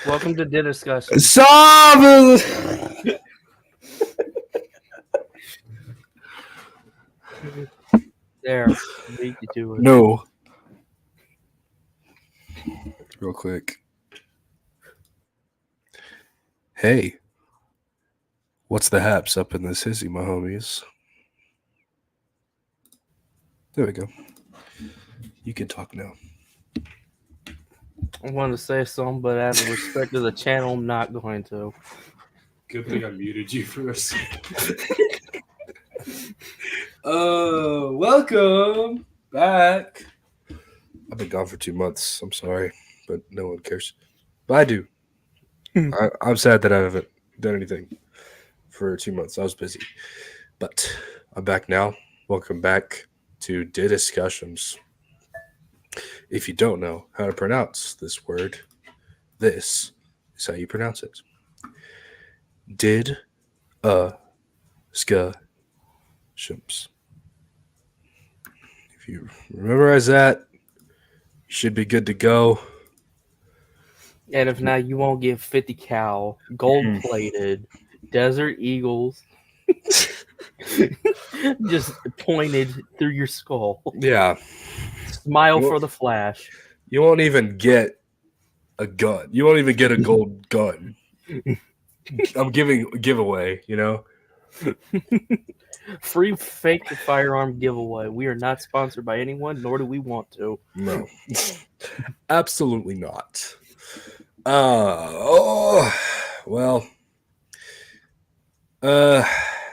Welcome to DDiscussioMs. Stop! There, beat you to it. No. Real quick. Hey. What's the haps up in this hizzy, my homies? There we go. You can talk now. I wanted to say something, but out of respect to the channel, I'm not going to. Good thing I muted you for a second. Welcome back. I've been gone for 2 months. I'm sorry, but no one cares. But I do. I'm sad that I haven't done anything for 2 months. I was busy. But I'm back now. Welcome back to DDiscussioMs. If you don't know how to pronounce this word, this is how you pronounce it. DDiscussioMs. If you memorize that, you should be good to go. And if not, you won't get 50 cal, gold-plated, Desert Eagles, just pointed through your skull. Yeah. Smile for the flash. You won't even get a gun. You won't even get a gold gun. I'm giving a giveaway, you know? Free fake firearm giveaway. We are not sponsored by anyone, nor do we want to. No. Absolutely not. How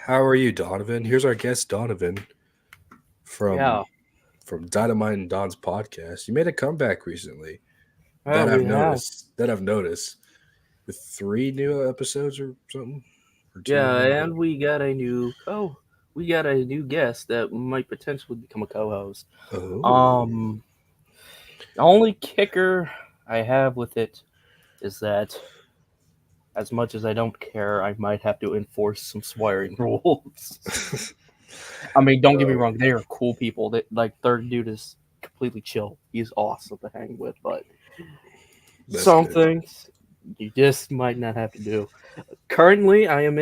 are you, Donovan? Here's our guest, Donovan, from Dynamite and Don's podcast. You made a comeback recently. That I've noticed. With 3 new episodes or something. And we got a new guest that might potentially become a co-host. Oh. The only kicker I have with it is that as much as I don't care, I might have to enforce some swearing rules. I mean, don't get me wrong, they are cool people. Third dude is completely chill. He's awesome to hang with, but some things you just might not have to do. Currently, I am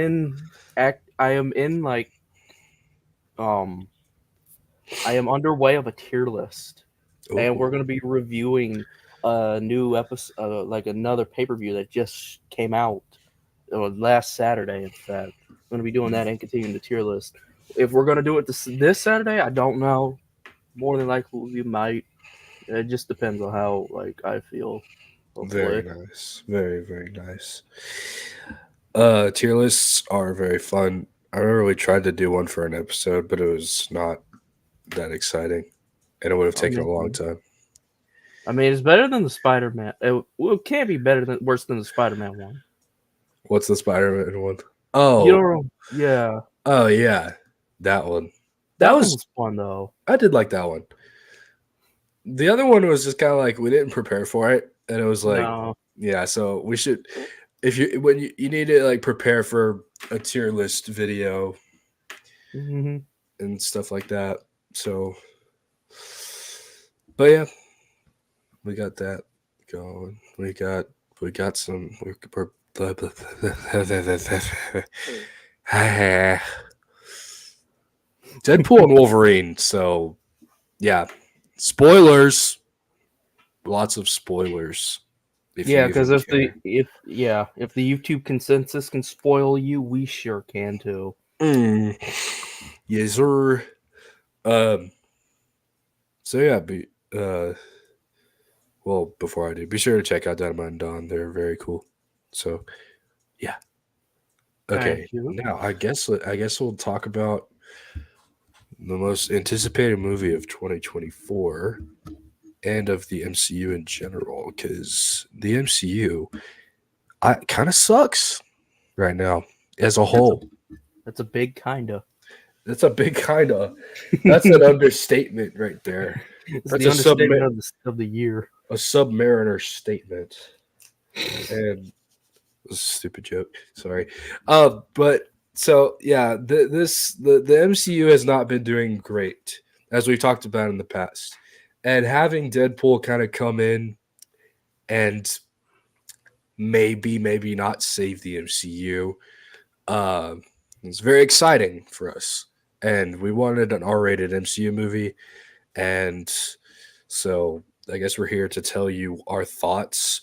underway of a tier list. Ooh. And we're going to be reviewing a new episode, another pay-per-view that just came out last Saturday, in fact. I'm going to be doing that and continuing the tier list. If we're going to do it this Saturday, I don't know. More than likely, we might. It just depends on how I feel. Hopefully. Very nice. Very, very nice. Tier lists are very fun. I remember we tried to do one for an episode, but it was not that exciting. And it would have taken a long time. I mean, it's better than the Spider-Man. It can't be worse than the Spider-Man one. What's the Spider-Man one? Oh. Yeah. Oh, yeah. That one. That was fun, though. I did like that one. The other one was just kind of like we didn't prepare for it. And it was like, yeah, so we should, when you need to prepare for a tier list video and stuff like that. So, but yeah, we got that going. We got some. Deadpool and Wolverine. So, yeah, spoilers. Lots of spoilers. Because if the YouTube consensus can spoil you, we sure can too. Yes, sir. So yeah, before I do, be sure to check out Donovan and Don. They're very cool. So, yeah. Okay. Now I guess we'll talk about the most anticipated movie of 2024. And of the MCU in general, because the MCU kind of sucks right now as a whole. That's a big kinda. That's a big kinda. That's an understatement right there. That's the understatement of the year. A Submariner statement. And it was a stupid joke. Sorry. But so yeah, the MCU has not been doing great, as we've talked about in the past. And having Deadpool kind of come in and maybe not save the MCU. Uh, it's very exciting for us, and we wanted an R-rated MCU movie, and so I guess we're here to tell you our thoughts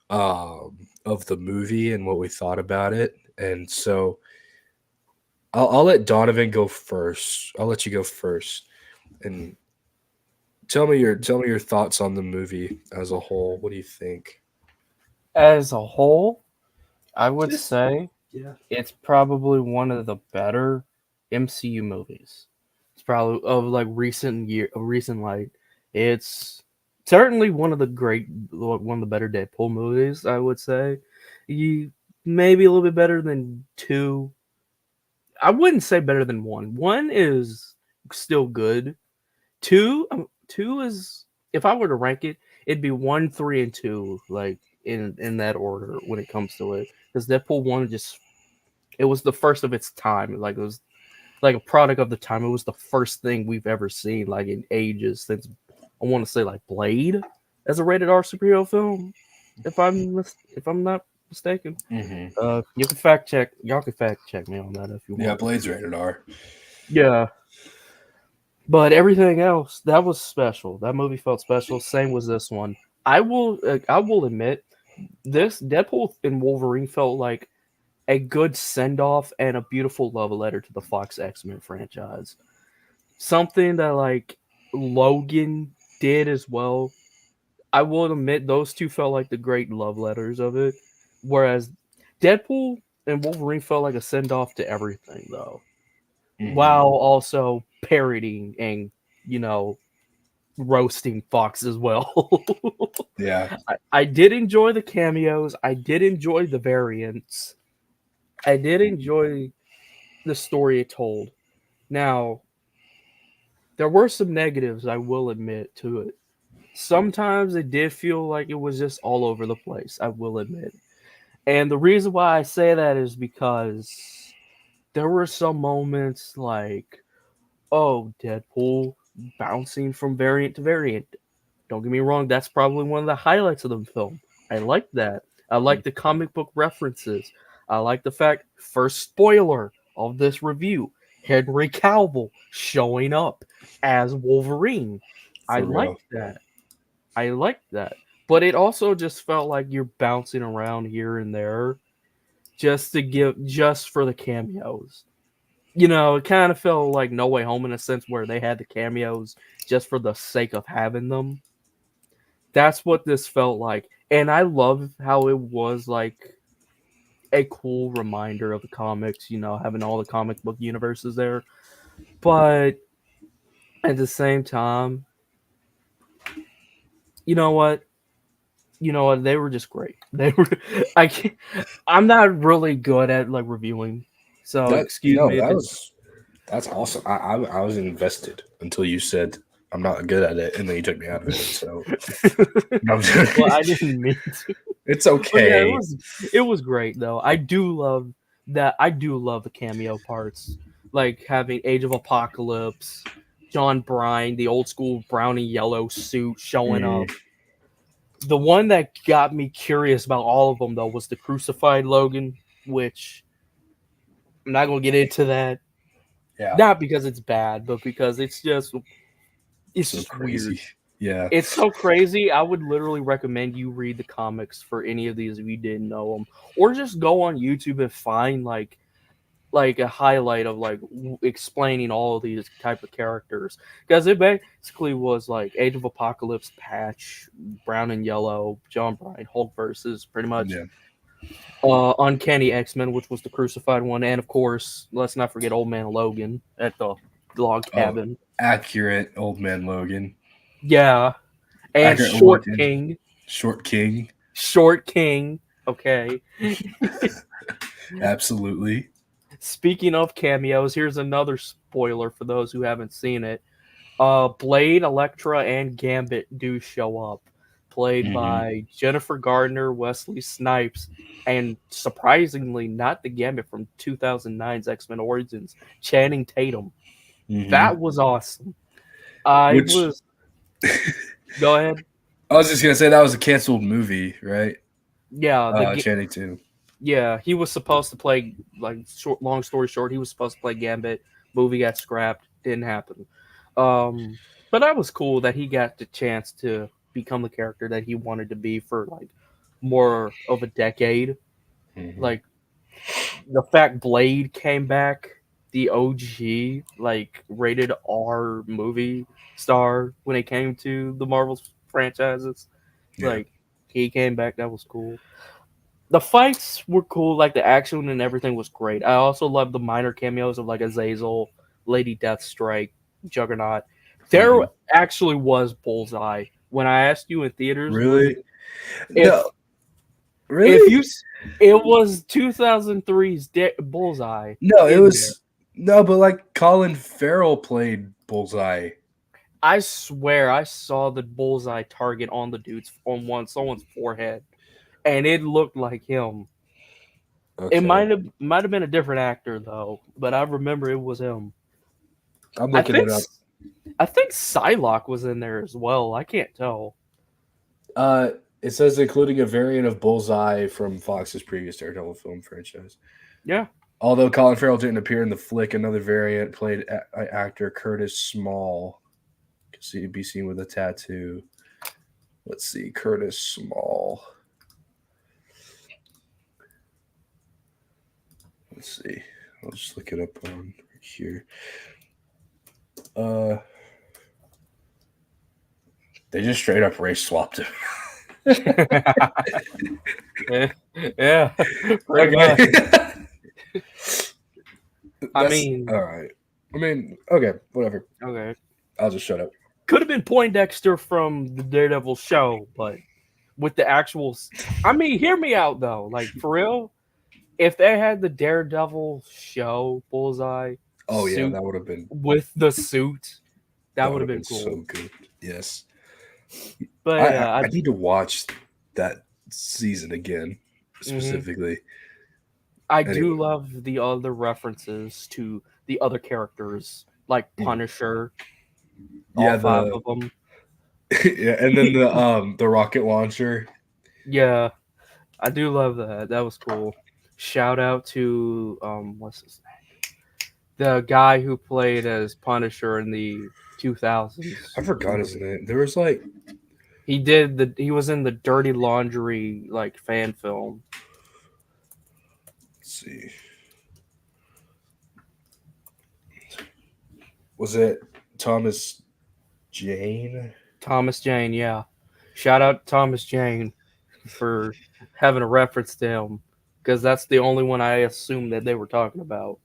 of the movie and what we thought about it. And so I'll let Donovan go first. I'll let you go first, and tell me your thoughts on the movie as a whole. What do you think? As a whole, I would Just say yeah. it's probably one of the better MCU movies. It's probably of like recent like it's certainly one of the better Deadpool movies. I would say, you maybe a little bit better than two. I wouldn't say better than one. One is still good. Two is, if I were to rank it, it'd be one, three, and two, like in that order when it comes to it. Because Deadpool one just it was the first of its time. Like it was like a product of the time. It was the first thing we've ever seen like in ages since I want to say like Blade as a rated R superhero film. If I'm not mistaken. Hmm. You can fact check. Y'all can fact check me on that if you Yeah, want. Blade's rated R. Yeah, but everything else that was special. That movie felt special. Same was this one. I will admit, this Deadpool and Wolverine felt like a good send off and a beautiful love letter to the Fox X-Men franchise. Something that like Logan did as well. I will admit those two felt like the great love letters of it, whereas Deadpool and Wolverine felt like a send off to everything though, Hmm. while also parodying and you know roasting Fox as well. Yeah. I did enjoy the cameos. I did enjoy the variants. I did enjoy the story it told. Now, there were some negatives, I will admit, to it. Sometimes it did feel like it was just all over the place, I will admit. And the reason why I say that is because there were some moments like, oh, Deadpool bouncing from variant to variant. Don't get me wrong, that's probably one of the highlights of the film. I like that. I like the comic book references. I like the fact, first spoiler of this review, Henry Cavill showing up as Wolverine. I For real. liked that. I liked that. But it also just felt like you're bouncing around here and there just for the cameos. It kind of felt like No Way Home in a sense where they had the cameos just for the sake of having them. That's what this felt like. And I love how it was like a cool reminder of the comics, having all the comic book universes there. But at the same time, you know what? They were just great. They were I can't, I'm not really good at like reviewing. So That excuse me if that it's was that's awesome. I was invested until you said I'm not good at it, and then you took me out of it. So no, I'm well, joking. I didn't mean to. It's But yeah, okay. it was great though. I do love the cameo parts, like having Age of Apocalypse, John Bryan, the old school brown and yellow suit showing Mhm. up. The one that got me curious about all of them though was the crucified Logan, which I'm not gonna get into that. Yeah. Not because it's bad, but because it's So just weird. crazy. Yeah. It's so crazy. I would literally recommend you read the comics for any of these if you didn't know them, or just go on YouTube and find like a highlight of like explaining all of these type of characters because it basically was like Age of Apocalypse, Patch, Brown and Yellow, John Bryan, Hulk versus pretty much Yeah. Uncanny X-Men, which was the crucified one, and of course let's not forget Old Man Logan at the log Oh, cabin. accurate old man Logan. Yeah, and Accurate look Short and King. short king. Short King. Okay. Absolutely. Speaking of cameos, here's another spoiler for those who haven't seen it. Blade, Elektra, and Gambit do show up, played Hmm. by Jennifer Gardner, Wesley Snipes, and surprisingly, not the Gambit from 2009's X-Men Origins, Channing Tatum. Hmm. That was awesome. I Which was. Go ahead. I was just gonna say that was a canceled movie, right? Yeah, Channing Tatum. yeah, he was supposed to play long story short, he was supposed to play Gambit. Movie got scrapped, didn't happen. But that was cool that he got the chance to become the character that he wanted to be for like more of a decade. Mm-hmm. Like the fact Blade came back, the OG like rated R movie star when it came to the Marvel franchises. Yeah. Like he came back, that was cool. The fights were cool, like the action and everything was great. I also loved the minor cameos of like Azazel, Lady Deathstrike, Juggernaut. There Mm-hmm. actually was Bullseye. When I asked you in theaters, was Really? No. if if Really? you it was 2003's Bullseye No, it in there. was no, but like Colin Farrell played Bullseye. I swear I saw the Bullseye target on the dude's on someone's forehead, and it looked like him. It Okay. might have been a different actor though, but I remember it was him. I'm I looking think it up. I think Psylocke was in there as well. I can't tell. Uh, it says including a variant of Bullseye from Fox's previous Daredevil film franchise. Yeah. Although Colin Farrell didn't appear in the flick, another variant played actor Curtis Small. Can see be seen with a tattoo. Let's see, Curtis Small. Let's see. I'll just look it up on here. Uh, they just straight up race swapped him. Yeah, pretty much. I mean, all right. I mean, okay, whatever. okay. I'll just shut up. Could have been Poindexter from the Daredevil show, but with the actual. I mean, hear me out though. Like for real, if they had the Daredevil show Bullseye Oh yeah, suit that would have been with the suit, that would have been so cool. good. Yes. But yeah, I need to watch that season again, mhm. specifically. I do Anyway, love the other references to the other characters, like Punisher, all yeah, five of them. yeah, and then the rocket launcher. Yeah, I do love that. That was cool. Shout out to what's his name? The guy who played as Punisher in the 2000s. I forgot his name. There was like, He was in the Dirty Laundry like fan film. let's see, was it Thomas Jane? Thomas Jane, yeah. Shout out to Thomas Jane for having a reference to him because that's the only one I assumed that they were talking about.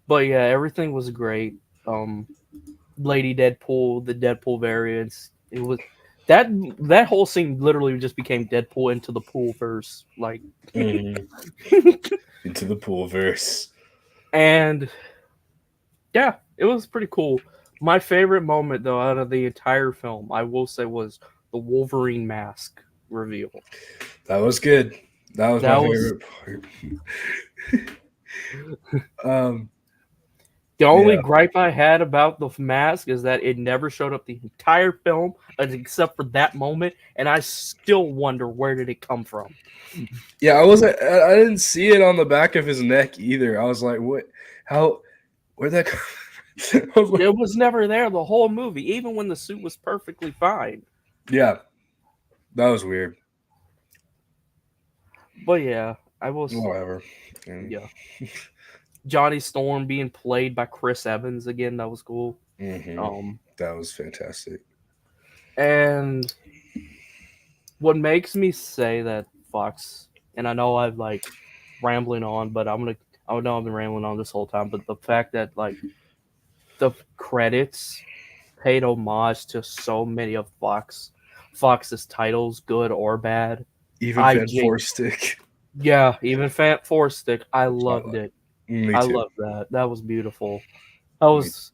But yeah, everything was great. Um, Lady Deadpool, the Deadpool variants. It was that that whole scene literally just became Deadpool into the pool verse, like, Into the pool verse. and yeah, it was pretty cool. My favorite moment though out of the entire film, I will say, was the Wolverine mask reveal. That was good. That was my That was favorite part. the only Yeah, gripe I had about the mask is that it never showed up the entire film except for that moment, and I still wonder where did it come from. yeah. I didn't see it on the back of his neck either. I was like, what? How? Where'd that come? I was like, It was never there the whole movie, even when the suit was perfectly fine. yeah, that was weird. But yeah, I was Whatever. yeah. Johnny Storm being played by Chris Evans again, that was cool. Mm-hmm. Um That was fantastic. and what makes me say that Fox, and I know I've like rambling on, but I know I've been rambling on this whole time, but the fact that like the credits paid homage to so many of Fox's titles, good or bad. Even I Van gen- Force Stick. yeah, even Fat Four Stick, I loved Twilight. it. Me I too. loved that. That was beautiful. That Me too. was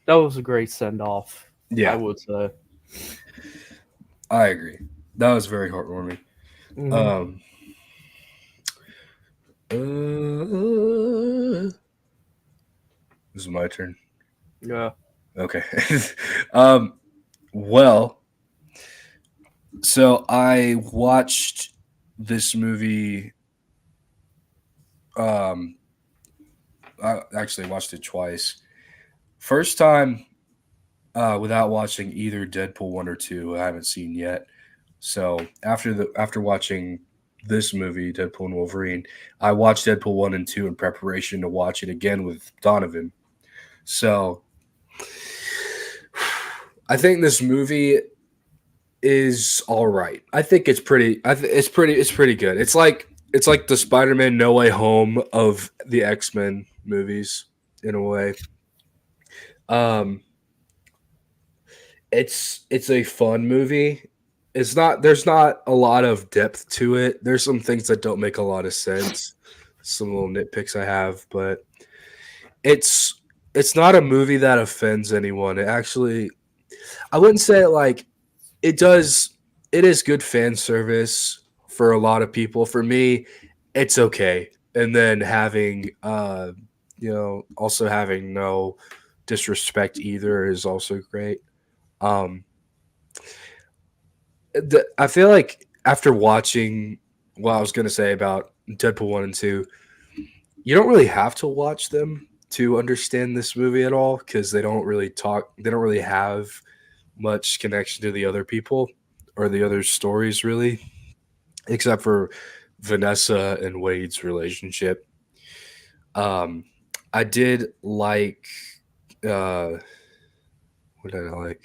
that was a great send off. I Yeah, would say. I agree. That was very heartwarming. Mm-hmm. Um, this is my turn. Yeah. Okay. um, well, So I watched this movie. Um, I actually watched it twice. First time without watching either Deadpool 1 or 2. I haven't seen yet. So after watching this movie, Deadpool and Wolverine, I watched Deadpool 1 and 2 in preparation to watch it again with Donovan. So I think this movie is all right. I think it's pretty. It's pretty good. It's like the Spider-Man No Way Home of the X-Men movies in a way. Um, it's a fun movie. It's not There's not a lot of depth to it. There's some things that don't make a lot of sense. Some little nitpicks I have, but it's it's not a movie that offends anyone. It actually I wouldn't say it like it does it is good fan service for a lot of people. For me, it's okay. And then having also having no disrespect either is also great. Um I feel like after watching what I was going to say about Deadpool 1 and 2, you don't really have to watch them to understand this movie at all because they don't really have much connection to the other people or the other stories, really, except for Vanessa and Wade's relationship. Um, I did like, what did I like?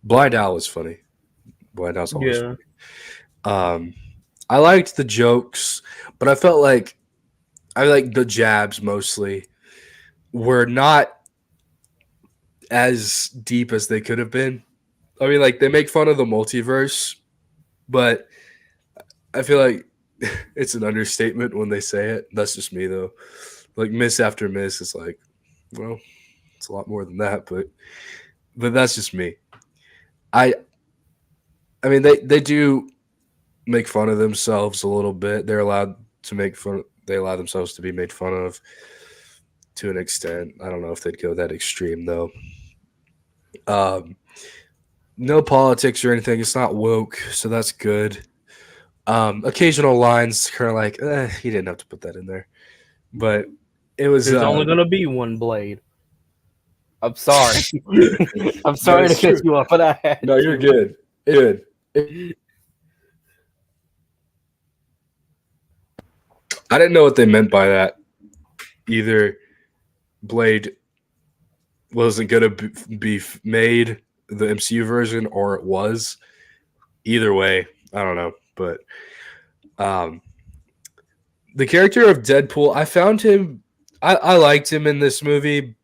Blind Owl was funny. Blind Owl's always Yeah. funny. Um, I liked the jokes, but I like the jabs mostly were not as deep as they could have been. I mean, like they make fun of the multiverse, but I feel like it's an understatement when they say it. That's just me though. Like miss after miss, it's like, well, it's a lot more than that, but that's just me. I I mean they do make fun of themselves a little bit. They're allowed to make fun. They allow themselves to be made fun of to an extent. I don't know if they'd go that extreme though. Um, no politics or anything. It's not woke, so that's good. Occasional lines, kind of like, he didn't have to put that in there, but it was. There's only gonna be one blade. I'm sorry. I'm No, sorry to it's cut true. you off, but I had No, you're to. good. Good. I didn't know what they meant by that. Either Blade wasn't gonna be made the MCU version, or it was. Either way, I don't know, but um, the character of Deadpool, I found him. I liked him in this movie,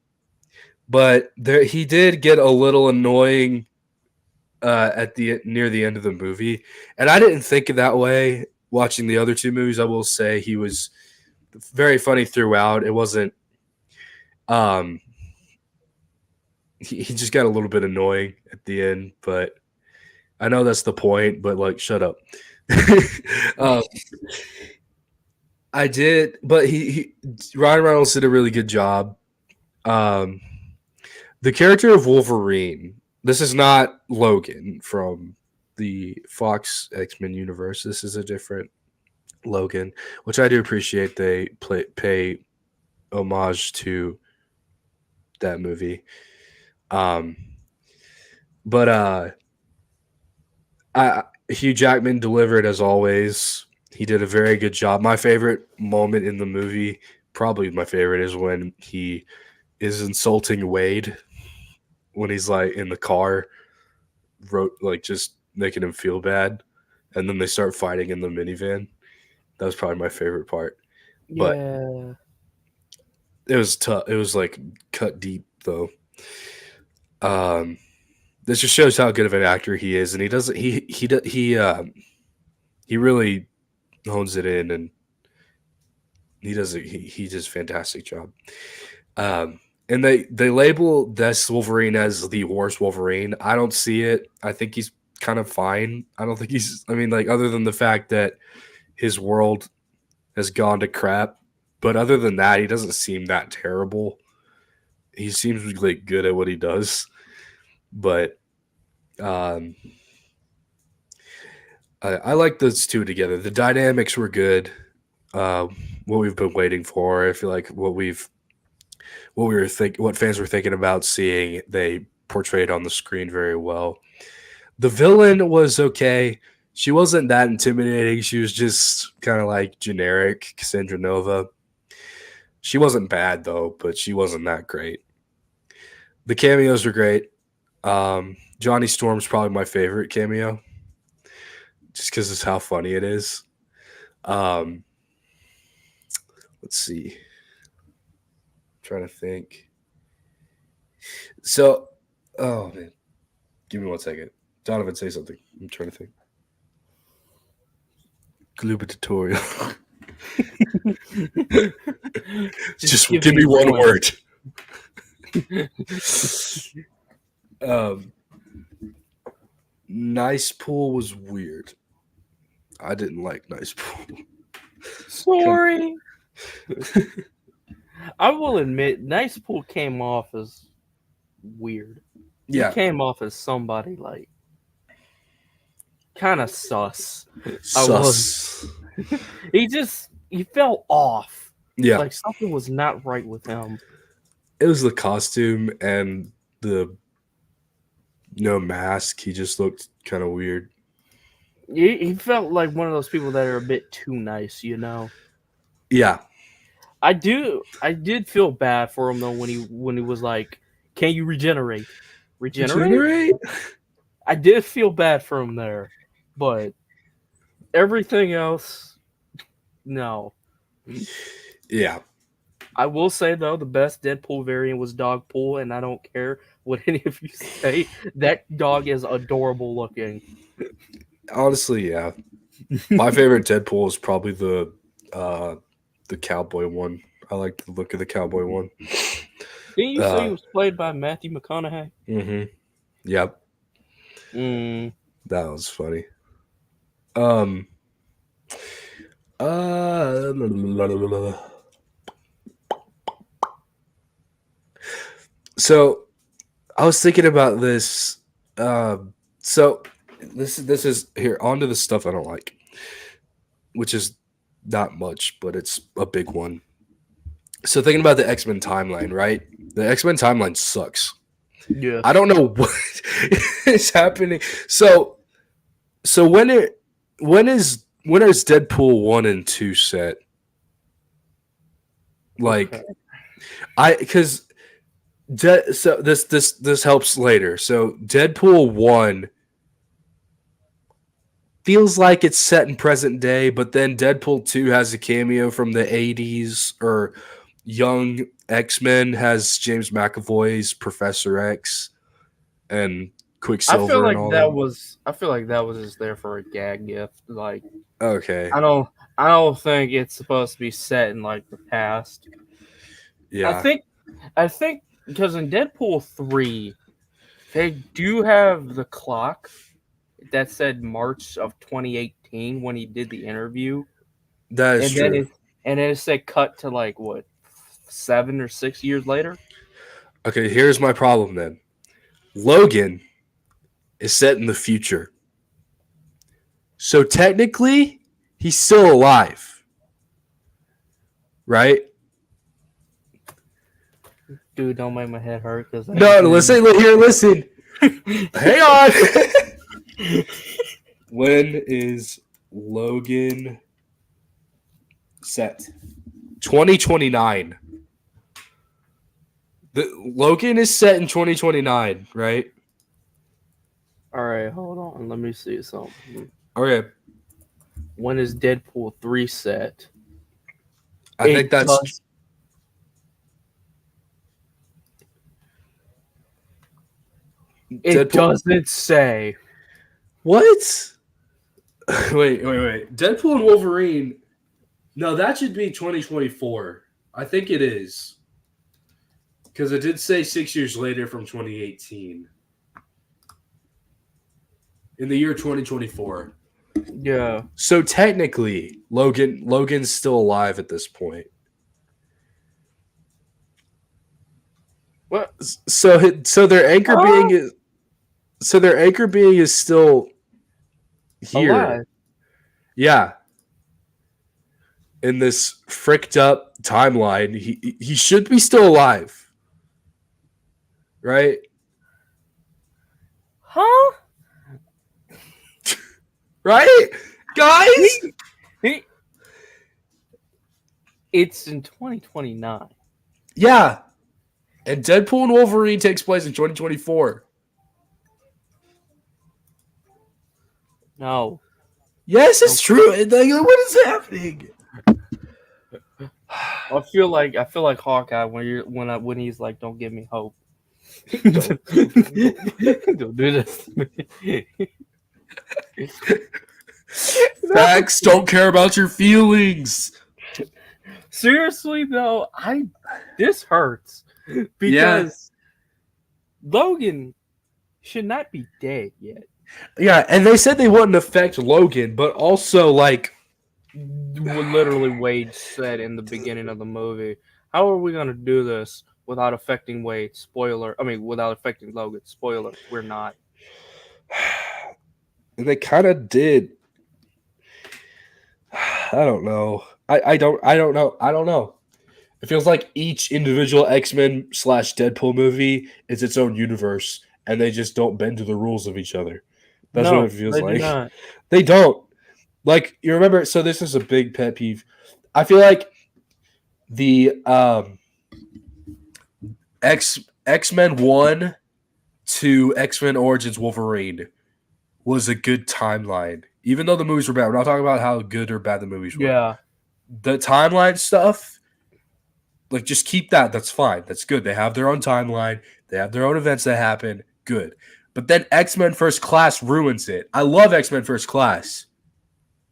but he did get a little annoying at the near the end of the movie, and I didn't think of that way. Watching the other two movies, I will say he was very funny throughout. It wasn't. Um, he just got a little bit annoying at the end, but I know that's the point. But like, shut up. um, I did, but Ryan Reynolds did a really good job. Um, the character of Wolverine. This is not Logan from the Fox X Men universe. This is a different Logan, which I do appreciate. They pay homage to that movie. Um, but Hugh Jackman delivered as always. He did a very good job. My favorite moment in the movie, probably my favorite, is when he is insulting Wade when he's like in the car, wrote like just making him feel bad, and then they start fighting in the minivan. That was probably my favorite part. But Yeah. it was tough. It was like cut deep though. Um, this just shows how good of an actor he is, and he doesn't. He really hones it in, and he does a fantastic job. And they label this Wolverine as the worst Wolverine. I don't see it. I think he's kind of fine. I don't think he's. I mean, like other than the fact that his world has gone to crap, but other than that, he doesn't seem that terrible. He seems like good at what he does, but um, I like those two together. The dynamics were good. Uh, what we've been waiting for. I feel like what fans were thinking about seeing, they portrayed on the screen very well. The villain was okay. She wasn't that intimidating. She was just kind of like generic Cassandra Nova. She wasn't bad though, but she wasn't that great. The cameos were great. Johnny Storm's probably my favorite cameo, just because of how funny it is. Um, let's see. I'm trying to think. So, oh man, give me 1 second. Donovan, say something. I'm trying to think. Glooba tutorial. Just give me one word. Nice Pool was weird. I didn't like Nice Pool. Sorry. I will admit, Nice Pool came off as weird. Yeah. He came off as somebody like kind of sus. Sus. He fell off. Yeah. Like something was not right with him. It was the costume and the no mask. He just looked kind of weird. He felt like one of those people that are a bit too nice, you know. Yeah. I did feel bad for him though when he was like, "Can you regenerate?" Regenerate? I did feel bad for him there, but everything else, no. Yeah. I will say though, the best Deadpool variant was Dogpool, and I don't care what any of you say. That dog is adorable looking. Honestly, yeah. My favorite Deadpool is probably the cowboy one. I like the look of the cowboy one. Didn't you say he was played by Matthew McConaughey? Mm-hmm. Yep. That was funny. So I was thinking about this. So this is here onto the stuff I don't like, which is not much, but it's a big one. So thinking about the X-Men timeline, right? The X-Men timeline sucks. Yeah. I don't know what is happening. So when is Deadpool 1 and 2 set? Like Okay. so this helps later. So Deadpool 1 feels like it's set in present day, but then Deadpool 2 has a cameo from the 80s, or Young X-Men has James McAvoy's Professor X and Quicksilver. I feel like and all that was just there for a gag gift. Like, okay. I don't think it's supposed to be set in like the past. Yeah. I think because in Deadpool 3, they do have the clock that said March of 2018 when he did the interview. That is true. And then it said cut to like what, 7 or 6 years later. Okay, here's my problem then. Logan is set in the future. So technically, he's still alive. Right? Dude, don't make my head hurt. No, listen. Hang on. When is Logan set? 2029. Logan is set in 2029, right? All right, hold on. Let me see something. Okay. When is Deadpool 3 set? I think that's... It doesn't say. What? Wait. Deadpool and Wolverine. No, that should be 2024. I think it is. Because it did say 6 years later from 2018. In the year 2024. Yeah. So technically, Logan's still alive at this point. What? So their anchor being is still here. Alive. Yeah. In this fricked up timeline, he should be still alive. Right? Huh? Right? Guys? He- it's in 2029. Yeah. And Deadpool and Wolverine takes place in 2024. No. Yes, it's true. Like, what is happening? I feel like Hawkeye when he's like, "Don't give me hope." don't do this to me. Facts don't care about your feelings. Seriously though, this hurts because Logan should not be dead yet. Yeah, and they said they wouldn't affect Logan, but also like Literally Wade said in the beginning of the movie, "How are we going to do this without affecting Wade?" Spoiler. I mean, without affecting Logan. Spoiler. We're not. they kind of did. I don't know. I don't know. It feels like each individual X-Men / Deadpool movie is its own universe, and they just don't bend to the rules of each other. That's what it feels they like. do not. They don't. Like, you remember, so this is a big pet peeve. I feel like the X-Men 1 to X-Men Origins Wolverine was a good timeline. Even though the movies were bad. We're not talking about how good or bad the movies were. Yeah. The timeline stuff, like, just keep that. That's fine. That's good. They have their own timeline. They have their own events that happen. Good. But then X-Men First Class ruins it. I love X-Men First Class.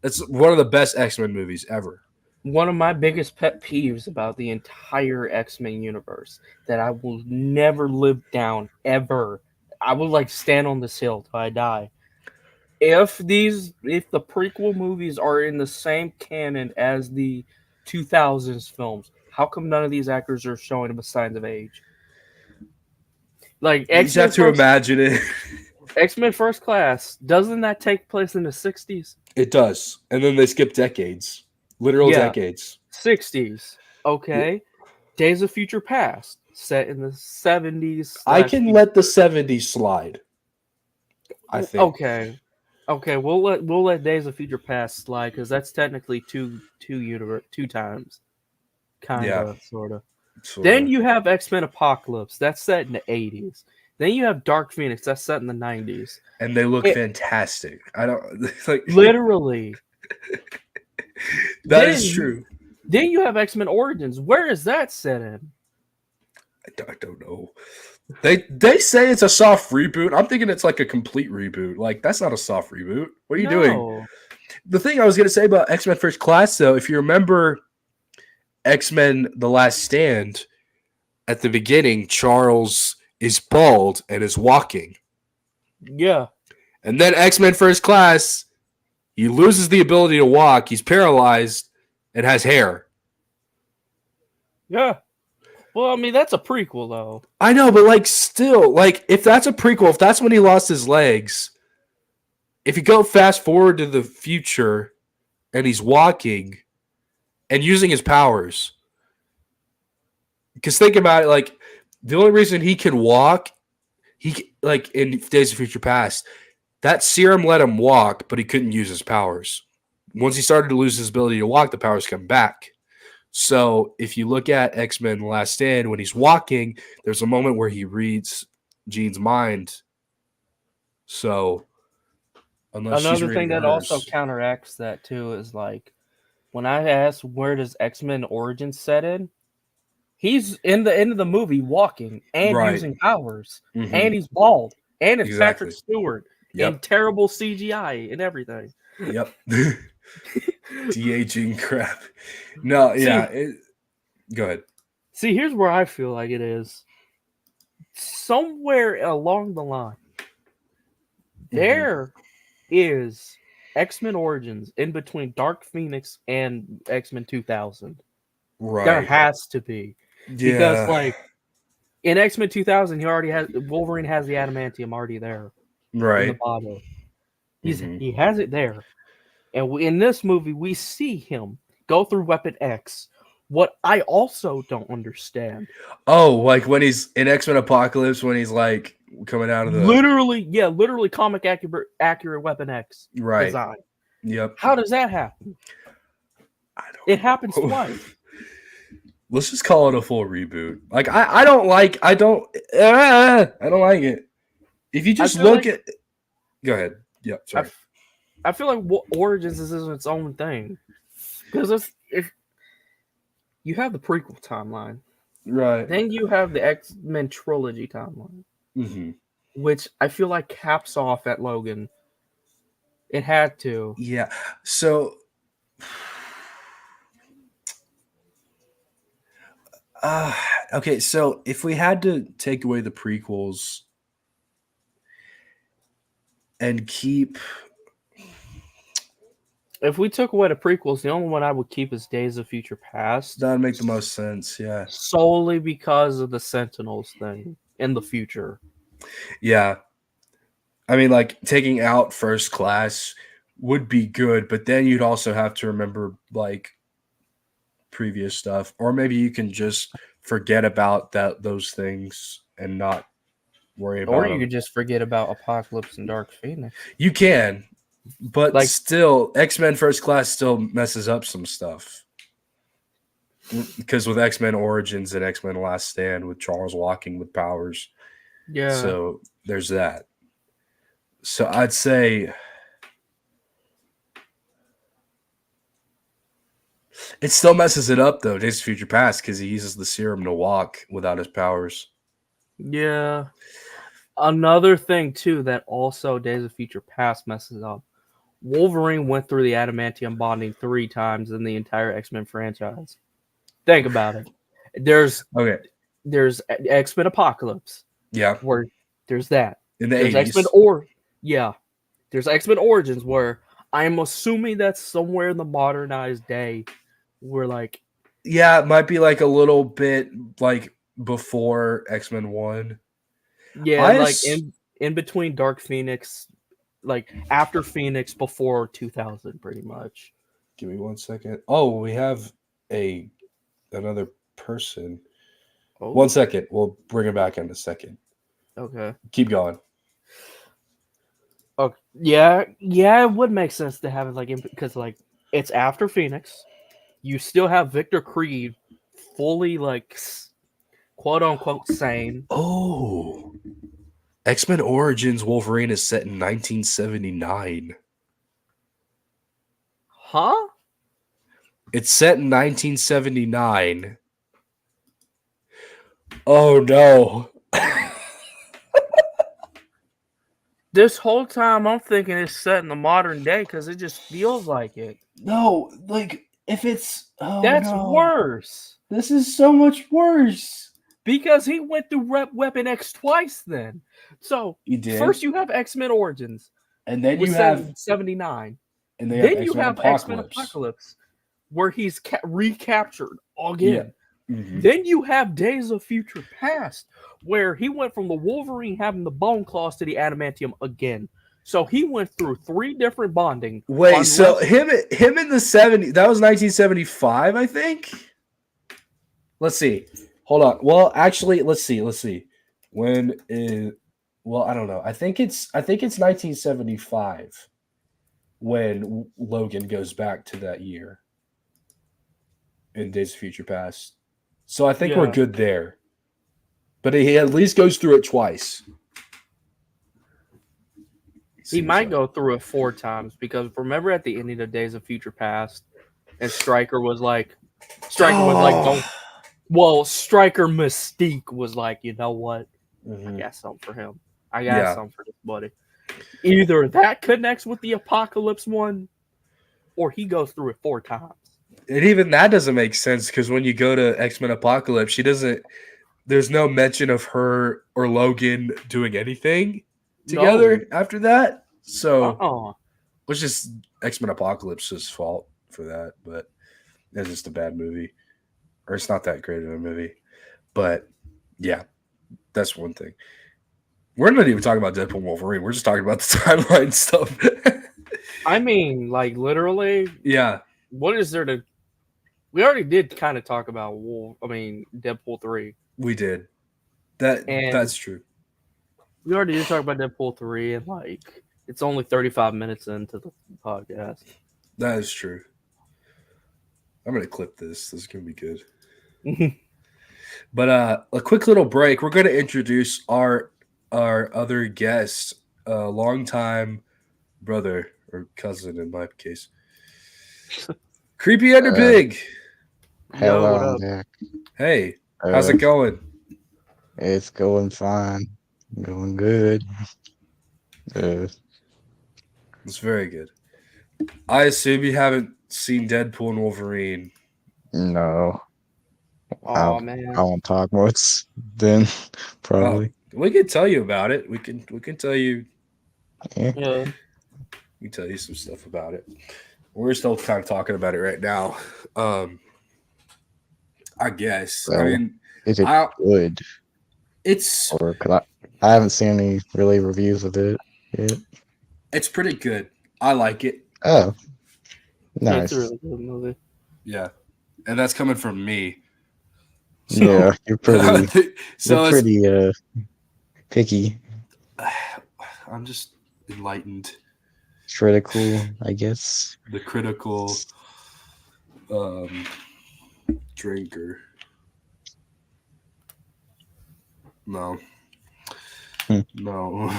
That's one of the best X-Men movies ever. One of my biggest pet peeves about the entire X-Men universe that I will never live down ever. I will like stand on this hill till I die. If the prequel movies are in the same canon as the 2000s films, how come none of these actors are showing signs of age? Like You just have to imagine it. X-Men First Class, doesn't that take place in the 60s? It does. And then they skip decades. Literal decades. 60s. Okay. Days of Future Past, set in the 70s. I can let the 70s slide. I think. Okay, we'll let Days of Future Past slide because that's technically two times. Kinda, sorta. Then you have X-Men Apocalypse, that's set in the 80s. Then you have Dark Phoenix, that's set in the 90s. And they look fantastic. I don't like literally. That is true. Then you have X-Men Origins. Where is that set in? I don't know. They say it's a soft reboot. I'm thinking it's like a complete reboot. Like, that's not a soft reboot. What are you doing? The thing I was going to say about X-Men First Class, though, if you remember X-Men The Last Stand, at the beginning, Charles is bald and is walking. Yeah. And then X-Men First Class, he loses the ability to walk. He's paralyzed and has hair. Yeah. Well, I mean, that's a prequel, though. I know, but, like, still, like, if that's a prequel, if that's when he lost his legs, if you go fast forward to the future and he's walking and using his powers, because think about it, like, the only reason he can walk, like, in Days of Future Past, that serum let him walk, but he couldn't use his powers. Once he started to lose his ability to walk, the powers come back. So if you look at X-Men The Last Stand, when he's walking, there's a moment where he reads Jean's mind. So another thing that also counteracts that too is, like, when I asked where does X-Men Origins set in, he's in the end of the movie walking and using powers, and he's bald, and it's Patrick Stewart, and terrible CGI and everything. Yep. De-aging crap. No, yeah. Go ahead. See, here's where I feel like it is. Somewhere along the line, there is X-Men Origins in between Dark Phoenix and X-Men 2000. Right. There has to be. Yeah. Because, like, in X-Men 2000, Wolverine has the adamantium already there. Right. In the bottle. He has it there. And in this movie, we see him go through Weapon X. What I also don't understand. Oh, like when he's in X-Men Apocalypse, when he's like coming out of the Literally comic accurate Weapon X right. design. Yep. How does that happen? I don't. It happens twice. Let's just call it a full reboot. Like I don't like it. If you just look at, go ahead. Yep. Sorry. I feel like Origins is its own thing because if you have the prequel timeline, right? Then you have the X-Men trilogy timeline, which I feel like caps off at Logan. It had to. Yeah. So. Okay, so if we had to take away the prequels and keep... If we took away the prequels, the only one I would keep is Days of Future Past. That would make the most sense, yeah. Solely because of the Sentinels thing in the future. Yeah. I mean, like, taking out First Class would be good, but then you'd also have to remember, like, previous stuff. Or maybe you can just forget about those things and not worry about them. Or you could just forget about Apocalypse and Dark Phoenix. You can, but like, still, X-Men First Class still messes up some stuff. Because with X-Men Origins and X-Men Last Stand with Charles walking with powers. Yeah. So there's that. So I'd say it still messes it up, though, Days of Future Past, because he uses the serum to walk without his powers. Yeah. Another thing, too, that also Days of Future Past messes up. Wolverine went through the adamantium bonding 3 times in the entire X-Men franchise. Think about it. There's X-Men Apocalypse. Yeah. Where there's that. In the there's 80s. There's X-Men Origins where I'm assuming that's somewhere in the modernized day where like... Yeah, it might be like a little bit like before X-Men 1. Yeah, like in between Dark Phoenix, like after Phoenix, before 2000, pretty much. Give me 1 second. Oh, we have another person. Oh. 1 second. We'll bring him back in a second. Okay. Keep going. Oh, yeah, it would make sense to have it like because like it's after Phoenix. You still have Victor Creed fully like quote unquote sane. Oh. X-Men Origins Wolverine is set in 1979. Huh? It's set in 1979. Oh, no. This whole time I'm thinking it's set in the modern day because it just feels like it. No, like, if it's... Oh, that's worse. This is so much worse. Because he went through Weapon X twice then. So, first you have X-Men Origins. And then you have... 79. And then you have X-Men Apocalypse, where he's recaptured again. Yeah. Mm-hmm. Then you have Days of Future Past, where he went from the Wolverine having the bone claws to the adamantium again. So he went through 3 different bonding. Wait, so him in the 70s, that was 1975, I think? Let's see. Hold on. Well, actually, let's see. When is... Well, I don't know. I think it's 1975 when Logan goes back to that year in Days of Future Past. So I think we're good there. But he at least goes through it twice. He might go through it 4 times because remember at the ending of Days of Future Past, and Stryker was like, don't. Well, Stryker Mystique was like, you know what? I got something for him. I got something for this buddy. Either that connects with the Apocalypse one, or he goes through it 4 times. And even that doesn't make sense because when you go to X-Men Apocalypse, there's no mention of her or Logan doing anything together after that. So it was just X-Men Apocalypse's fault for that, but it's just a bad movie. Or it's not that great of a movie. But yeah, that's one thing. We're not even talking about Deadpool and Wolverine. We're just talking about the timeline stuff. I mean, like literally, Yeah, what is there to? We already did kind of talk about Deadpool 3, we did. and That's true. we already did talk about Deadpool 3, and like it's only 35 minutes into the podcast. That is true. I'm gonna clip this. This is gonna be good. But a quick little break. We're gonna introduce our other guest, a longtime brother or cousin in my case. Creepy Under Big. Yo, Hello, what I'm up? back. Hey, how's it going? It's going fine. Going good. It's very good. I assume you haven't seen Deadpool and Wolverine. No, I, Oh I man, won't talk much then, probably. We can tell you about it. We can tell you Yeah. yeah. we can tell you some stuff about it. We're still kind of talking about it right now. I guess. I So, mean, is it I good? it's Or, cause I haven't seen any really reviews of it yet. it's pretty good. I like it. Oh, Yeah, it's a nice. really good movie. Yeah, and that's coming from me. Yeah, you're pretty, so picky, I'm just enlightened. critical, I guess. The critical drinker. No. Hmm. No.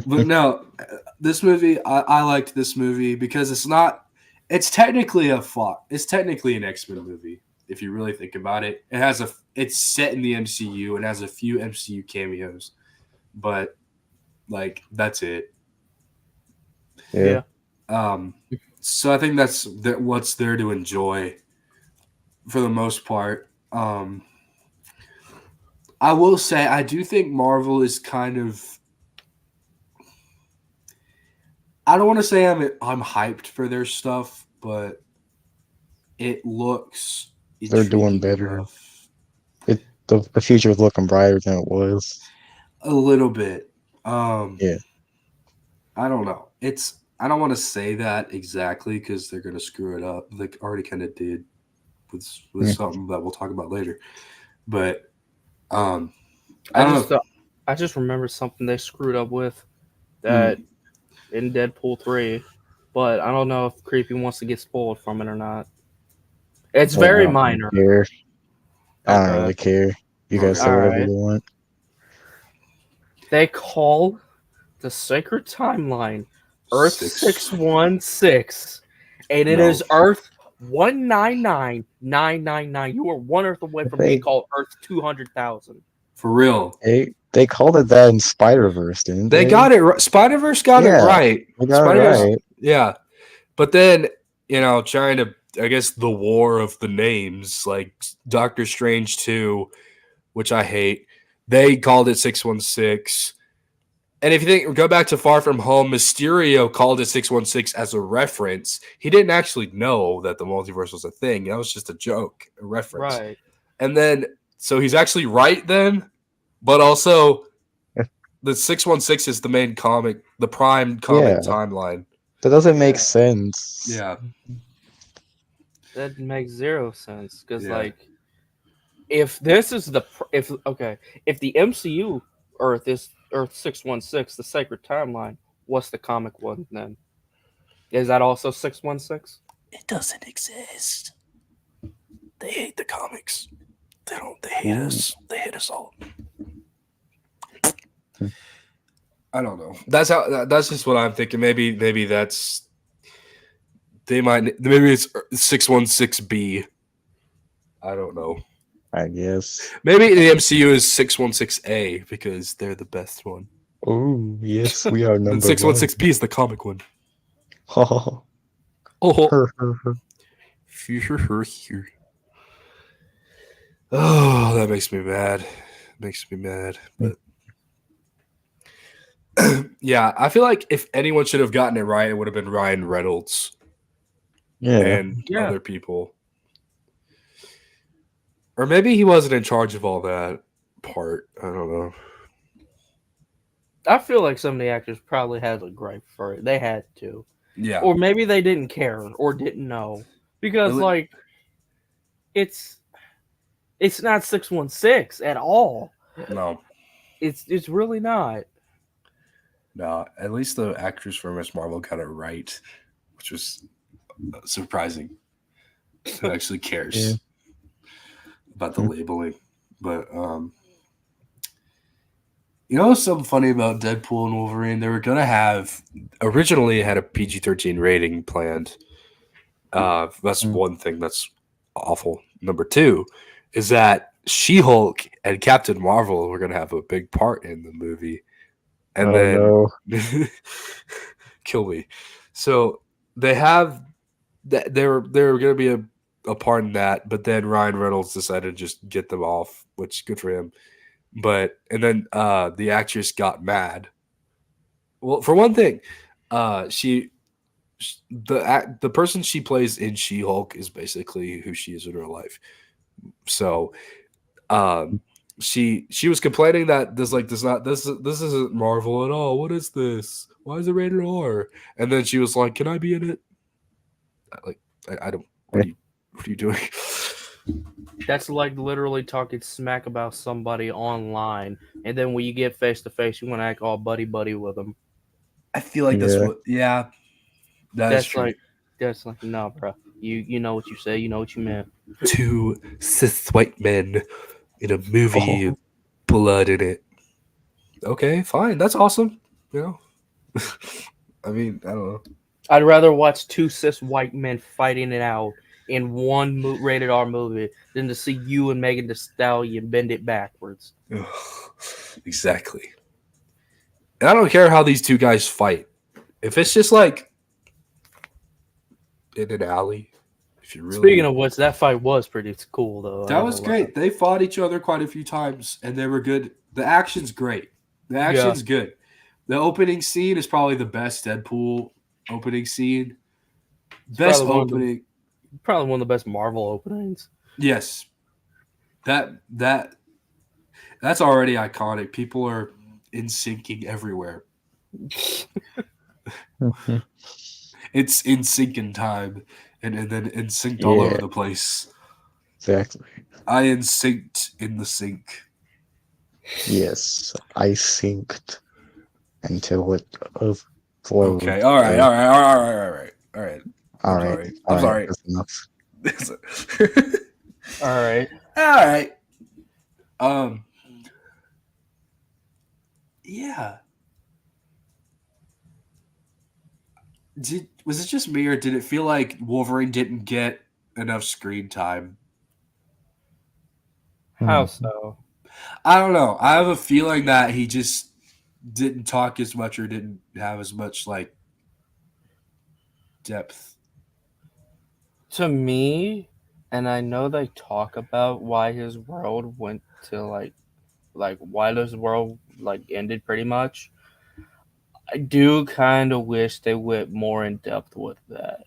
But no, this movie, I liked this movie because it's technically it's technically an X-Men movie. If you really think about it, it's set in the MCU and has a few MCU cameos, but like that's it. Yeah. So I think that's what's there to enjoy for the most part. I will say I do think Marvel is kind of. I don't want to say I'm hyped for their stuff, but it looks They're doing intriguing better. enough. The future is looking brighter than it was. A little bit. Yeah. I don't know. I don't want to say that exactly because they're gonna screw it up. They already kind of did with something that we'll talk about later. But I don't know. I just remembered something they screwed up with that in Deadpool 3, but I don't know if Creepy wants to get spoiled from it or not. It's very minor. I don't really care. You guys say whatever you want. They call the sacred timeline Earth 616, and it is Earth 199,999. You are one Earth away from being called Earth 200,000. For real. They called it that in Spider-Verse, didn't they? They got it right. Spider-Verse got it right. They got it right. Yeah. But then, trying to, I guess, the war of the names, like Doctor Strange 2, which I hate, they called it 616. And if you go back to Far From Home, Mysterio called it 616 as a reference. He didn't actually know that the multiverse was a thing. That was just a joke, a reference. Right. And then, so he's actually right then, but also the 616 is the main comic, the prime comic timeline. That doesn't make sense. Yeah. That makes zero sense because, if this is if the MCU Earth is Earth 616, the sacred timeline, what's the comic one then? Is that also 616? It doesn't exist. They hate the comics. They hate us. They hate us all. I don't know. That's just what I'm thinking. Maybe maybe it's 616B. I don't know. I guess. Maybe the MCU is 616A because they're the best one. Oh, yes, we are number 616B is the comic one. Oh. Oh, that makes me mad. But yeah, I feel like if anyone should have gotten it right, it would have been Ryan Reynolds. And other people. Or maybe he wasn't in charge of all that part. I don't know. I feel like some of the actors probably had a gripe for it. They had to, Yeah. or maybe they didn't care or didn't know because Really? like it's not 616 at all. No. It's really not. No. At least the actors for Miss Marvel got it right, which was surprising. Who actually cares about the labeling? But you know something funny about Deadpool and Wolverine? They were gonna have originally had a PG-13 rating planned. That's one thing that's awful. Number two is that She-Hulk and Captain Marvel were gonna have a big part in the movie, and kill me. So they have that they were gonna be a part in that, but then Ryan Reynolds decided to just get them off, which good for him. But and then the actress got mad. Well, for one thing, the person she plays in She-Hulk is basically who she is in real life. So, she was complaining that this isn't Marvel at all. What is this? Why is it rated R? And then she was like, "Can I be in it?" Like, I don't. What are you doing? That's like literally talking smack about somebody online, and then when you get face to face, you want to act all buddy buddy with them. I feel like that's what. Yeah, that's true. That's like no, bro. You know what you say. You know what you meant. Two cis white men in a movie with blood in it. Okay, fine. That's awesome. You know, I mean, I don't know. I'd rather watch two cis white men fighting it out in one rated R movie than to see you and Megan Thee Stallion bend it backwards. Exactly. And I don't care how these two guys fight. If it's just like in an alley, if you really Speaking of which, that fight was pretty cool though. that was great. They fought each other quite a few times, and they were good. The action's great. The action's good. The opening scene is probably the best Deadpool opening scene. Best opening. Probably one of the best Marvel openings. Yes. That's already iconic. People are in syncing everywhere. It's in syncing time, and then in synced all over the place. Exactly. I in synced in the sink. Yes, I synced until it overflowed. Okay. All right. I'm sorry. That's enough. All right. Yeah. Was it just me, or did it feel like Wolverine didn't get enough screen time? How so? I don't know. I have a feeling that he just didn't talk as much or didn't have as much like depth. To me, and I know they talk about why his world went to like why his world like ended pretty much. I do kind of wish they went more in depth with that.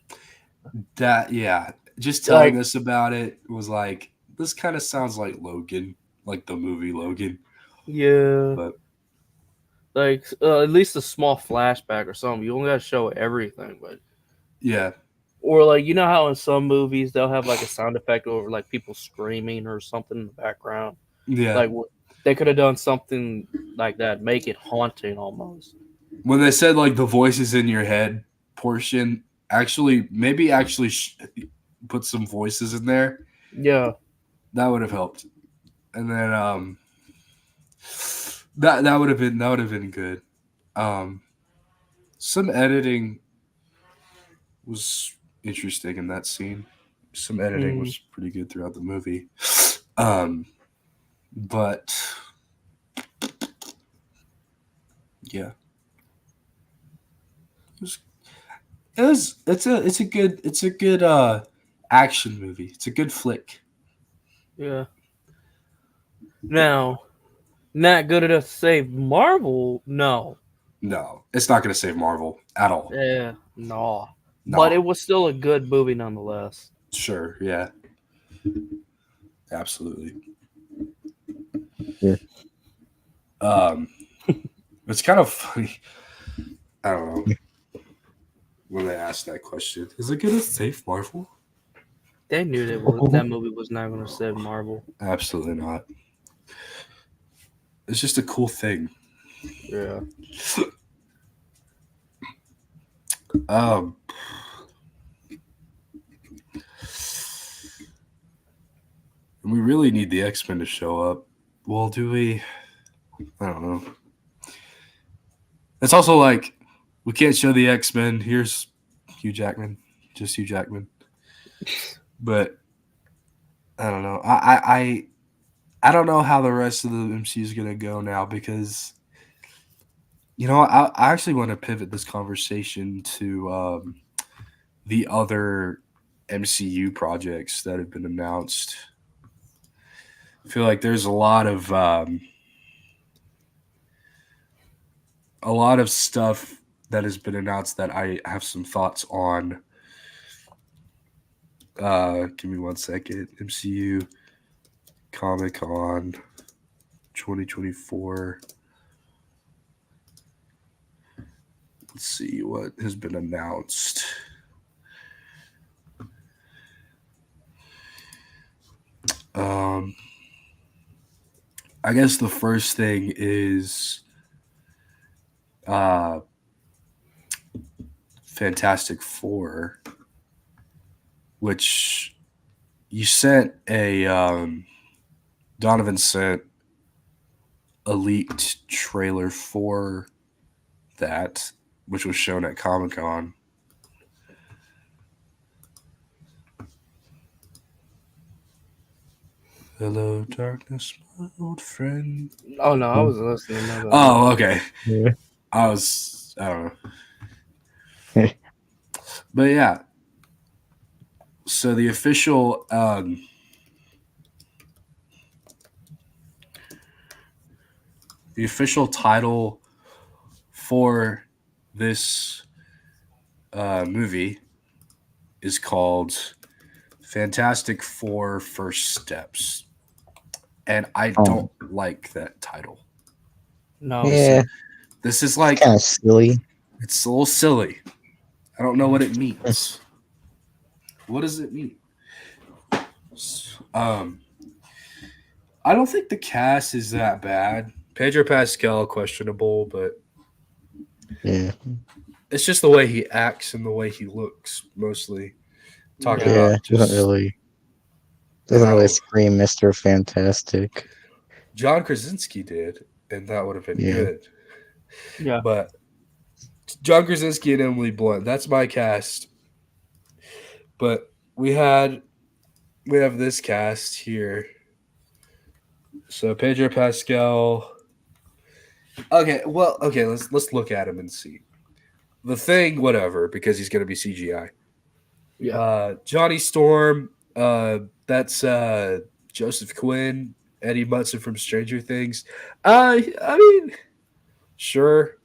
Just telling us about it was like, this kind of sounds like Logan, like the movie Logan. Yeah. But like at least a small flashback or something. You only gotta show everything, but yeah. Or like you know how in some movies they'll have like a sound effect over like people screaming or something in the background. Yeah. Like they could have done something like that, make it haunting almost. When they said like the voices in your head portion, maybe put some voices in there. Yeah, that would have helped. And then that would have been good. Some editing was interesting in that scene. Some editing was pretty good throughout the movie. But yeah. It's a good action movie. It's a good flick. Yeah. Now, not good enough to save Marvel? No. No, it's not going to save Marvel at all. Yeah, no. But it was still a good movie nonetheless. Sure, yeah. Absolutely. Yeah. It's kind of funny. I don't know. When they asked that question, is it gonna save Marvel? They knew that movie was not going to save Marvel. Absolutely not. It's just a cool thing. Yeah. We really need the X-Men to show up. Well, do we? I don't know. It's also like we can't show the X-Men. Here's Hugh Jackman, just Hugh Jackman. But I don't know. I don't know how the rest of the MCU is gonna go now because I actually want to pivot this conversation to the other MCU projects that have been announced. I feel like there's a lot of stuff that has been announced that I have some thoughts on. Give me 1 second. MCU Comic-Con 2024. Let's see what has been announced. I guess the first thing is Fantastic Four, which you sent a Donovan sent a leaked trailer for that, which was shown at Comic-Con. Hello, darkness, my old friend. Oh no, I was listening. Oh, okay. Yeah. I don't know. But yeah. So the official title for this movie is called Fantastic Four First Steps. And I don't like that title. No. Yeah. This is like kind of silly. It's a little silly. I don't know what it means. What does it mean? I don't think the cast is that bad. Pedro Pascal questionable, but Yeah. it's just the way he acts and the way he looks mostly. Talking Yeah. about just Doesn't really scream Mr. Fantastic. John Krasinski did, and that would have been good. Yeah. But John Krasinski and Emily Blunt, that's my cast. But we have this cast here. So Pedro Pascal. Okay, let's look at him and see. The Thing, whatever, because he's gonna be CGI. Yeah. Johnny Storm, that's Joseph Quinn, Eddie Munson from Stranger Things. I mean, sure.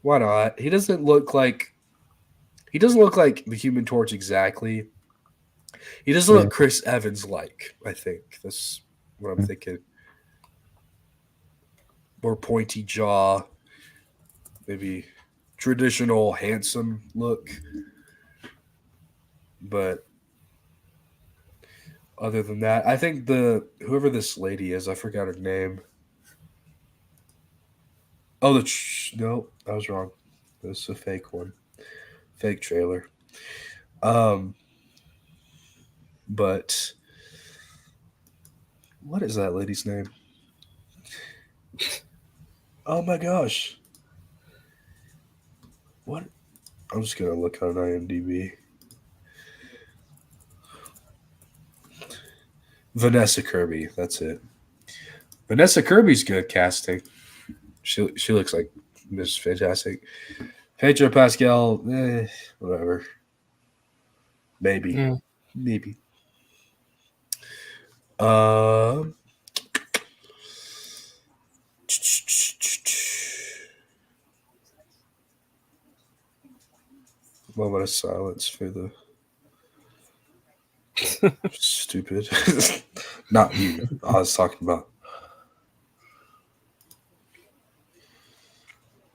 Why not? He doesn't look like the Human Torch exactly. He doesn't look Chris Evans like, I think. That's what I'm thinking. More pointy jaw, maybe traditional handsome look. But other than that, I think whoever this lady is, I forgot her name. Oh, no, I was wrong. This is a fake one. Fake trailer. But what is that lady's name? Oh my gosh. What? I'm just gonna look on IMDb. Vanessa Kirby, that's it. Vanessa Kirby's good casting. She looks like Miss Fantastic. Pedro Pascal, whatever. Maybe. Maybe. Moment of silence for the stupid. Not you. I was talking about.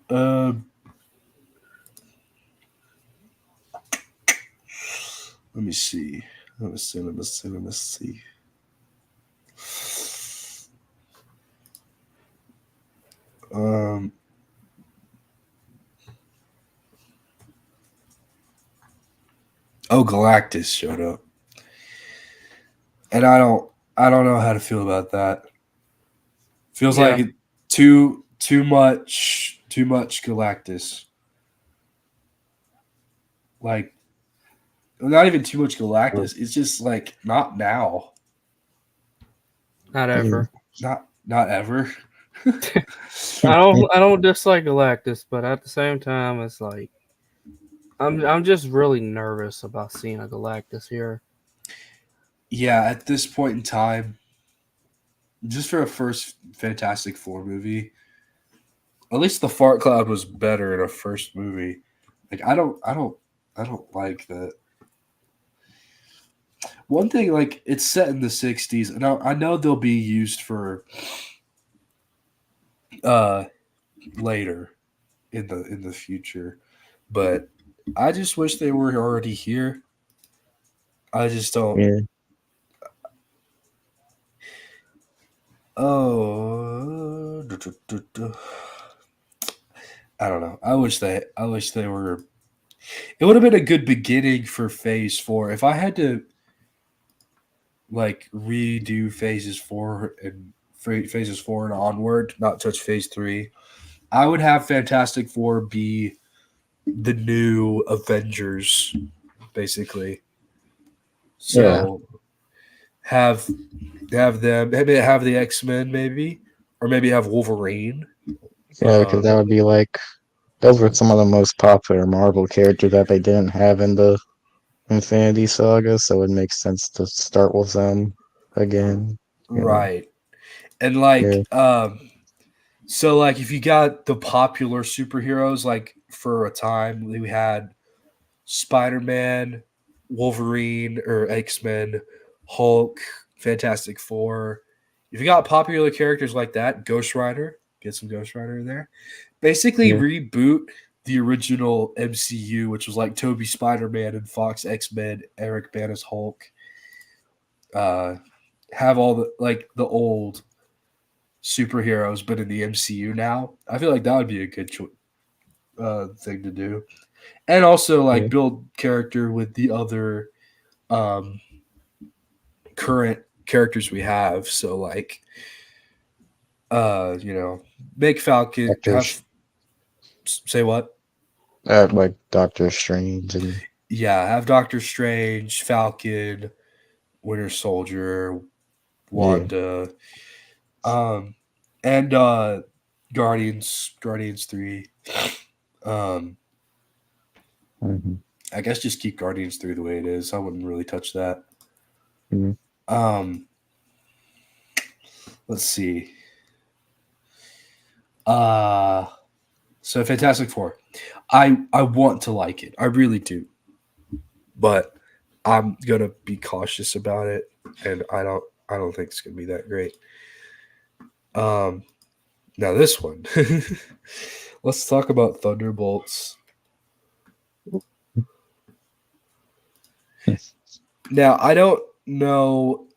Let me see. Let me see. Oh, Galactus showed up, and I don't know how to feel about that. Feels like too much Galactus. Like, not even too much Galactus. It's just like not now. Not ever. Not ever. I don't dislike Galactus, but at the same time, it's like I'm just really nervous about seeing a Galactus here. Yeah, at this point in time, just for a first Fantastic Four movie, at least the fart cloud was better in a first movie. Like I don't like that. One thing, like, it's set in the 60s, and I know they'll be used for later in the future, but I just wish they were already here. I just don't. Yeah. Oh, I don't know. I wish they were. It would have been a good beginning for Phase 4. If I had to, like, redo Phases 4 and onward, not touch Phase 3, I would have Fantastic Four be the new Avengers, basically. So have them, maybe have the X-Men, maybe, or maybe have Wolverine. Yeah, because that would be like, those were some of the most popular Marvel characters that they didn't have in the Infinity Saga, so it makes sense to start with them again. Right. And so like if you got the popular superheroes, like for a time we had Spider-Man, Wolverine or X-Men, Hulk, Fantastic Four. If you got popular characters like that, Ghost Rider, get some Ghost Rider in there. Basically reboot the original MCU, which was like Toby Spider-Man and Fox X-Men, Eric Bana's Hulk. Have all the old superheroes, but in the MCU now. I feel like that would be a good thing to do, and also like build character with the other current characters we have. So like, make Falcon say what? Like Doctor Strange and have Doctor Strange, Falcon, Winter Soldier, Wanda, and Guardians 3. I guess just keep Guardians 3 the way it is. I wouldn't really touch that. Let's see. So Fantastic Four. I want to like it. I really do. But I'm gonna be cautious about it, and I don't think it's gonna be that great. Now this one. Let's talk about Thunderbolts. Now I don't know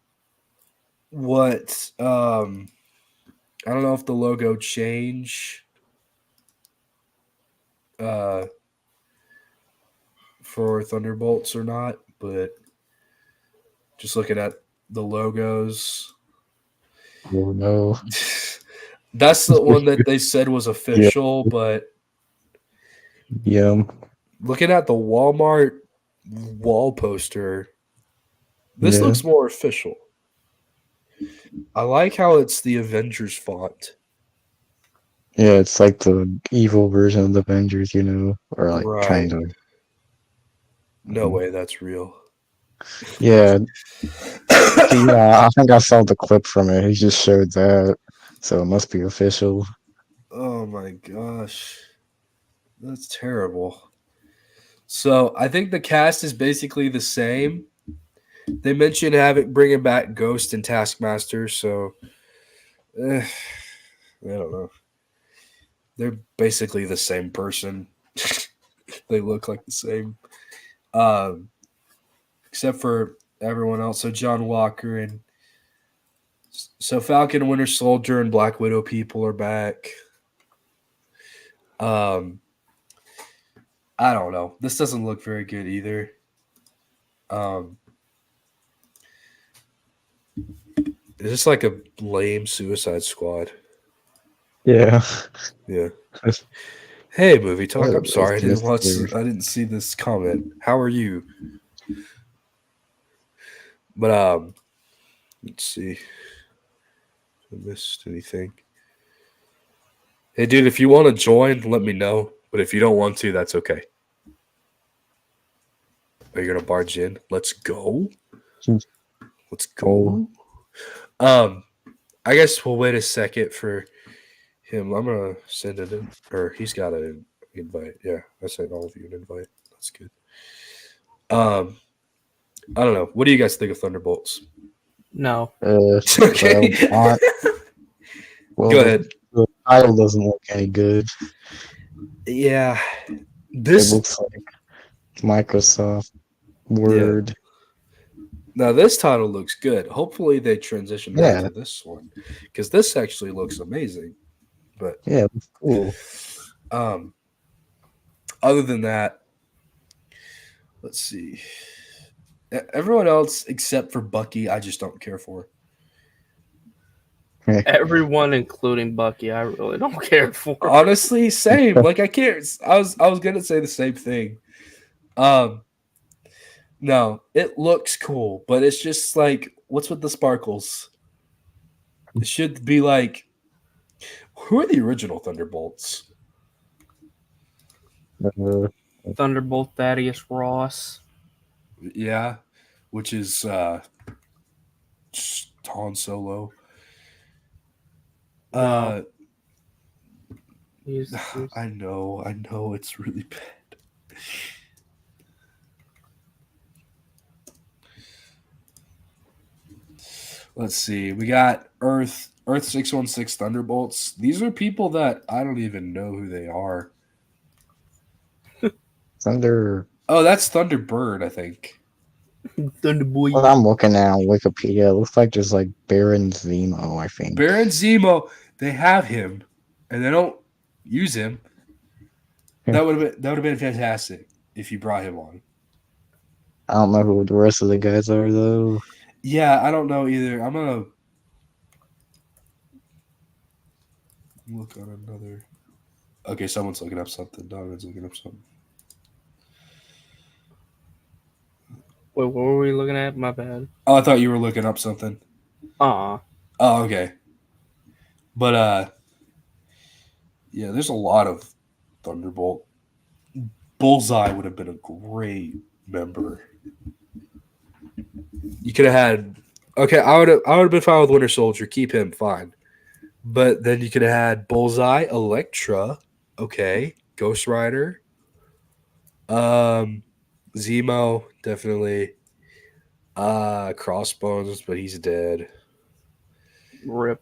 what I don't know if the logo change for Thunderbolts or not, but just looking at the logos. Oh no. That's the one that they said was official, but looking at the Walmart wall poster, this looks more official. I like how it's the Avengers font. Yeah, it's like the evil version of the Avengers, or like kind of. No way that's real. Yeah. I think I saw the clip from it. He just showed that, so it must be official. Oh my gosh. That's terrible. So I think the cast is basically the same. They mentioned bringing back Ghost and Taskmaster, so I don't know. they're basically the same person. They look like the same, um, except for everyone else. So John Walker and so Falcon, Winter Soldier, and Black Widow people are back. I don't know. This doesn't look very good either. It's just like a lame Suicide Squad. Yeah. Yeah. Hey, movie talk. I'm It's sorry, I didn't watch. weird. I didn't see this comment. How are you? But let's see. If I missed anything. Hey, dude, if you want to join, let me know. But if you don't want to, that's okay. Are you gonna barge in? Let's go. Let's go. I guess we'll wait a second for him. I'm gonna send it in, or he's got an invite. Yeah, I sent all of you an invite. That's good. I don't know. What do you guys think of Thunderbolts? No. Okay. Well, Go ahead. The title doesn't look any good. Yeah, It this looks like Microsoft Word. now this title looks good. Hopefully they transition back Yeah. to this one because this actually looks amazing. But Yeah, it's cool. Other than that, let's see. Everyone else except for Bucky, I just don't care for. Everyone, including Bucky, I really don't care for. Honestly, same. Like I can't. I was gonna say the same thing. No, it looks cool, but it's just like, what's with the sparkles? It should be like, who are the original Thunderbolts? Thunderbolt Thaddeus Ross. Yeah, which is Han Solo. No. He's I know, it's really bad. Let's see. We got Earth 616 Thunderbolts. These are people that I don't even know who they are. Thunder. Oh, that's Thunderbird, I think. Thunderboy. What I'm looking at on Wikipedia, it looks like there's like Baron Zemo, I think. Baron Zemo, they have him, and they don't use him. That would have been fantastic if you brought him on. I don't know who the rest of the guys are though. Yeah, I don't know either. I'm gonna look on another. Okay, someone's looking up something. Donovan's looking up something. Wait, what were we looking at? My bad. Oh, I thought you were looking up something. Oh, okay. But yeah, there's a lot of Thunderbolt. Bullseye would have been a great member. You could have had. Okay, I would have been fine with Winter Soldier. Keep him fine. But then you could have had Bullseye, Elektra, okay, Ghost Rider, Zemo, definitely, Crossbones, but he's dead. rip.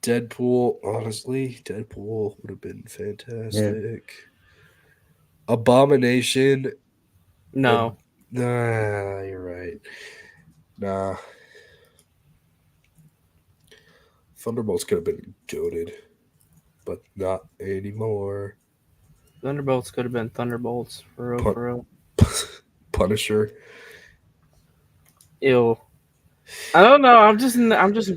Deadpool, honestly, Deadpool would have been fantastic. Yeah. Abomination. No. Nah, you're right. Nah. Thunderbolts could have been goated, but not anymore. Thunderbolts could have been Thunderbolts for real. Punisher. Ew. I don't know. I'm just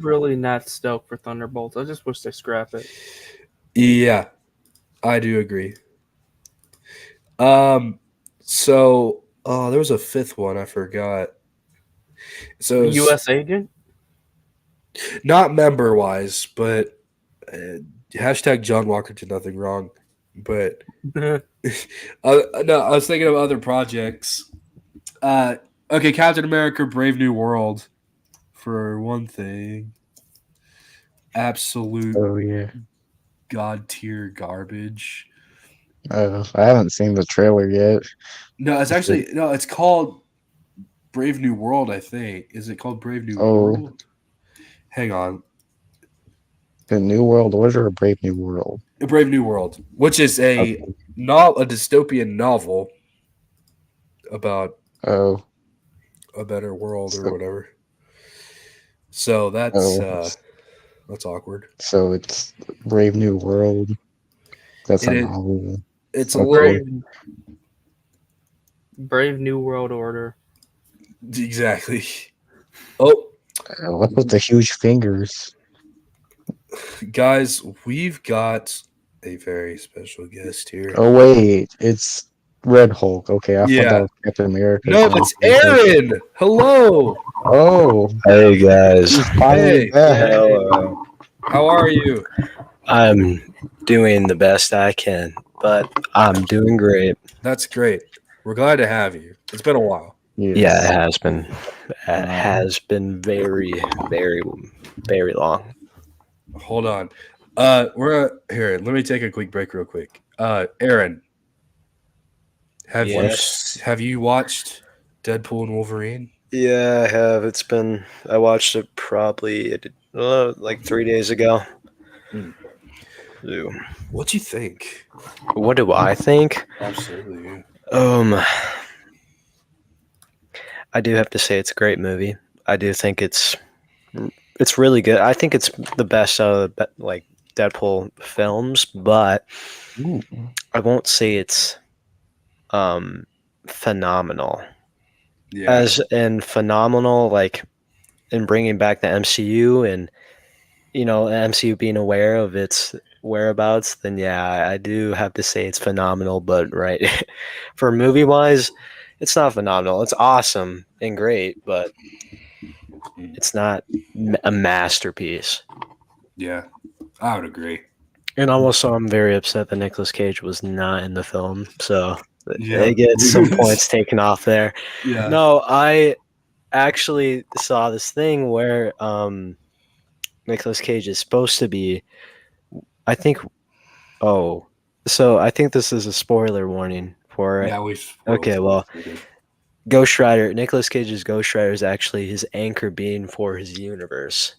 really not stoked for Thunderbolts. I just wish they scrap it. Yeah, I do agree. So there was a fifth one I forgot. So U.S. Agent. Not member wise, but hashtag John Walker did nothing wrong. But no, I was thinking of other projects. Okay, Captain America: Brave New World, for one thing. Absolute god tier garbage. I haven't seen the trailer yet. No, it's called Brave New World, I think. Is it called Brave New World? Hang on. The New World Order or Brave New World? A Brave New World, which is a dystopian novel about Oh, a better world or so, whatever. So oh, that's awkward. so it's Brave New World. That's It a is. novel. It's a Okay. little Brave New World Order. exactly. Oh, What's with the huge fingers? guys, we've got a very special guest here. Oh wait, it's Red Hulk. Okay, I thought that Yeah. was Captain America. No, it's Aaron. Hello. Oh, Hey guys, he's finally Hey. back. hello. How are you? I'm doing the best I can, but I'm doing great. That's great. We're glad to have you. It's been a while. Yes. Yeah, it has been. It has been very, very, very long. Hold on. Here. Let me take a quick break, real quick. Aaron, Yes. have you watched Deadpool and Wolverine? Yeah, I have. I watched it probably like 3 days ago. Hmm. Ew. What do you think? What do I think? Absolutely. I do have to say it's a great movie. I do think it's really good. I think it's the best out of the like Deadpool films, but Ooh. I won't say it's phenomenal. Yeah. As in phenomenal, like in bringing back the MCU and the MCU being aware of its whereabouts, then yeah, I do have to say it's phenomenal. But right, for movie wise, it's not phenomenal. It's awesome and great, but it's not a masterpiece. Yeah. I would agree. And also, I'm very upset that Nicolas Cage was not in the film, so Yeah. they get some points taken off there. Yeah. No, I actually saw this thing where Nicolas Cage is supposed to be. I think. Oh, so I think this is a spoiler warning for. Yeah, Okay, well, Ghost Rider. Nicolas Cage's Ghost Rider is actually his anchor being for his universe.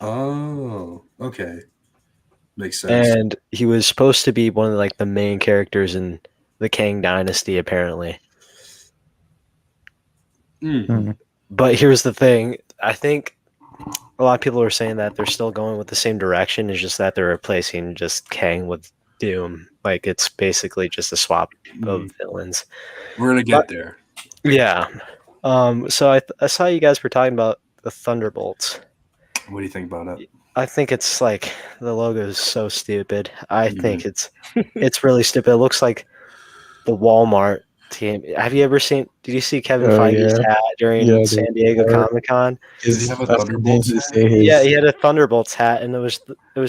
Oh, okay. Makes sense. And he was supposed to be one of like the main characters in the Kang Dynasty, apparently. Hmm. But here's the thing: I think a lot of people are saying that they're still going with the same direction. It's just that they're replacing just Kang with Doom. Like it's basically just a swap of villains. We're gonna get there. Yeah. So I saw you guys were talking about the Thunderbolts. What do you think about it? I think it's like the logo is so stupid. I think it's really stupid. It looks like the Walmart team. Have you ever seen? Did you see Kevin Feige's hat during San Diego Comic-Con? Does he have a Thunderbolts hat? Yeah, he had a Thunderbolts hat, and it was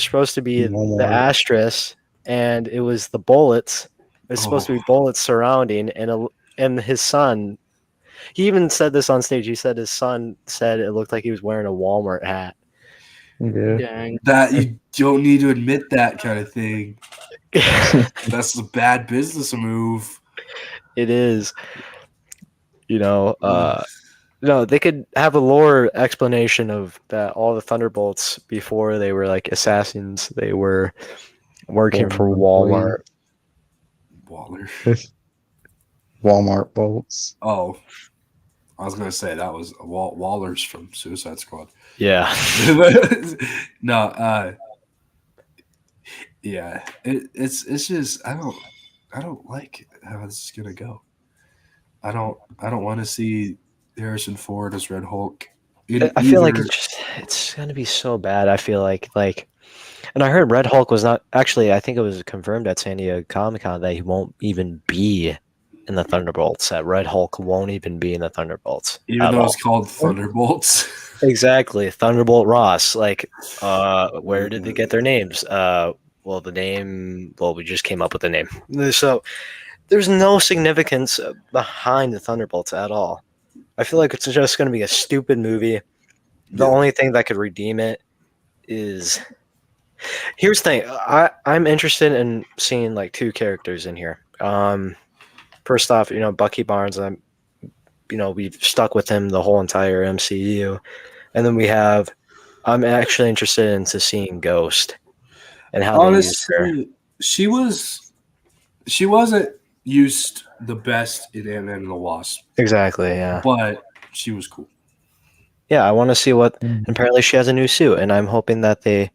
supposed to be the Walmart. asterisk, and it was the bullets. It was supposed to be bullets surrounding, and his son. He even said this on stage. He said his son said it looked like he was wearing a Walmart hat. Yeah. Dang. That you don't need to admit that kind of thing. That's a bad business move. It is. No, they could have a lore explanation of that all the Thunderbolts before they were like assassins. They were working for Walmart. Waller. Walmart bolts. Oh, I was gonna say that was Waller's from Suicide Squad. Yeah. No, yeah, it's just I don't like how this is gonna go. I don't want to see Harrison Ford as Red Hulk. I feel like it's gonna be so bad. I feel like and I heard Red Hulk was not actually. I think it was confirmed at San Diego Comic-Con that he won't even be in the Thunderbolts. That Red Hulk won't even be in the Thunderbolts, even though it's called Thunderbolts. Exactly, Thunderbolt Ross. Like, where did they get their names? Well, we just came up with the name. So there's no significance behind the Thunderbolts at all. I feel like it's just going to be a stupid movie. The only thing that could redeem it is. Here's the thing. I'm interested in seeing like two characters in here. First off, Bucky Barnes. We've stuck with him the whole entire MCU, and then I'm actually interested into seeing Ghost. and how they used her. Honestly, she wasn't used the best in Ant-Man and the Wasp, Exactly, yeah. but she was cool. Yeah, I want to see what. Apparently, she has a new suit, and I'm hoping that they,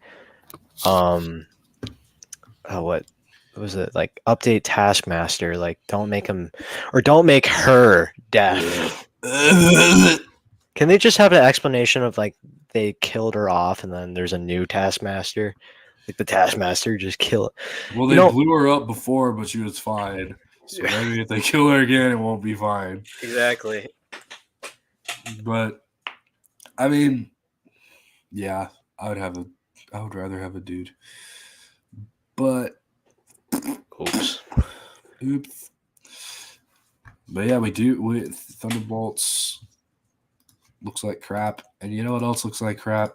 what was it like? Update Taskmaster, like don't make her deaf. Can they just have an explanation of like they killed her off, and then there's a new Taskmaster? Like the Taskmaster just kill it. Well, they blew her up before, but she was fine. So maybe if they kill her again, it won't be fine. Exactly. But I mean, yeah, I would rather have a dude. But oops. But yeah, we Thunderbolts looks like crap. And you know what else looks like crap?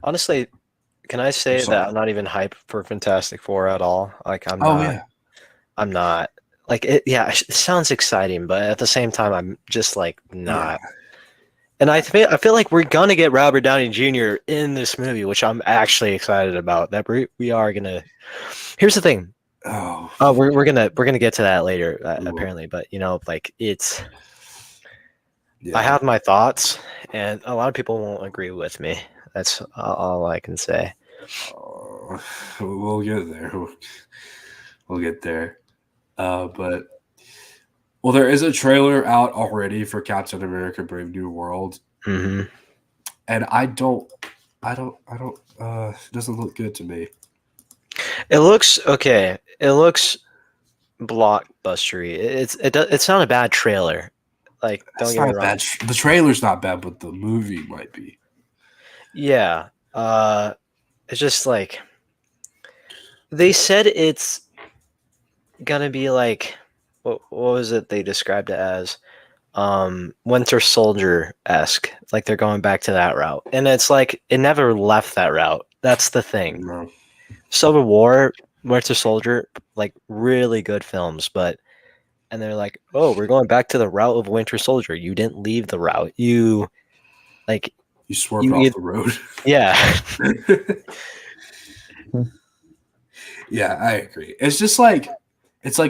Honestly, can I say that I'm not even hyped for Fantastic Four at all? Like I'm not. Like it sounds exciting, but at the same time I'm just like not. Yeah. And I feel like we're gonna get Robert Downey Jr. in this movie, which I'm actually excited about. That we are gonna. Here's the thing. We're gonna get to that later apparently, but you know, like it's. Yeah. I have my thoughts, and a lot of people won't agree with me. That's all I can say. We'll get there. We'll get there. But there is a trailer out already for Captain America: Brave New World, and it doesn't look good to me. It looks okay. It looks blockbustery. It's not a bad trailer. Like, don't get me wrong. The trailer's not bad, but the movie might be. Yeah. It's just like they said it's gonna be like what was it they described it as? Winter Soldier-esque. Like they're going back to that route. And it's like it never left that route. That's the thing. No. Civil War, Winter Soldier, like really good films, and they're like, oh, we're going back to the route of Winter Soldier. You didn't leave the route. You swerved off the road. Yeah. Yeah, I agree. It's just like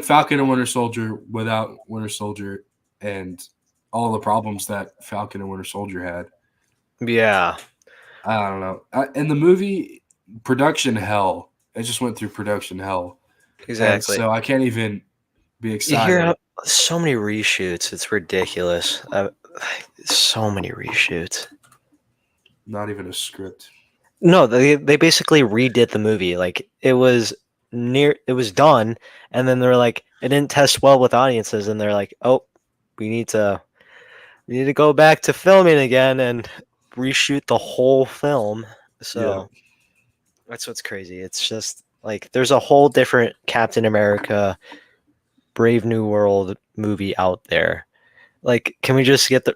Falcon and Winter Soldier without Winter Soldier and all the problems that Falcon and Winter Soldier had. Yeah. I don't know. In the movie, production hell. It just went through production hell. Exactly. And so I can't even be excited. You hear so many reshoots. It's ridiculous. So many reshoots. Not even a script. No, they basically redid the movie. Like it was done, and then they're like, it didn't test well with audiences, and they're like, oh, we need to go back to filming again and reshoot the whole film. So that's what's crazy. It's just like there's a whole different Captain America, Brave New World movie out there. Like, can we just get the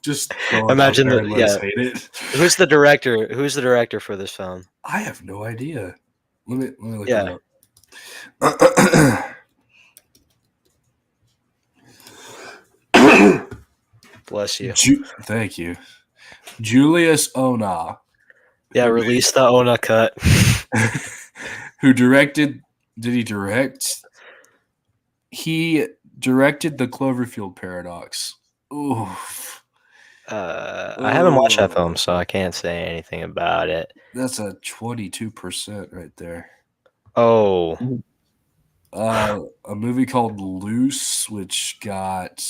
just imagine hate it. Who's the director? Who's the director for this film? I have no idea. Let me look it up. Bless you. Thank you. Julius Ona. Yeah, release the Ona cut. Who directed? Did he direct? He directed the Cloverfield Paradox. Oof. I haven't watched that film, so I can't say anything about it. That's a 22% right there. Oh. A movie called Loose, which got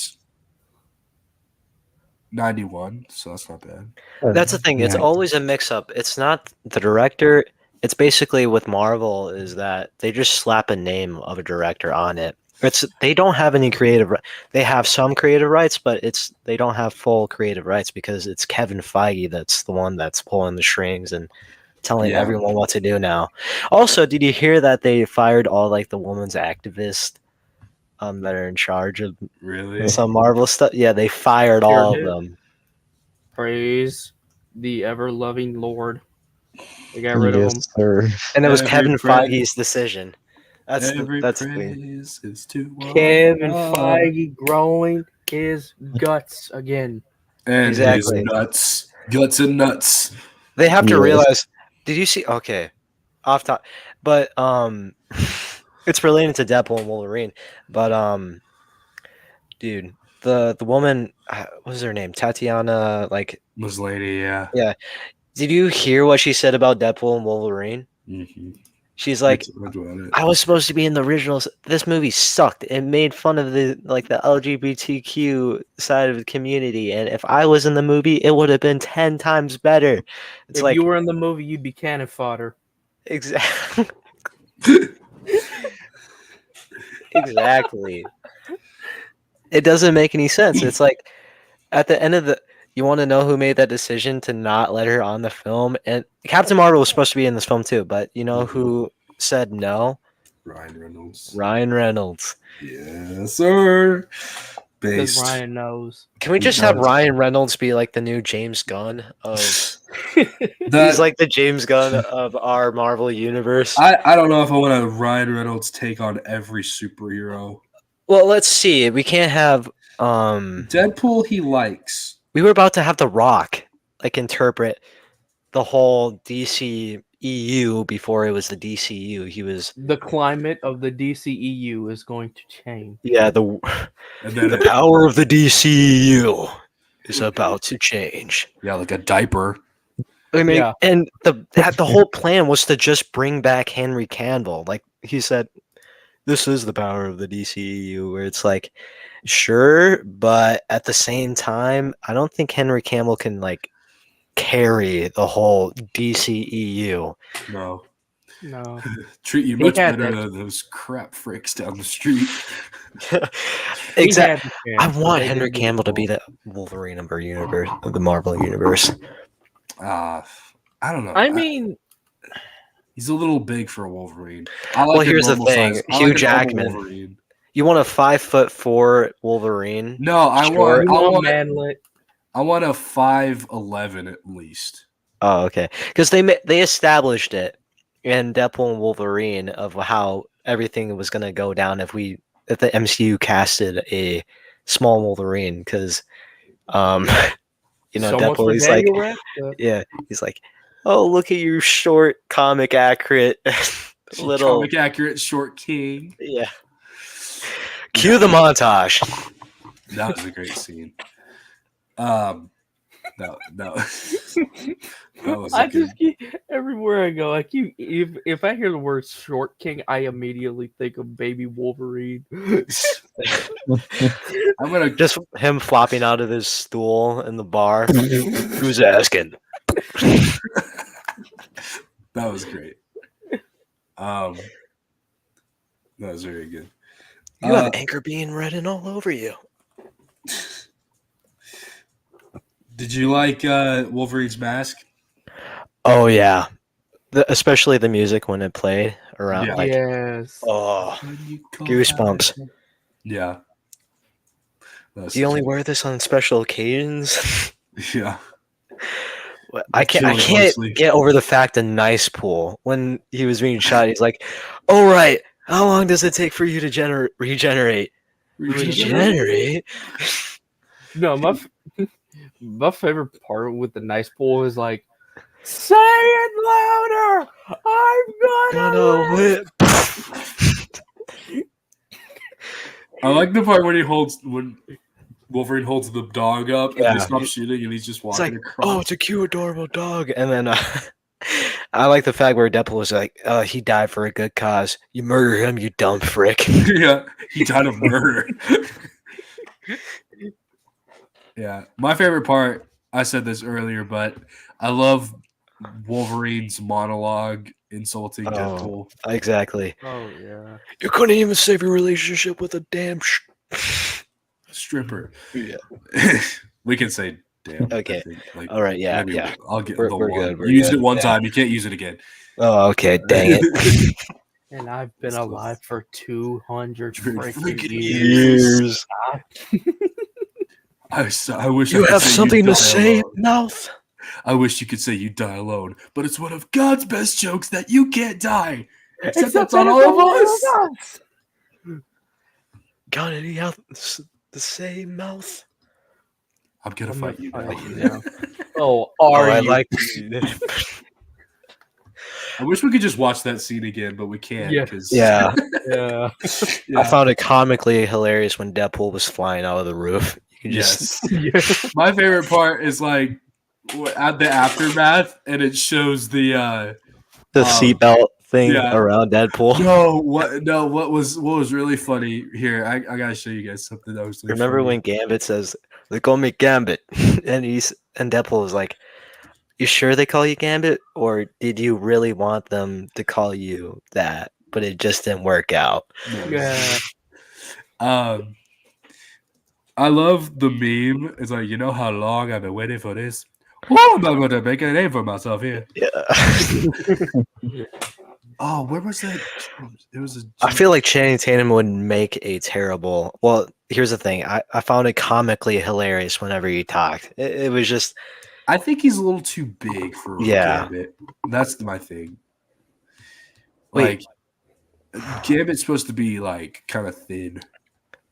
91, so that's not bad. That's the thing. It's always a mix-up. It's not the director. It's basically with Marvel is that they just slap a name of a director on it. They don't have any creative. They have some creative rights, but they don't have full creative rights because it's Kevin Feige that's the one that's pulling the strings and telling everyone what to do now. Also, did you hear that they fired all like the women's activists that are in charge of some Marvel stuff? Yeah, they fired all of them. Praise the ever-loving Lord. They got rid of them. Sir. And it was Kevin Feige's decision. That's praise is to Kevin Feige growing his guts again. And his nuts. Guts and nuts. They have to realize. Did you see? Okay, off top. But it's related to Deadpool and Wolverine. But dude, the woman, what was her name? Tatiana, like, Muslady, yeah. yeah. Did you hear what she said about Deadpool and Wolverine? Mm-hmm. She's like, That's about it. I was supposed to be in the originals. This movie sucked. It made fun of the LGBTQ side of the community, and if I was in the movie, it would have been 10 times better. It's If like you were in the movie, you'd be cannon fodder. exactly. Exactly. It doesn't make any sense. It's like at the end of the you want to know who made that decision to not let her on the film? And Captain Marvel was supposed to be in this film too, but you know who said no? Ryan Reynolds. Ryan Reynolds. Yes, sir. Because Based. Ryan knows. Can we He just have does. Ryan Reynolds be like the new James Gunn of That, he's like the James Gunn of our Marvel universe. I don't know if I want a Ryan Reynolds take on every superhero. Well, let's see. We can't have Deadpool he likes. we were about to have The Rock like interpret the whole DC EU before it was the DCU. He was The climate of the DCEU is going to change. And then the power of the DCU is about to change. yeah, like a diaper. I mean, Yeah. and the whole plan was to just bring back Henry Cavill. Like he said, this is the power of the DCEU. Where it's like, sure, but at the same time, I don't think Henry Cavill can like carry the whole DCEU. No. No. Treat you He much had better that. than those crap fricks down the street. Exactly. He I had the chance, but want they Henry didn't Cavill to be go. the Wolverine of our universe, of the Marvel universe. I don't know. I mean, he's a little big for a Wolverine. I like Well, a here's the normal thing, size- I Hugh like a normal Jackman. Wolverine. You want a 5'4" Wolverine? No, I Short. you want want manlet. I want a 5'11" at least. Oh, okay. Because they established it in Deadpool and Wolverine of how everything was gonna go down if the MCU casted a small Wolverine. Because, you know, So much for Deadpool. He's like, Daniel Radcliffe. yeah, he's like, oh, look at your short, comic accurate little, Comic accurate short king. yeah. Cue the montage. That was a great scene. No, that was I a good. just keep, everywhere I go, I keep if I hear the word short king, I immediately think of baby Wolverine. I'm gonna Just him flopping out of his stool in the bar. Who's asking? That was great. That was very good. You have anchor being written all over you. Did you like Wolverine's mask? Oh yeah, especially the music when it played around. Yeah. Like, Yes. oh, goosebumps. Yeah. That was Do you such only a- wear this on special occasions? Yeah. I can't Chilling, honestly. get over the fact of Nice Pool when he was being shot. He's like, "All right, how long does it take for you to regenerate? Regenerate? No, my favorite part with the nice pool is like, say it louder. I'm gonna live. I like the part when Wolverine holds the dog up and Yeah. they stop shooting and he's just It's walking like, across. oh, it's a cute, adorable dog." And then I like the fact where Deadpool was like, he died for a good cause. You murder him, you dumb frick. Yeah, he died of murder. Yeah, my favorite part, I said this earlier, but I love Wolverine's monologue insulting Oh. Deadpool. Exactly. Oh yeah. You couldn't even save your relationship with a damn Stripper. Yeah. We can say damn. I Okay. think, like, All right, yeah, maybe yeah. I'll get We're the good, one. we're You used good, it one yeah. time, you can't use it again. Oh, okay. Dang it. And I've been It's close. alive for 200 Freaking freaking years. years. I wish You I could have say something die to say, alone. mouth? I wish you could say you die alone, but it's one of God's best jokes that you can't die. Except that's on that all it's of all us. Got any else to say, mouth? I'm gonna I'm fight gonna you fight now. you now. Oh, are I you? like I wish we could just watch that scene again, but we can't. Yeah. 'Cause, Yeah. Yeah. I found it comically hilarious when Deadpool was flying out of the roof. You can just Yes. My favorite part is like at the aftermath, and it shows the seatbelt thing yeah. around Deadpool. What was really funny here? I gotta show you guys something that was really Remember funny. when Gambit says they call me Gambit, and Deadpool was like, "You sure they call you Gambit, or did you really want them to call you that, but it just didn't work out?" Yeah. I love the meme. It's like, you know how long I've been waiting for this? Oh, I'm going to make a name for myself here. Yeah. Oh, where was that? It was I feel like Channing Tatum would make a terrible. Well, here's the thing. I found it comically hilarious whenever he talked. It was just. I think he's a little too big for Gambit. That's my thing. Wait. Like, Gambit's supposed to be like kind of thin.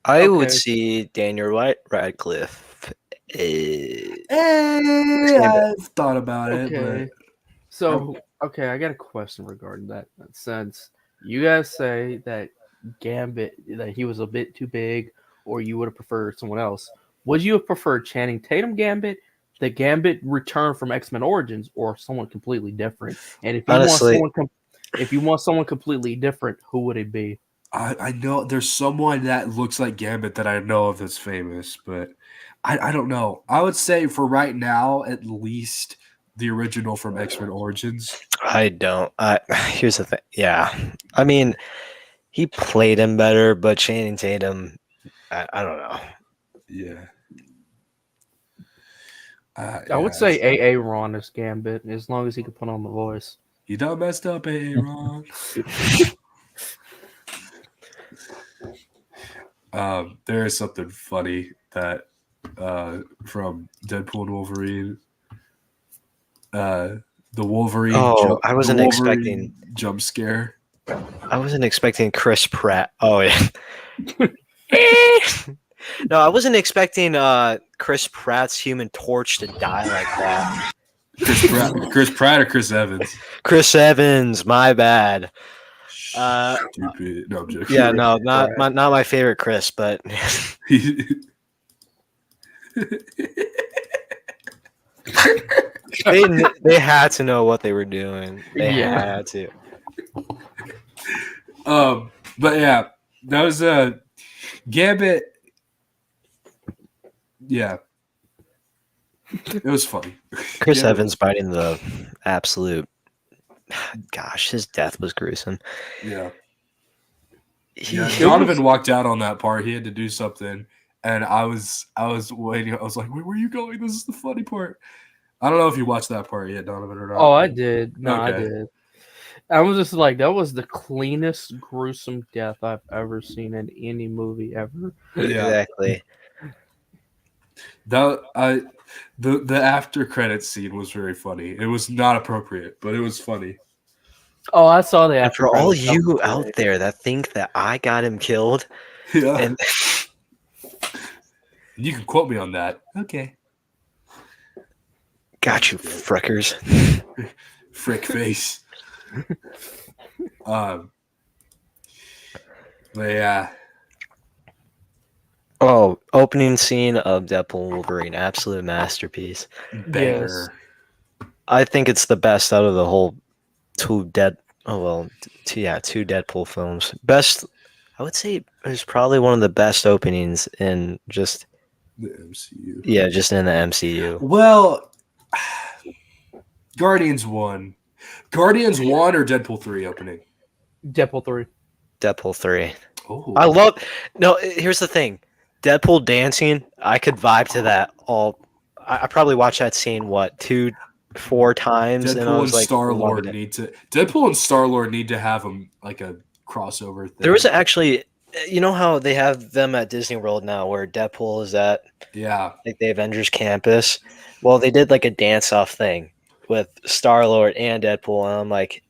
I would see Daniel Radcliffe. I've thought about it. Okay. So, okay, I got a question regarding that. Since you guys say that Gambit, that he was a bit too big, or you would have preferred someone else, would you have preferred Channing Tatum Gambit, the Gambit return from X-Men Origins, or someone completely different? And if you Honestly, want someone completely different, who would it be? I know there's someone that looks like Gambit that I know of that's famous, but I don't know. I would say for right now, at least the original from X-Men Origins. I don't. Here's the thing. Yeah. I mean, he played him better, but Channing Tatum, I don't know. Yeah. I would say A.A. Ron is Gambit, as long as he could put on the voice. You done messed up, A.A. Ron. There is something funny that from Deadpool and Wolverine. The Wolverine. I wasn't expecting jump scare. I wasn't expecting Chris Pratt. Oh yeah. No, I wasn't expecting Chris Pratt's Human Torch to die like that. Chris Pratt or Chris Evans? Chris Evans, my bad. Stupid. No, I'm joking. Yeah, no, not my favorite Chris, but they had to know what they were doing. They had to. But yeah, that was Gambit. Yeah, it was funny. Chris Evans biting the absolute. Gosh, his death was gruesome. Yeah. Donovan walked out on that part. He had to do something, and I was waiting. I was like, "Where were you going? This is the funny part." I don't know if you watched that part yet, Donovan, or not. Oh, I did. No, Okay. I did. I was just like, that was the cleanest, gruesome death I've ever seen in any movie ever. Yeah. Exactly. The after credits scene was very funny. It was not appropriate, but it was funny. Oh, I saw the And after for all credits. you out there that think that I got him killed, Yeah. and You can quote me on that. Okay. got you, frickers. Frick face. But yeah. Oh, opening scene of Deadpool Wolverine, absolute masterpiece. Banger. I think it's the best out of the whole two Deadpool films. Best, I would say, it's probably one of the best openings in just The MCU. Yeah, just in the MCU. Well, Guardians 1 or Deadpool 3 opening? Deadpool 3. Deadpool 3. Oh. I love. No, here's the thing. Deadpool dancing, I could vibe to that all. I probably watched that scene 2-4 times. Deadpool and like, Star-Lord need to have like a crossover thing. There was actually, you know how they have them at Disney World now, where Deadpool is at, like the Avengers campus. Well, they did like a dance-off thing with Star-Lord and Deadpool, and I'm like,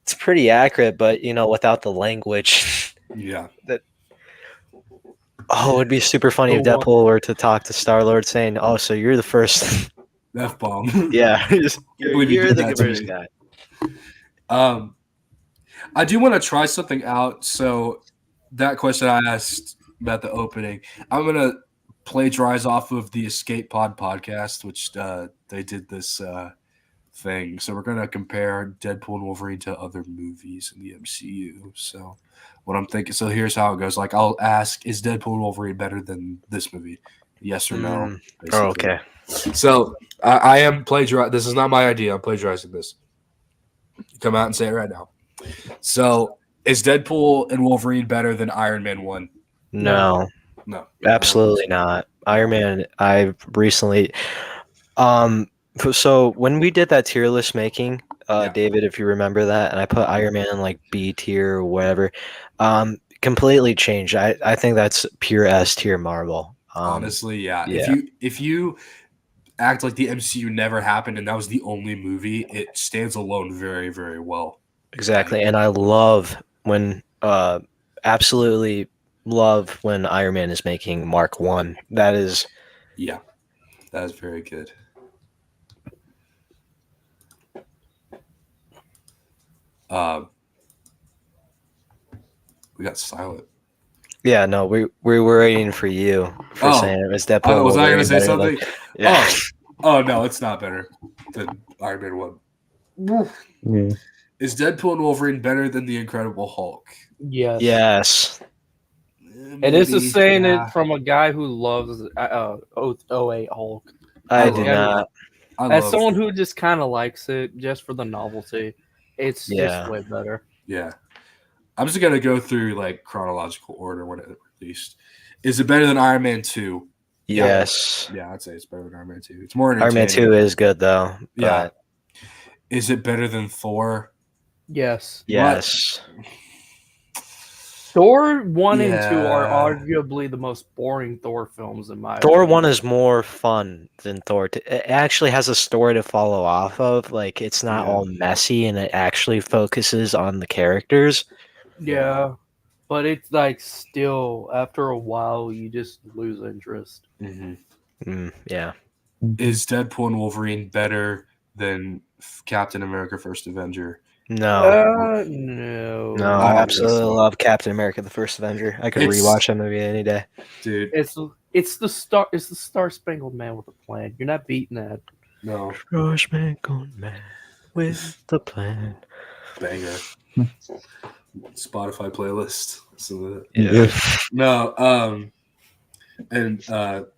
it's pretty accurate, but without the language. Yeah. Oh, it'd be super funny if Deadpool were to talk to Star-Lord saying, "Oh, so you're the first F-bomb. Yeah, believe you you're did the that to first me. guy." I do want to try something out. So that question I asked about the opening, I'm gonna plagiarize off of the Escape Pod podcast, which they did this thing. So we're gonna compare Deadpool and Wolverine to other movies in the MCU. So what I'm thinking. So here's how it goes. Like I'll ask, is Deadpool and Wolverine better than this movie? Yes or no? Oh, okay. So I am plagiarizing. This is not my idea. I'm plagiarizing this. Come out and say it right now. So, is Deadpool and Wolverine better than Iron Man 1? No, No. absolutely not. Iron Man, I recently so when we did that tier list making, Yeah. David, if you remember that, and I put Iron Man in like B tier or whatever, completely changed. I think that's pure S tier Marvel. Honestly, yeah. yeah. If you act like the MCU never happened and that was the only movie, it stands alone very, very well. Exactly. And I love when absolutely love when Iron Man is making Mark 1. That is that is very good. We got silent. yeah, no, we were waiting for you for saying it was Deadpool. Was I gonna say better something? Yeah. Oh no, it's not better than Iron Man 1. Yeah. Is Deadpool and Wolverine better than the Incredible Hulk? Yes. Yes. And this is saying it from a guy who loves 08 Hulk. I love do it. not. As someone who just kind of likes it just for the novelty, it's just way better. Yeah. I'm just going to go through like chronological order when it released. Is it better than Iron Man 2? Yes. Yeah, I'd say it's better than Iron Man 2. It's more Iron entertaining. Man 2 is good though. Yeah. Is it better than Thor? Yes. Yes. Thor 1 and 2 are arguably the most boring Thor films in my Thor opinion. 1 is more fun than Thor 2. It actually has a story to follow off of. Like, it's not all messy, and it actually focuses on the characters. Yeah. But it's like still, after a while, you just lose interest. Yeah. Is Deadpool and Wolverine better than Captain America First Avenger? No. No, I absolutely love Captain America: The First Avenger. I could rewatch that movie any day. Dude, it's the Star Spangled Man with a plan. You're not beating that. No. Star Spangled Man with the plan. Banger. Spotify playlist. So Yeah. no, and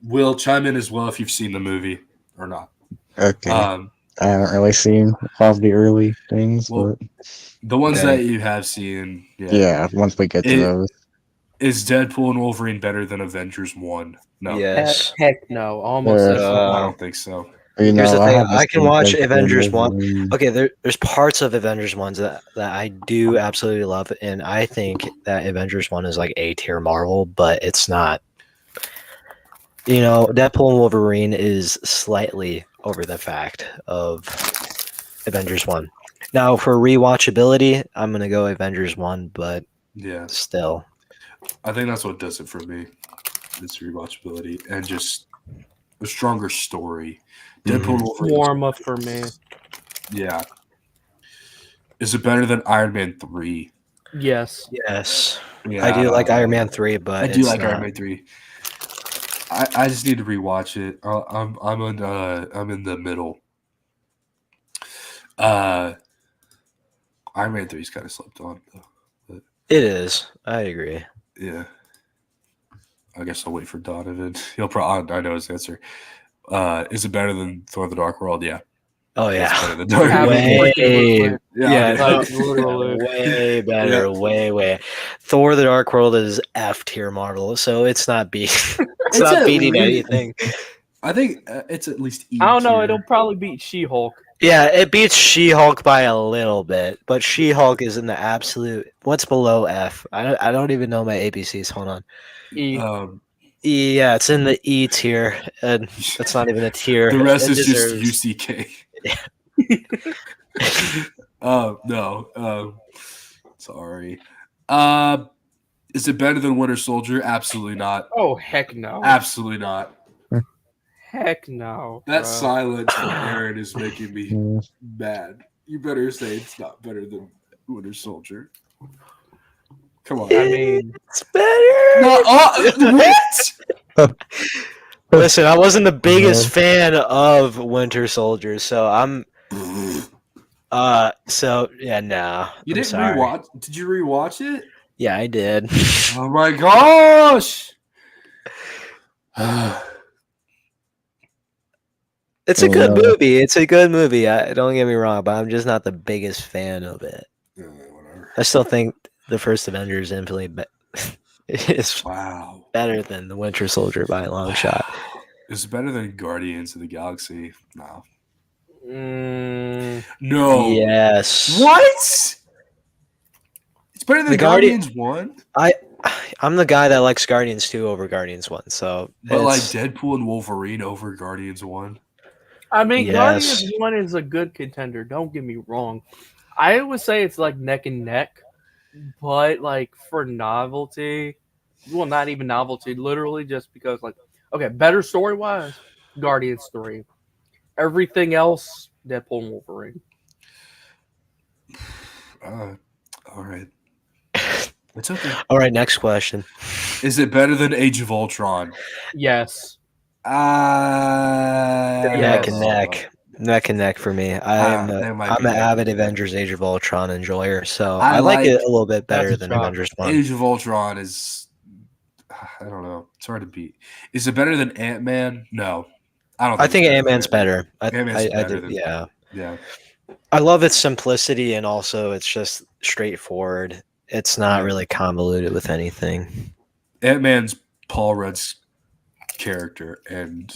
Will, chime in as well if you've seen the movie or not. Okay. I haven't really seen all of the early things, but the ones that you have seen, yeah, once we get to those. Is Deadpool and Wolverine better than Avengers 1? No. Yes. Heck no. Almost. I don't think so. You Here's know, the thing. I I can watch Avengers 1. Wolverine. Okay, there's parts of Avengers 1 that I do absolutely love, and I think that Avengers 1 is like A tier Marvel, but it's not. You know, Deadpool and Wolverine is slightly over the fact of Avengers 1. Now, for rewatchability, I'm going to go Avengers 1, but still. I think that's what does it for me. It's rewatchability and just a stronger story. Deadpool and Wolverine. Warm up for me. Yeah. Is it better than Iron Man 3? Yes. Yes. Yeah, I do like Iron Man 3, but I do like Iron Man 3. I just need to rewatch it. I'm in the middle. Iron Man 3 is kind of slept on though. But, it is. I agree. Yeah. I guess I'll wait for Donovan. He'll probably. I know his answer. Is it better than Thor: The Dark World? Yeah. Oh yeah. It's better than Dark World. Way better. Way. Thor: The Dark World is F tier Marvel, so it's not it's not beating anything. I think it's at least E I don't know. tier. It'll probably beat She-Hulk. Yeah, it beats She-Hulk by a little bit, but She-Hulk is in the absolute. What's below F? I don't even know my ABCs. Hold on. E. Yeah, it's in the E tier, and that's not even a tier. The rest is just UCK. No. Sorry. Is it better than Winter Soldier? Absolutely not. Oh heck no. Absolutely not. Heck no. That silence from Aaron is making me mad. You better say it's not better than Winter Soldier. Come on. I mean, It's better. No, what? Listen, I wasn't the biggest No. fan of Winter Soldier, so I'm. So yeah, no. You I'm didn't sorry. rewatch? Did you rewatch it? Yeah, I did. Oh my gosh! It's a good Yeah. movie. It's a good movie. Don't get me wrong, but I'm just not the biggest fan of it. Whatever. I still think the first Avengers infinitely is Wow. better than the Winter Soldier by a long shot. It's better than Guardians of the Galaxy. No. mm, No. Yes. What? It's better than The Guardian- Guardians 1? I'm the guy that likes Guardians 2 over Guardians 1. So But like it's- Deadpool and Wolverine over Guardians 1? I mean, Yes. Guardians 1 is a good contender. Don't get me wrong. I would say it's like neck and neck, but like for novelty, well, not even novelty, literally just because like, okay, better story wise, Guardians 3. Everything else, Deadpool and Wolverine. All right. It's okay. all right. Next question. Is it better than Age of Ultron? Yes. Neck and neck. Neck and neck for me. I'm that might an be neck and avid neck. Avengers Age of Ultron enjoyer, so I I like it like- a little bit better That's a than shock. Avengers 1. Age of Ultron is, I don't know. It's hard to beat. Is it better than Ant-Man? No. I I think it's Ant-Man's better. Ant-Man's better than- yeah. Yeah. I love its simplicity and also it's just straightforward. It's not really convoluted with anything. Ant-Man's Paul Rudd's character, and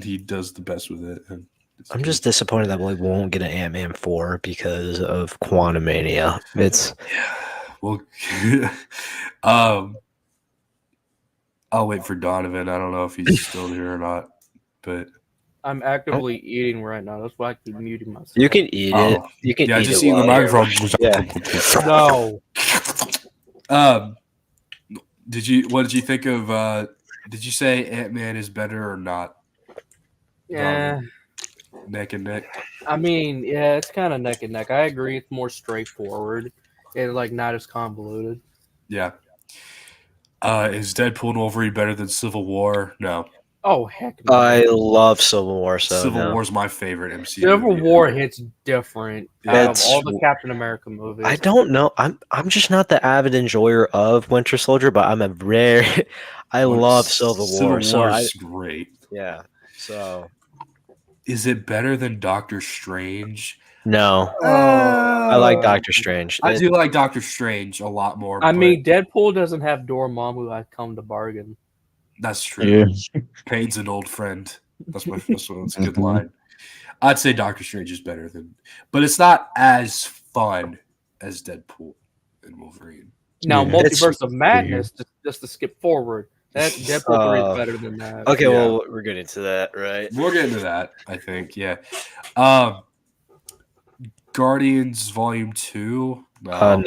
he does the best with it. And it's I'm good. just disappointed that we won't get an Ant-Man 4 because of Quantumania. It's Well, I'll wait for Donovan. I don't know if he's still here or not, but I'm actively eating right now. That's why I keep muting myself. you can eat it. You can yeah, eat just it eat the while you're- microphone. No. What did you think of? Did you say Ant-Man is better or not? Yeah. Neck and neck. I mean, yeah, it's kind of neck and neck. I agree. It's more straightforward and like not as convoluted. Yeah. Is Deadpool and Wolverine better than Civil War? No. Oh heck no! I love Civil War, so Civil no. War's my favorite MCU. Civil movie War ever. hits different out of It's- all the Captain America movies. I don't know. I'm just not the avid enjoyer of Winter Soldier, but I'm a rare. I love Civil War. So War's great. yeah. So Is it better than Doctor Strange? no, I like Doctor Strange. I do like Doctor Strange a lot more. I but mean, Deadpool doesn't have Dormammu. I've come to bargain. that's true. Yeah. Pain's an old friend. That's a good Mhm. line. I'd say Doctor Strange is better than, but it's not as fun as Deadpool and Wolverine. Now, Yeah. Multiverse of Madness, just to skip forward, that Deadpool 3 is better than that. Okay, Yeah. well we're getting to that, right? We'll get into that, I think. Yeah. Guardians Volume 2? No.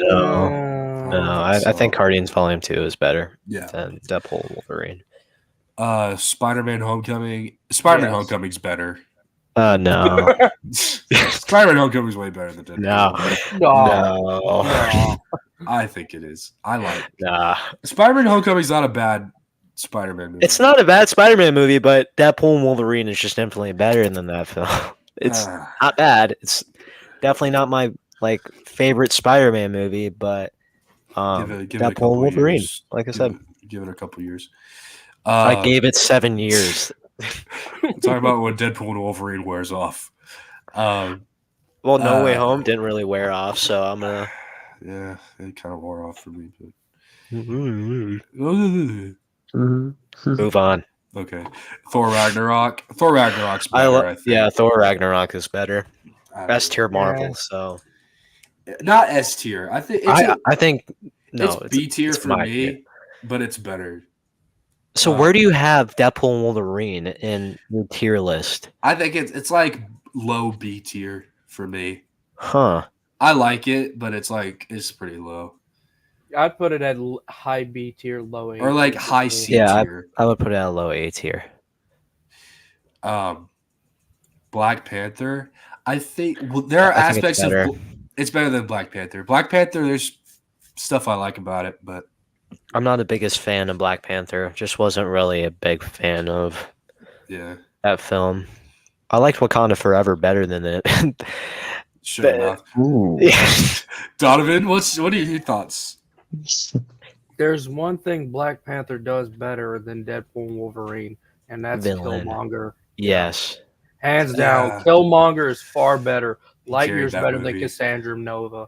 No, I think Guardians Volume 2 is better Yeah. than Deadpool and Wolverine. Spider-Man Homecoming. Spider-Man Yes. Homecoming's better. No, Spider-Man Homecoming's way better than Deadpool. no, No. no, I think it is. I like nah. Spider-Man Homecoming's not a bad Spider-Man movie. It's not a bad Spider-Man movie, but Deadpool and Wolverine is just infinitely better than that film. It's not bad. It's definitely not my favorite Spider-Man movie, but give it a Deadpool couple and Wolverine. years. Like I said, Give it a couple years. I gave it 7 years. Talking about when Deadpool and Wolverine wears off. Well, No Way Uh, Home didn't really wear off, so I'm gonna. Yeah, it kind of wore off for me. Move But... on. Okay, Thor Ragnarok. Thor Ragnarok's better. I think. Yeah, Thor Ragnarok is better. I Best tier Yeah. Marvel. So not S tier. I think I think no, it's B tier it's for my me, tier. but it's better. So where do you have Deadpool and Wolverine in your tier list? I think it's like low B tier for me. Huh? I like it, but it's pretty low, I'd put it at high B tier, low A. or like tier. high C Yeah, tier. I would put it at a low A tier. Black Panther. I think there are I think it's aspects of better. it's better than Black Panther. Black Panther, there's stuff I like about it, but I'm not the biggest fan of Black Panther. Just wasn't really a big fan of yeah, that film. I liked Wakanda Forever better than it. sure enough. Ooh. Yeah. Donovan, what are your thoughts? There's one thing Black Panther does better than Deadpool and Wolverine, and that's Villain. Killmonger. Yes. Hands down, Yeah. Killmonger is far better. Light carried years that better than movie. Cassandra Nova.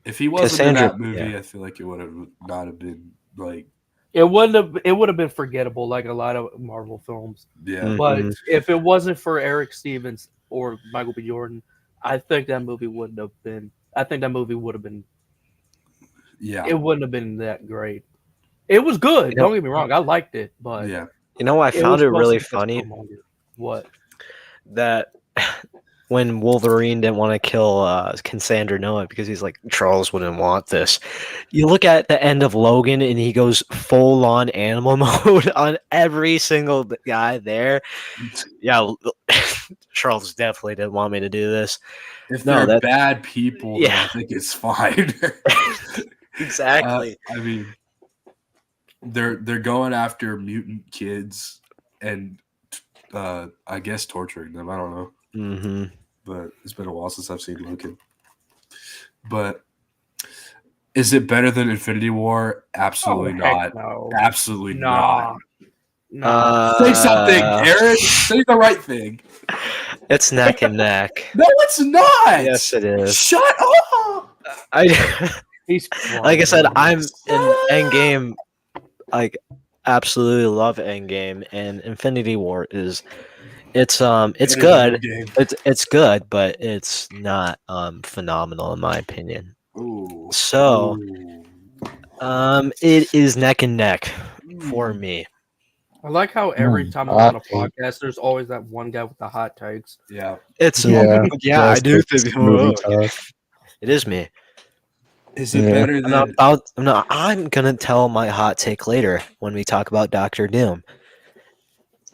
If he wasn't in Cassandra- that movie, yeah. I feel like it would have not have been like It would have been forgettable like a lot of Marvel films. yeah. But Mhm. if it wasn't for Eric Stevens or Michael B. Jordan, I think that movie wouldn't have been. I think that movie would have been. Yeah. It wouldn't have been that great. It was good. You know- Don't get me wrong. I liked it, but Yeah. You know, I it found was it really mostly because funny Killmonger. What? that when Wolverine didn't want to kill Cassandra Noah because he's like, Charles wouldn't want this. You look at the end of Logan and he goes full on animal mode on every single guy there. Yeah, Charles definitely didn't want me to do this. If No, they're that- bad people, then Yeah. I think it's fine. Exactly. I mean, they're going after mutant kids and I guess torturing them. I don't know, Mm-hmm. but it's been a while since I've seen Logan. But is it better than Infinity War? Absolutely heck not. no. Absolutely Nah. not. Nah. Say something, Aaron. Say the right thing. It's neck and neck. No, it's not. Yes, it is. Shut up. I He's like I said, I'm in Shut Endgame. Like, absolutely love Endgame, and Infinity War is. It's good. It's good, but it's not phenomenal in my opinion. Ooh. So Ooh. it is neck and neck for me. I like how every Mm, time I'm on a hot take. podcast, there's always that one guy with the hot takes. Yeah. It's Yeah, yeah, I that's do just think movie talk. it is me. Is it Yeah. better than I'm gonna tell my hot take later when we talk about Doctor Doom.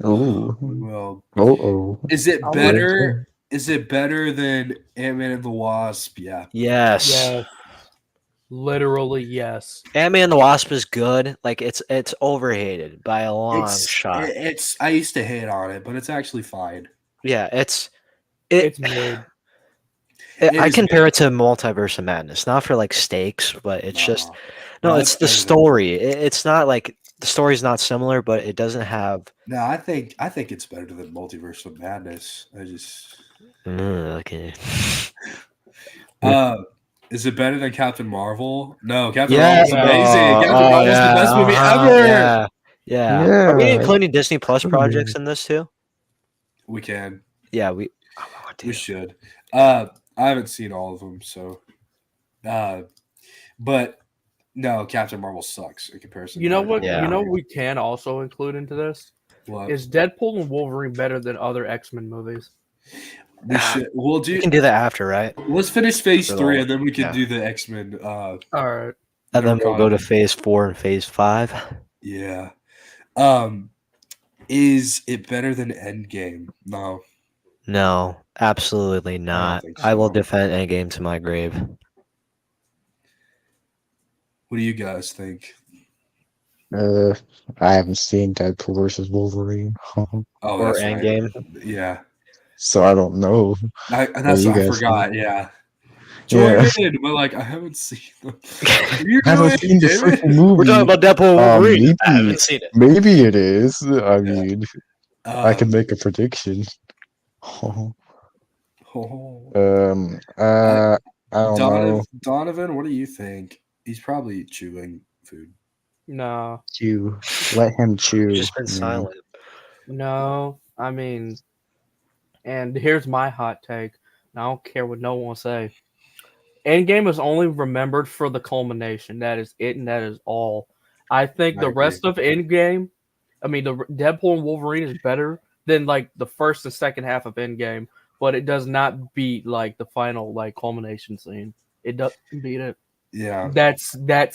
Ooh. well, Oh. is it I'll better? Is it better than Ant-Man and the Wasp? Yeah. Yes. Yes. Literally, yes. Ant-Man and the Wasp is good. Like it's overhated by a long shot. It's I used to hate on it, but it's actually fine. Yeah, It's mid. I is compare it to Multiverse of Madness, not for like stakes, but it's just No, no. that's It's the better than- story. It's not like the story's not similar, but it doesn't have. No, I think it's better than Multiverse of Madness. I just Okay. is it better than Captain Marvel? No, Captain Yeah. Marvel's amazing. Captain Marvel's the best movie ever. Yeah. Yeah. Are we Yeah. including Disney Plus Mhm. projects in this too? We can. Yeah, we. We should. I haven't seen all of them, so. But no, Captain Marvel sucks in comparison. You know to what? Yeah. You know what we can also include into this What? is Deadpool and Wolverine better than other X-Men movies? We should. We'll We do. can do that after, right? Let's finish Phase For the 3, whole- and then we can yeah. do the X-Men. All right. And then Never we'll go to caught Phase 4 and Phase 5. Yeah. Is it better than Endgame? No. No, absolutely not. think I will so. defend Endgame to my grave. What do you guys think? I haven't seen Deadpool versus Wolverine, Oh, Or that's right. Endgame. Yeah. so I don't know. That's you what I guys forgot. Yeah. Yeah. Jordan, but like I haven't seen them. You I haven't seen the David? freaking movie. We're talking about Deadpool and Wolverine. maybe- I haven't seen it. Maybe it is. I mean, I can Um, make a prediction. oh. I don't know. Donovan, what do you think? He's probably chewing food. No. Chew. Let him chew. He's just been man. silent. No. I mean, and here's my hot take. I don't care what no one will say. Endgame is only remembered for the culmination. That is it, and that is all. I think I the agree. rest of Endgame, I mean, the Deadpool and Wolverine is better than like the first and second half of Endgame, but it does not beat like the final like culmination scene. It doesn't beat it. Yeah. That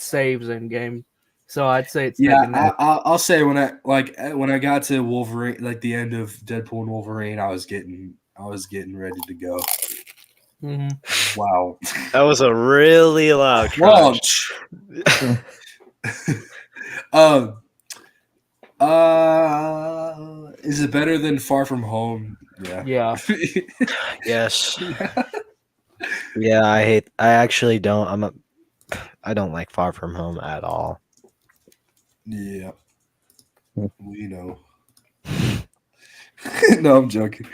saves Endgame. So I'd say it's Yeah, taking that. I'll say when I got to Wolverine, like the end of Deadpool and Wolverine, I was getting I was getting ready to go. Mhm. Wow. That was a really loud Well, crunch. is it better than Far From Home? Yeah. Yeah. Yes. Yeah, I actually don't. I don't like Far From Home at all. Yeah. We know. No, I'm joking.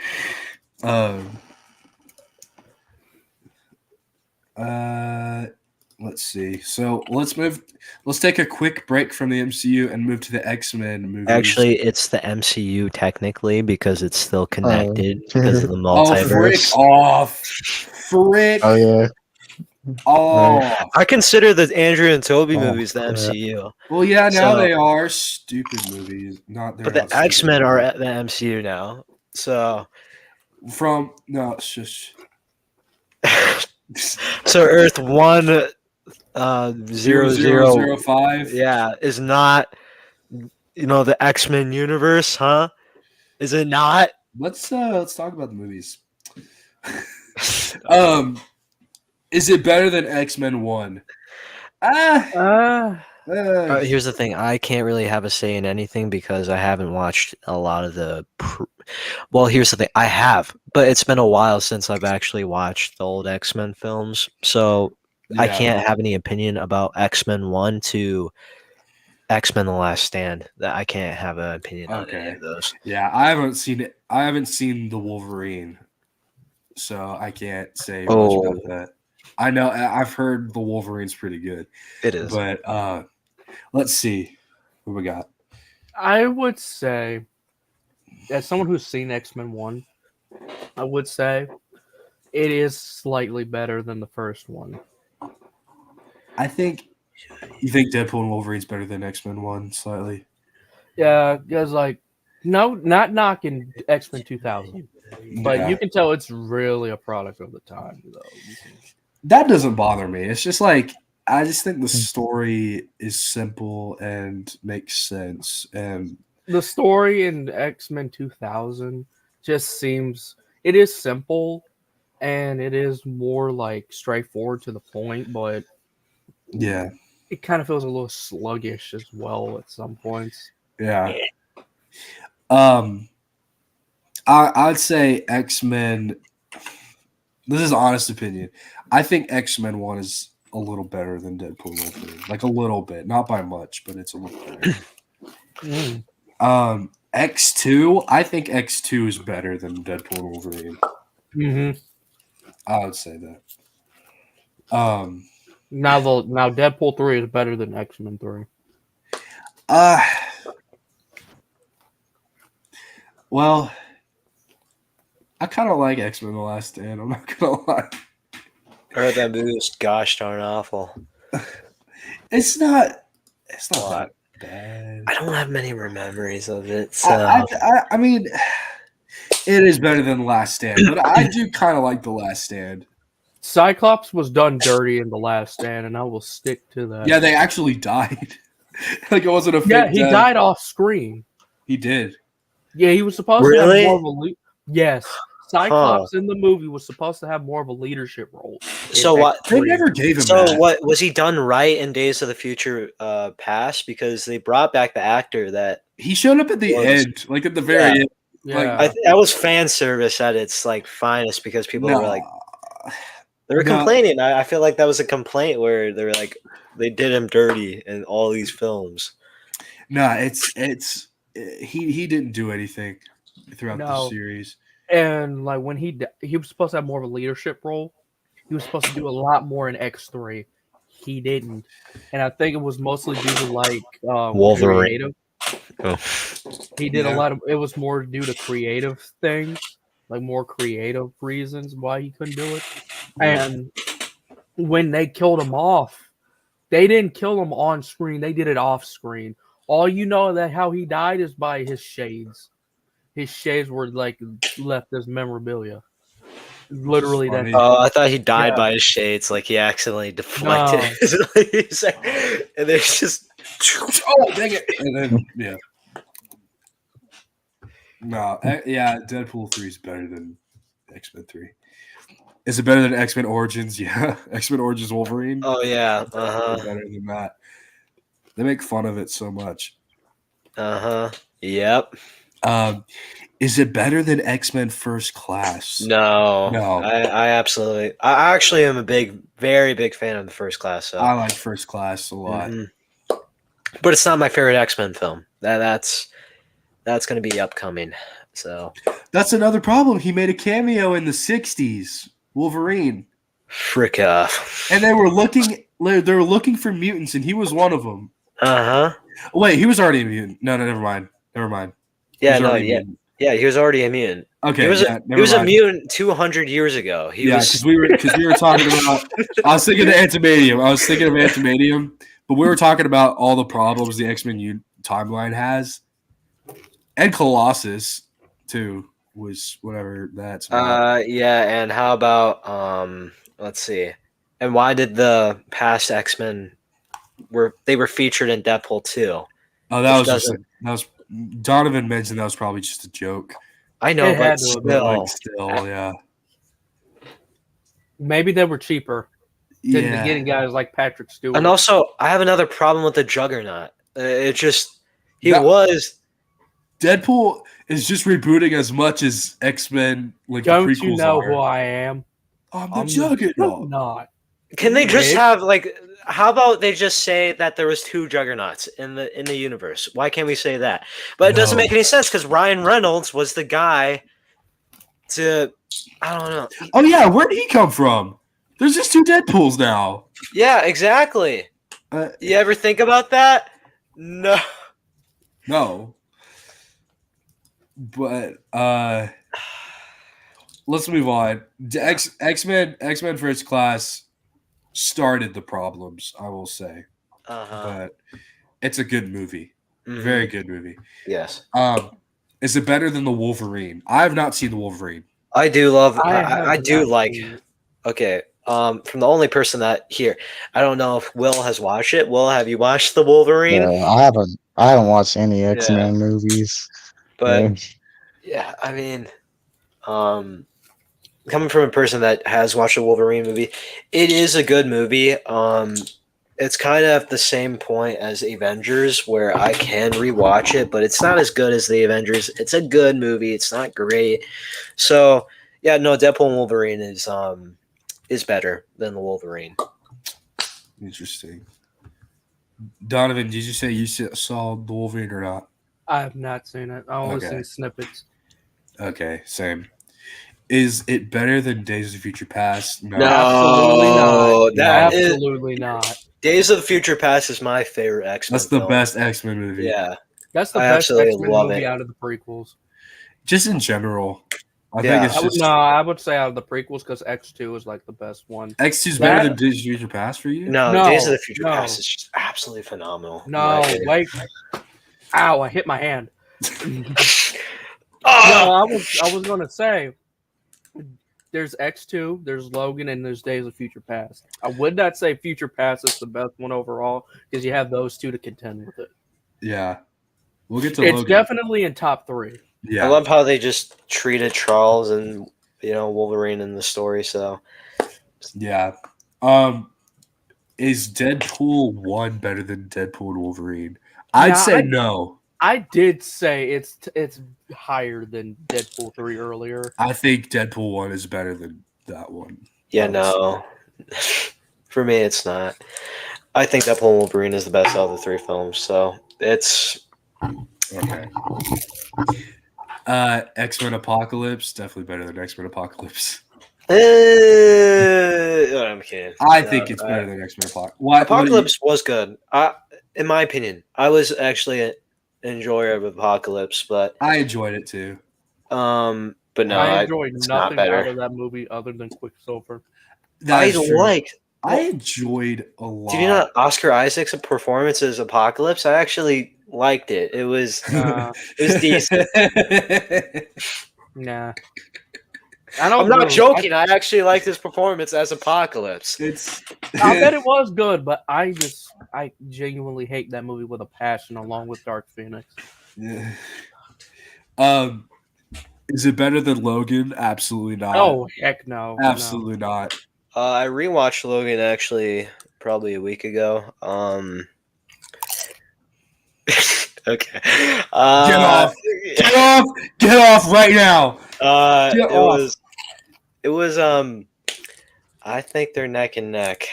Let's see. So let's take a quick break from the MCU and move to the X-Men movies. Actually, it's the MCU technically because it's still connected because of the Oh, frick multiverse. off. Frick Oh yeah. off. I consider the Andrew and Toby Oh, movies the crap. MCU, Well, yeah, now So- they are stupid movies. but the X-Men are at the MCU now. So, No, it's just so Earth 10005 Yeah. is not the X-Men universe, huh? Is it not? Let's talk about the movies. Is it better than X-Men 1? Here's the thing. I can't really have a say in anything because I haven't watched a lot of the. Well, here's the thing. I have, but it's been a while since I've actually watched the old X-Men films, so I Yeah. can't have any opinion about X-Men 1 to X-Men: The Last Stand. That I can't have an opinion on any Okay. of those. Yeah, I haven't seen it. I haven't seen the Wolverine, so I can't say much Oh. about that. I know I've heard the Wolverine's pretty good, It is. but let's see what we got. I would say, as someone who's seen X-Men 1, I would say it is slightly better than the first one. I think you think Deadpool and Wolverine's better than X-Men 1 slightly. Yeah, because no, not knocking X-Men 2000, but Yeah. you can tell it's really a product of the time, though. That doesn't bother me. It's just like I just think the story is simple and makes sense. And The story in X-Men 2000 just seems it is simple and it is more straightforward to the point, but yeah, it kind of feels a little sluggish as well at some points. yeah. I'd say X-Men. This is honest opinion. I think X-Men 1 is a little better than Deadpool and Wolverine. Like a little bit, not by much, but it's a little better. X2, I think X2 is better than Deadpool and Wolverine. Mm-hmm. I would say that. Now Deadpool 3 is better than X-Men 3. Well, I kind of like X-Men: The Last Stand. I'm not gonna lie. I heard that movie was gosh darn awful. It's not that bad. I don't have many memories of it. So. I mean, it is better than The Last Stand, but I do kind of like The Last Stand. Cyclops was done dirty in The Last Stand, and I will stick to that. Yeah, they actually died. Like it wasn't a fake Yeah, he death. died off screen. He did. Yeah, he was supposed to Really? have more of a yes. Cyclops in the movie was supposed to have more of a leadership role. So what? They never gave him So that. what was he done right in Days of the Future Past? Because they brought back the actor that He showed up at the end, like at the very end. Yeah. that was fan service at its finest because people were like they were complaining. I feel like that was a complaint where they were like they did him dirty in all these films. No, he didn't do anything throughout the series. And when he was supposed to have more of a leadership role. He was supposed to do a lot more in X3. He didn't, and I think it was mostly due to Wolverine. He did a lot of. It was more due to creative things, more creative reasons why he couldn't do it. And when they killed him off, they didn't kill him on screen. They did it off screen. All you know that how he died is by his shades. His shades were left as memorabilia. Literally, that. Oh, I thought he died by his shades. Like he accidentally deflected. And there's just. Oh, dang it! And then Deadpool 3 is better than X-Men 3. Is it better than X-Men Origins? Yeah. X-Men Origins Wolverine? Oh yeah. Better than that. They make fun of it so much. Yep. Is it better than X-Men First Class? No. No. I actually am a very big fan of the First Class. So I like First Class a lot. but it's not my favorite X-Men film. That's going to be upcoming. So That's another problem. He made a cameo in the 60s, Wolverine. frick off. And they were looking for mutants, and he was one of them. Wait, he was already a mutant. No, never mind. Yeah, he was already a mutant. Okay, he was a mutant 200 years ago. Because we were talking about. I was thinking of Antimadium, but we were talking about all the problems the X-Men timeline has, and Colossus too was whatever that's about. And how about let's see, and why did the past X-Men were featured in Deadpool 2? Oh, that was Donovan mentioned that was probably just a joke. I know, but still, yeah. Maybe they were cheaper than getting guys like Patrick Stewart. And also, I have another problem with the Juggernaut. Was. Deadpool is just rebooting as much as X-Men. Like Don't the prequels you know are. who I am? I'm the Juggernaut. Not. Can they just have how about they just say that there was two Juggernauts in the universe? Why can't we say that? But it doesn't make any sense because Ryan Reynolds was the guy I don't know. Oh yeah, where did he come from? There's just two Deadpools now. Yeah, exactly. You ever think about that? No. But let's move on. X-Men First Class started the problems, I will say. But it's a good movie. Very good movie. Yes. Is it better than the Wolverine? I have not seen the Wolverine. I do love. I do like. Okay. From the only person that here, I don't know if Will has watched it. Will, have you watched the Wolverine? Yeah, I haven't watched any X-Men movies. But yeah, I mean, coming from a person that has watched a Wolverine movie, it is a good movie. It's kind of at the same point as Avengers, where I can rewatch it, but it's not as good as the Avengers. It's a good movie. It's not great. So yeah, no, Deadpool and Wolverine is better than the Wolverine. Interesting. Donovan, did you say you saw the Wolverine or not? I have not seen it. I only seen snippets. Okay, same. Is it better than Days of the Future Past? No, absolutely not. Absolutely not. Days of the Future Past is my favorite X-Men. That's the best X-Men movie. Yeah, that's the best X-Men movie out of the prequels. Just in general, I would say out of the prequels because X2 is like the best one. X2 is better than Days of the Future Past for you? No, Days of the Future Past is just absolutely phenomenal. No, wait. Ow, I hit my hand. No, I was going to say there's X2, there's Logan, and there's Days of Future Past. I would not say Future Past is the best one overall because you have those two to contend with it. Yeah. We'll get to Logan. It's definitely in top 3. Yeah. I love how they just treated Charles and Wolverine in the story. So yeah. Is Deadpool 1 better than Deadpool and Wolverine? I'd say no. I did say it's higher than Deadpool 3 earlier. I think Deadpool 1 is better than that one. Yeah, no. For me, it's not. I think Deadpool and Wolverine is the best out of the 3 films. So it's okay. X-Men Apocalypse, definitely better than X-Men Apocalypse. I'm kidding. I think it's better than X-Men Apocalypse. Apocalypse was good. In my opinion, I was actually an enjoyer of Apocalypse, but I enjoyed it too. But no, I enjoyed nothing out of that movie other than Quicksilver. I enjoyed a lot. Did you not Oscar Isaac's performance as Apocalypse? I actually liked it. It was decent. Nah. I'm not joking. I actually liked his performance as Apocalypse. I bet it was good, but I genuinely hate that movie with a passion, along with Dark Phoenix. Yeah. Is it better than Logan? Absolutely not. Oh heck no! Absolutely not. I rewatched Logan actually probably a week ago. Okay. Get off! Get off! Get off right now! Get off! It was I think they're neck and neck.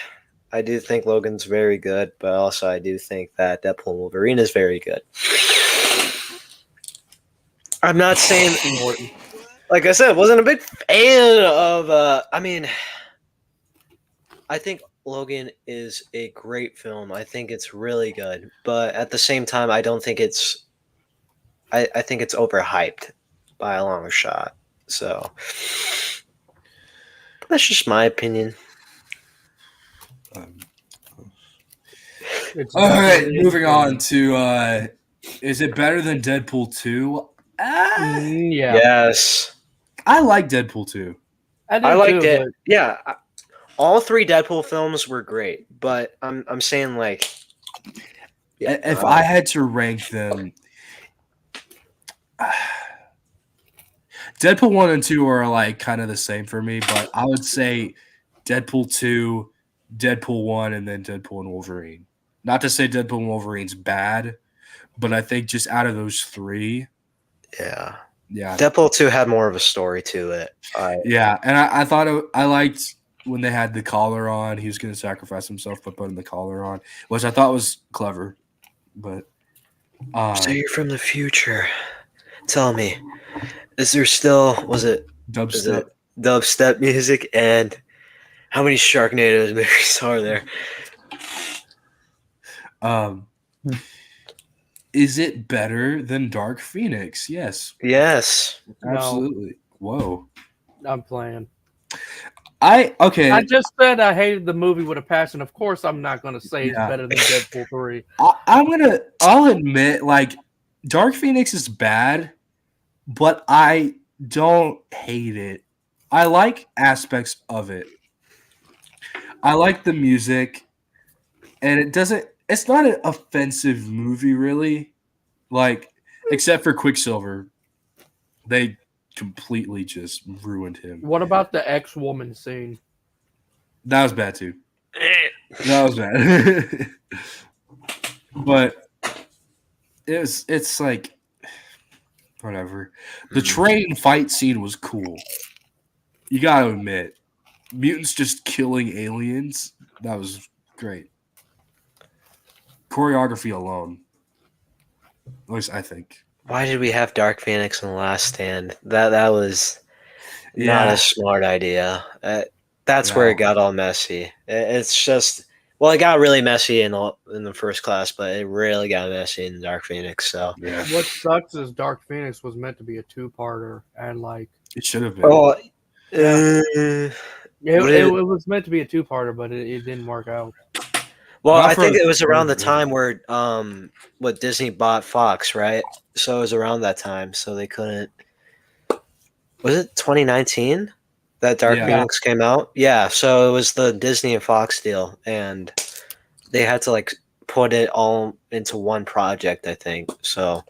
I do think Logan's very good, but also I do think that Deadpool and Wolverine is very good. I'm not saying, like I said, wasn't a big fan of. I think Logan is a great film. I think it's really good, but at the same time, I don't think it's. I think it's overhyped by a long shot. So that's just my opinion. All right, moving on to is it better than Deadpool 2? Yeah. Yes. I like Deadpool 2. I liked it. But... Yeah. All 3 Deadpool films were great, but I'm saying like if I had to rank them, Deadpool 1 and 2 are like kind of the same for me, but I would say Deadpool 2, Deadpool 1, and then Deadpool and Wolverine. Not to say Deadpool and Wolverine's bad, but I think just out of those 3. Yeah. Yeah. Deadpool 2 had more of a story to it. Yeah, and I thought I liked when they had the collar on. He was going to sacrifice himself by putting the collar on, which I thought was clever. But so you're from the future. Tell me, is there still dubstep music, and how many Sharknado movies are there? Is it better than Dark Phoenix? Yes. Yes. Absolutely. No. Whoa. I'm playing. I just said I hated the movie with a passion. Of course, I'm not going to say it's better than Deadpool 3. I'll admit, like, Dark Phoenix is bad, but I don't hate it. I like aspects of it. I like the music, and it's not an offensive movie, really. Like, except for Quicksilver. They completely just ruined him. What about the ex-woman scene? That was bad too. That was bad. But it's like whatever. The train fight scene was cool. You gotta admit. Mutants just killing aliens. That was great. Choreography alone. At least I think. Why did we have Dark Phoenix in The Last Stand? That was not a smart idea. That's where it got all messy. It's just, well, it got really messy in the First Class, but it really got messy in Dark Phoenix. So what sucks is Dark Phoenix was meant to be a 2-parter, and like it should have been. Oh, it was meant to be a 2-parter, but it didn't work out. Well, I think it was around the time where Disney bought Fox, right? So it was around that time, so they couldn't. Was it 2019 that Dark Phoenix came out? Yeah, so it was the Disney and Fox deal, and they had to like put it all into one project, I think. So,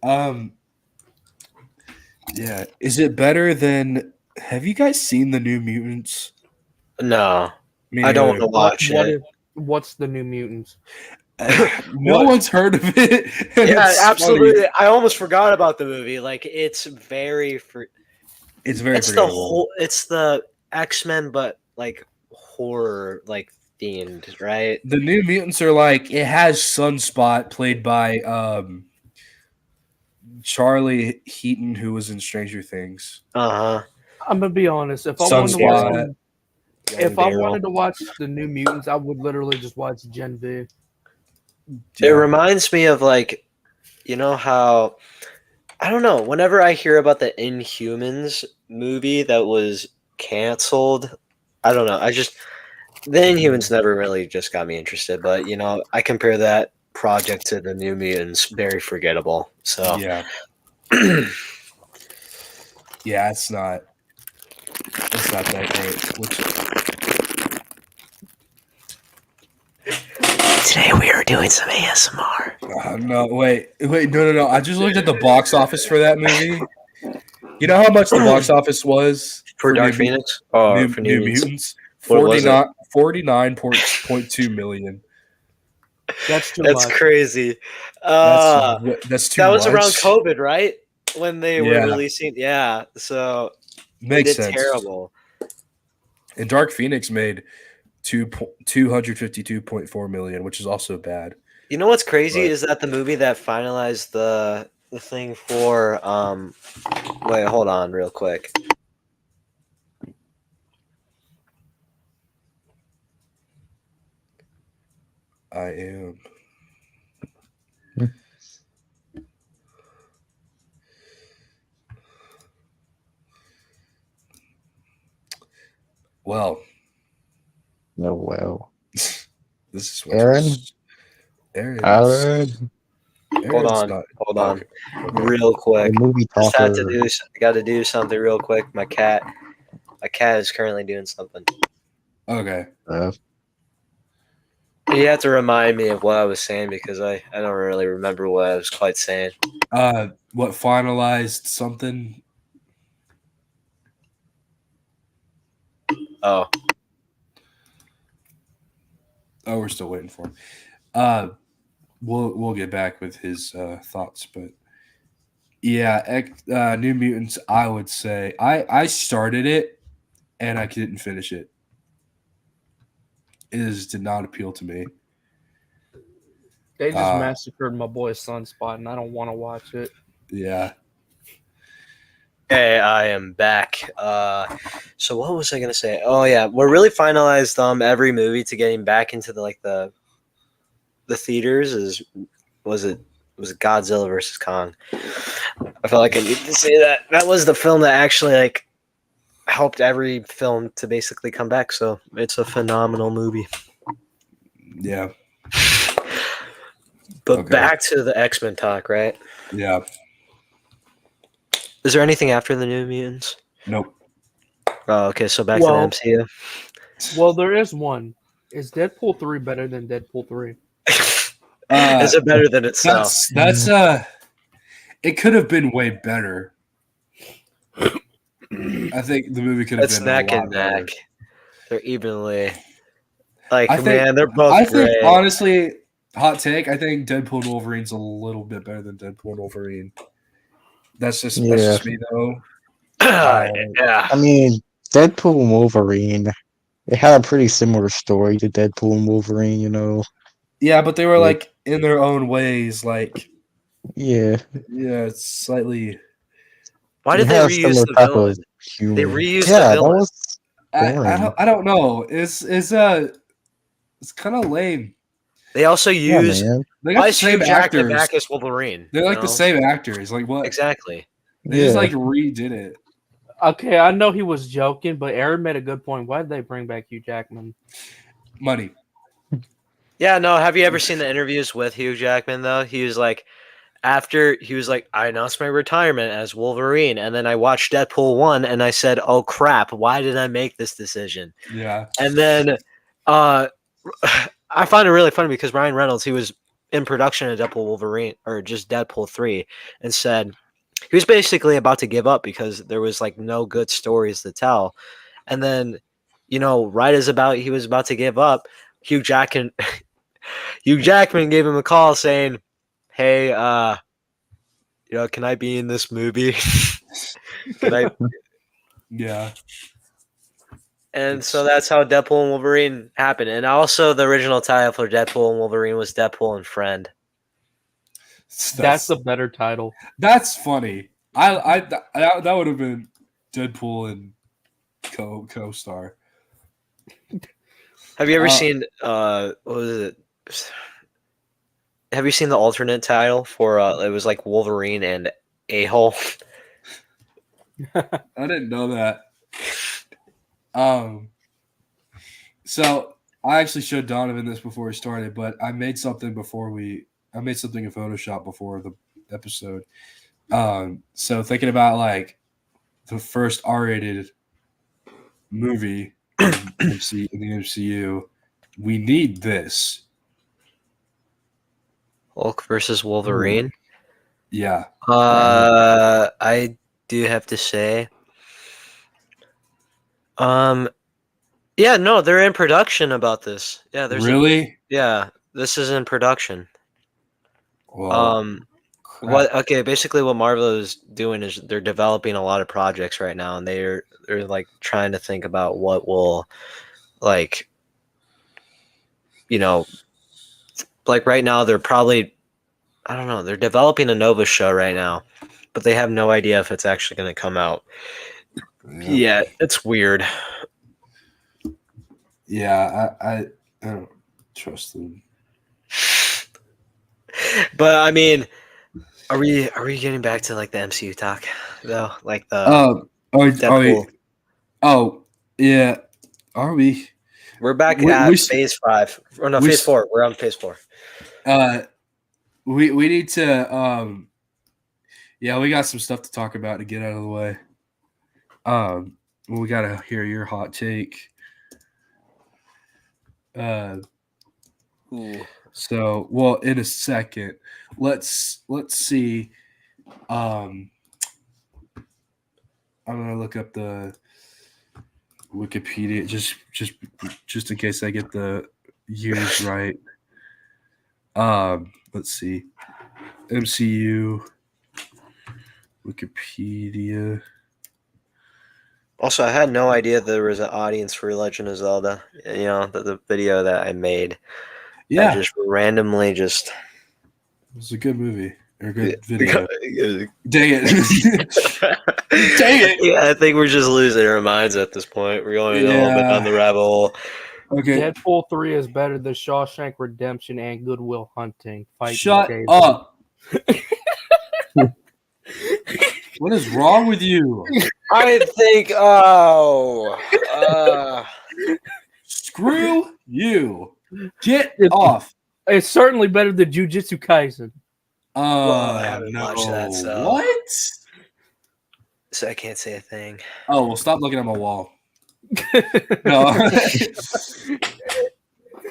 yeah, is it better than? Have you guys seen the New Mutants? No, I don't want to watch it. What's the New Mutants? No one's heard of it. Yeah, absolutely. Funny. I almost forgot about the movie. Like, it's very It's the X-Men, but like horror, like themed, right? The New Mutants are like, it has Sunspot played by Charlie Heaton, who was in Stranger Things. I'm gonna be honest. If I wanted to watch the New Mutants, I would literally just watch Gen V. It reminds me of, like, you know how, I don't know, whenever I hear about the Inhumans movie that was canceled, I don't know, the Inhumans never really just got me interested, but, you know, I compare that project to the New Mutants, very forgettable, so. Yeah. Yeah, it's not that great. today we are doing some ASMR. No, wait, no. I just looked at the box office for that movie. You know how much the box office was For Dark New, Phoenix? Oh, New, for New New Mutants? What was it? 49.2 million. That's too That's much. crazy. That's too That much. was around COVID, right? When they were Yeah. releasing. Yeah, so Makes they did sense. terrible. And Dark Phoenix made 252.4 million, which is also bad. You know what's crazy But- is that the movie that finalized the thing for wait, hold on real quick. I am. Well, No, well. this is what Aaron? Aaron's Hold on. not- Hold on. Okay. Real The quick. movie Just had to talker. got to do something real quick. My cat is currently doing something. Okay. You have to remind me of what I was saying because I don't really remember what I was quite saying. What finalized something? Oh, Oh, we're still waiting for him. We'll get back with his thoughts, but yeah, New Mutants. I would say I started it and I didn't finish it. It did not appeal to me. They just massacred my boy Sunspot, and I don't want to watch it. Yeah. hey, I am back. So what was I gonna say? Oh yeah, we're really finalized every movie to getting back into the theaters. Was it Godzilla versus Kong? I felt like I need to say that. That was the film that actually like helped every film to basically come back. So it's a phenomenal movie. Yeah. But Okay. back to the X-Men talk, right? Yeah. Is there anything after the New Mutants? Nope. Oh, okay. So back to the MCU. Well, there is one. Is Deadpool 3 better than Deadpool 3? Is it better than itself? That's it could have been way better. I think the movie could have It's been neck a lot and better. neck. They're evenly. Like, I think- man, they're both I think great. honestly, hot take. I think Deadpool and Wolverine's a little bit better than Deadpool and Wolverine. That's just me though. Yeah. I mean, Deadpool and Wolverine, they had a pretty similar story to Deadpool and Wolverine, you know? Yeah, but they were like in their own ways, like Yeah. it's slightly. Why did They they had a reuse similar the type villain? of humor. They reused Yeah, the that villain. was boring. I don't know. It's kind of lame. They also Yeah, use. man. They Why got the is Hugh same Jackman actors. back as Wolverine? They're like you the know? same actors. Like what? Exactly. They just like redid it. Okay, I know he was joking, but Aaron made a good point. Why did they bring back Hugh Jackman? Money. Yeah, no. Have you ever seen the interviews with Hugh Jackman though? He was like, I announced my retirement as Wolverine, and then I watched Deadpool 1, and I said, "Oh crap, why did I make this decision?" Yeah. And then, I find it really funny because Ryan Reynolds, he was in production of Deadpool Wolverine or just Deadpool 3, and said he was basically about to give up because there was like no good stories to tell. And then, right as he was about to give up, Hugh Jackman gave him a call saying, "Hey, can I be in this movie? Can I?" Yeah. And so that's how Deadpool and Wolverine happened. And also the original title for Deadpool and Wolverine was Deadpool and Friend. That's a better title. That's funny. That would have been Deadpool and co-star. Have you ever seen what was it? Have you seen the alternate title for it was like Wolverine and A-hole? I didn't know that. So I actually showed Donovan this before we started, but I made something in Photoshop before the episode. So thinking about like the first R-rated movie in the MCU, we need this. Hulk versus Wolverine. Yeah. I do have to say, yeah, no, they're in production about this. Yeah, Really? this is in production. Well, crap. Okay, basically what Marvel is doing is they're developing a lot of projects right now, and they're like trying to think about what will, like, you know, like right now they're probably, I don't know, they're developing a Nova show right now, but they have no idea if it's actually going to come out. Yeah, it's weird. Yeah, I don't trust them. But I mean, are we getting back to like the MCU talk though? Like the Are we? Deadpool. Oh, yeah. Are we? We're back We- at we s- phase 5. Or no, we phase s- 4. We're on phase 4. We need to yeah, we got some stuff to talk about to get out of the way. We gotta hear your hot take. So, well, in a second, let's see. I'm gonna look up the Wikipedia just in case I get the years right. Let's see. MCU Wikipedia. Also, I had no idea there was an audience for Legend of Zelda. You know, the video that I made. Yeah, I just randomly just. it was a good movie or a good video. Dang Dang it! Dang it! Yeah, I think we're just losing our minds at this point. We're going a little bit down the rabbit hole. Okay, Deadpool 3 is better than Shawshank Redemption and Good Will Hunting. Fight shut Jason. up. What is wrong with you? I think. Screw you. Get It- off. It's certainly better than Jujutsu Kaisen. I haven't watched that, so- What? So I can't say a thing. Oh, well, stop looking at my wall. No.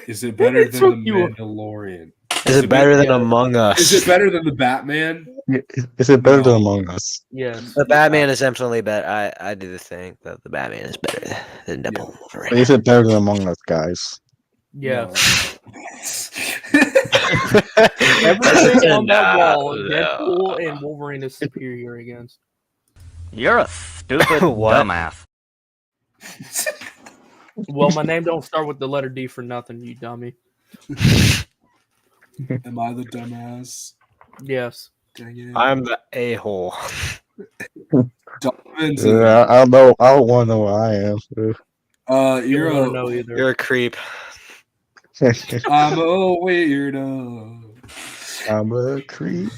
Is it better than the Mandalorian? Is it better than Yeah. Among Us? Is it better than the Batman? Is it better No. than Among Us? Yes. The Batman is definitely better. I do think that the Batman is better than Deadpool. But is it better than Among Us, guys? Yeah. No. Everything on that No. wall, Deadpool and Wolverine is superior against. You're a stupid What? dumbass. Well, my name don't start with the letter D for nothing, you dummy. Am I the dumbass? Yes. Dang it. I'm the a-hole. Donovan's Yeah, I don't know. I don't want to know what I am. you're I don't a, know either. You're a creep. I'm a weirdo. I'm a creep.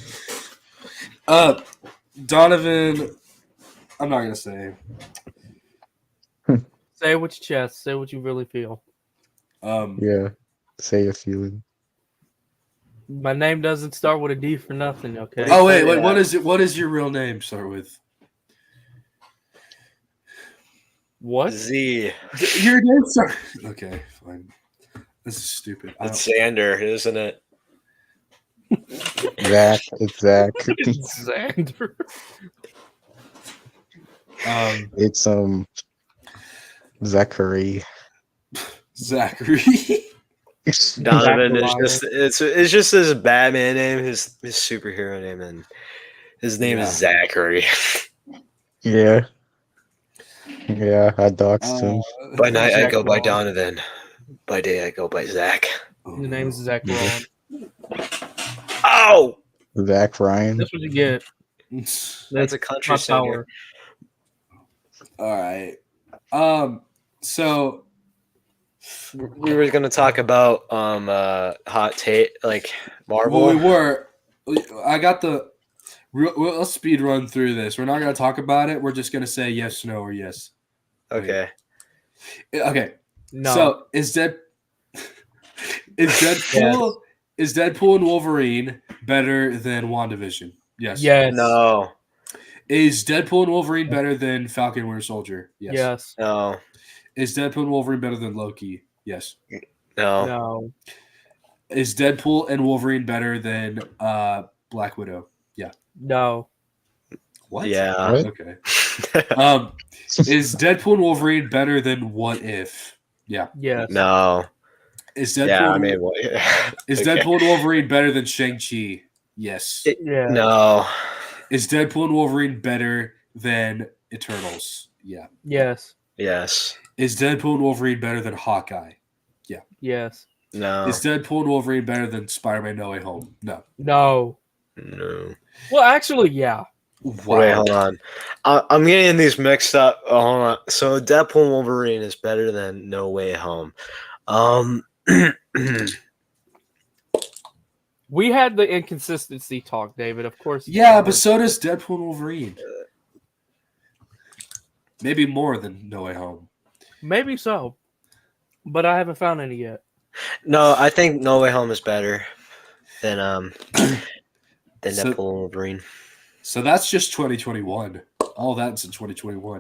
Donovan, I'm not gonna say. Say it with your chest. Say what you really feel. Yeah. Say your feeling. My name doesn't start with a D for nothing, okay? Oh wait, what is it? What is your real name start with? What? Z. Your name start. Okay, fine. This is stupid. I It's don't- Xander, isn't it? Zach. It's Zach. Xander. It's Zachary. Zachary. Donovan is Zachariah. just it's just his Batman name, his superhero name, and his name is Zachary. Yeah. Yeah, I doxed him. By night I Zach go by Ron. Donovan. By day I go by Zach. His name's Zach Ron. Oh, Zach Ryan. That's what you get. that's a country My singer. power. All right. So We were gonna talk about hot take like Marvel. well, we were. I got the. Let's speed run through this. We're not going to talk about it. We're just going to say yes, no, or yes. Okay. Okay. No. So is Deadpool is Deadpool and Wolverine better than WandaVision? Yes. yes. No. Is Deadpool and Wolverine better than Falcon and Winter Soldier? Yes. Yes. No. Is Deadpool and Wolverine better than Loki? Yes. No. No. Is Deadpool and Wolverine better than Black Widow? Yeah. No. What? Yeah. What? Okay. Is Deadpool and Wolverine better than What If? Yeah. Yes. No. Is Deadpool? Yeah, I and- mean, is okay. Deadpool and Wolverine better than Shang-Chi? Yes. Yeah. No. Is Deadpool and Wolverine better than Eternals? Yeah. Yes. Yes. Is Deadpool and Wolverine better than Hawkeye? Yes. No. Is Deadpool and Wolverine better than Spider-Man No Way Home? No. No. No. Well, actually, yeah. Wow. Wait, hold on. I'm getting these mixed up. Oh, hold on. So Deadpool and Wolverine is better than No Way Home. We had the inconsistency talk, David. Of course. Yeah, but so does Deadpool and Wolverine. Maybe more than No Way Home. Maybe so. But I haven't found any yet. No, I think No Way Home is better than So- Deadpool and Wolverine. So that's just 2021. All that's in 2021.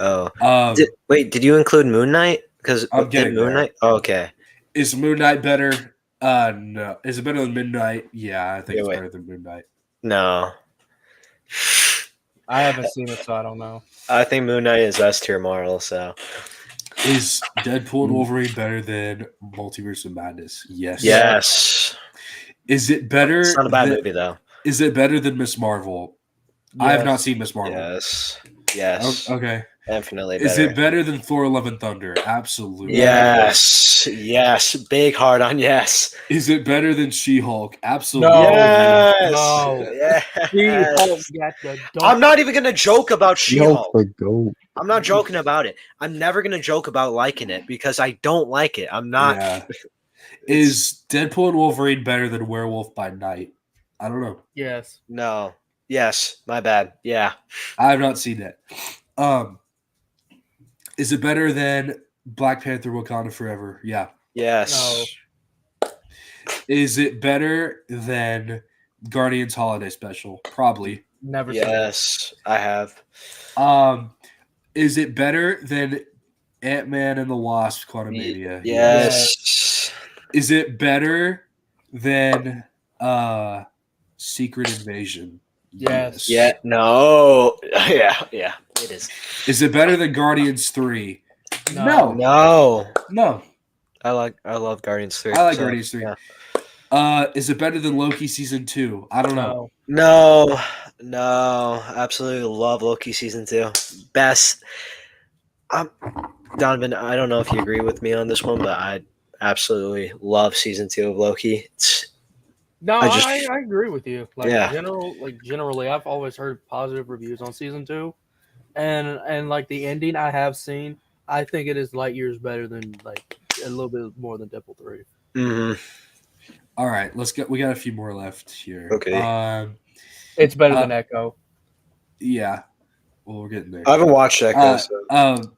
Oh, did you include Moon Knight? Because I'm getting Moon there. Knight. Oh, okay. Is Moon Knight better? No. Is it better than Midnight? Yeah, I think Yeah, it's wait. better than Moon Knight. No, I haven't seen it, so I don't know. I think Moon Knight is S tier Marvel. So Is Deadpool and Wolverine better than Multiverse of Madness? Yes. yes, Is it better? it's not a bad than, movie though. Is it better than Miss Marvel? I have Yes. not seen Miss Marvel. Yes, yes, Okay. definitely. Is better. it better than Thor: Love and Thunder? Absolutely. Yes, yes, big hard on yes. Is it better than She-Hulk? Absolutely. No. Yes, No. yes. She-Hulk got the I'm not even gonna joke about She-Hulk She-Hulk. the GOAT. I'm not joking about it. I'm never gonna joke about liking it because I don't like it. I'm not. Yeah. Is Deadpool and Wolverine better than Werewolf by Night? I don't know. Yes. No. Yes, my bad. Yeah. I have not seen it. Is it better than Black Panther: Wakanda Forever? Yeah. Yes. Is it better than Guardians Holiday Special? Probably. Never seen it. Yes, I have. Is it better than Ant-Man and the Wasp: Quantumania? Yes. Is it better than Secret Invasion? Yes. Yeah. No. Yeah. Yeah. It is. Is it better than Guardians 3? No. No. I love Guardians 3. I like so, Guardians 3. yeah. Is it better than Loki season 2? I don't know. No. No. Absolutely love Loki season 2. Best. Donovan, I don't know if you agree with me on this one, but I absolutely love season 2 of Loki. No, I just- I agree with you. Like Yeah. generally, I've always heard positive reviews on season 2, and like the ending I have seen, I think it is light years better than like a little bit more than Deadpool 3. Mhm. All right, we got a few more left here. Okay. It's better than Echo. Yeah. Well, we're getting there. I haven't watched Echo. So.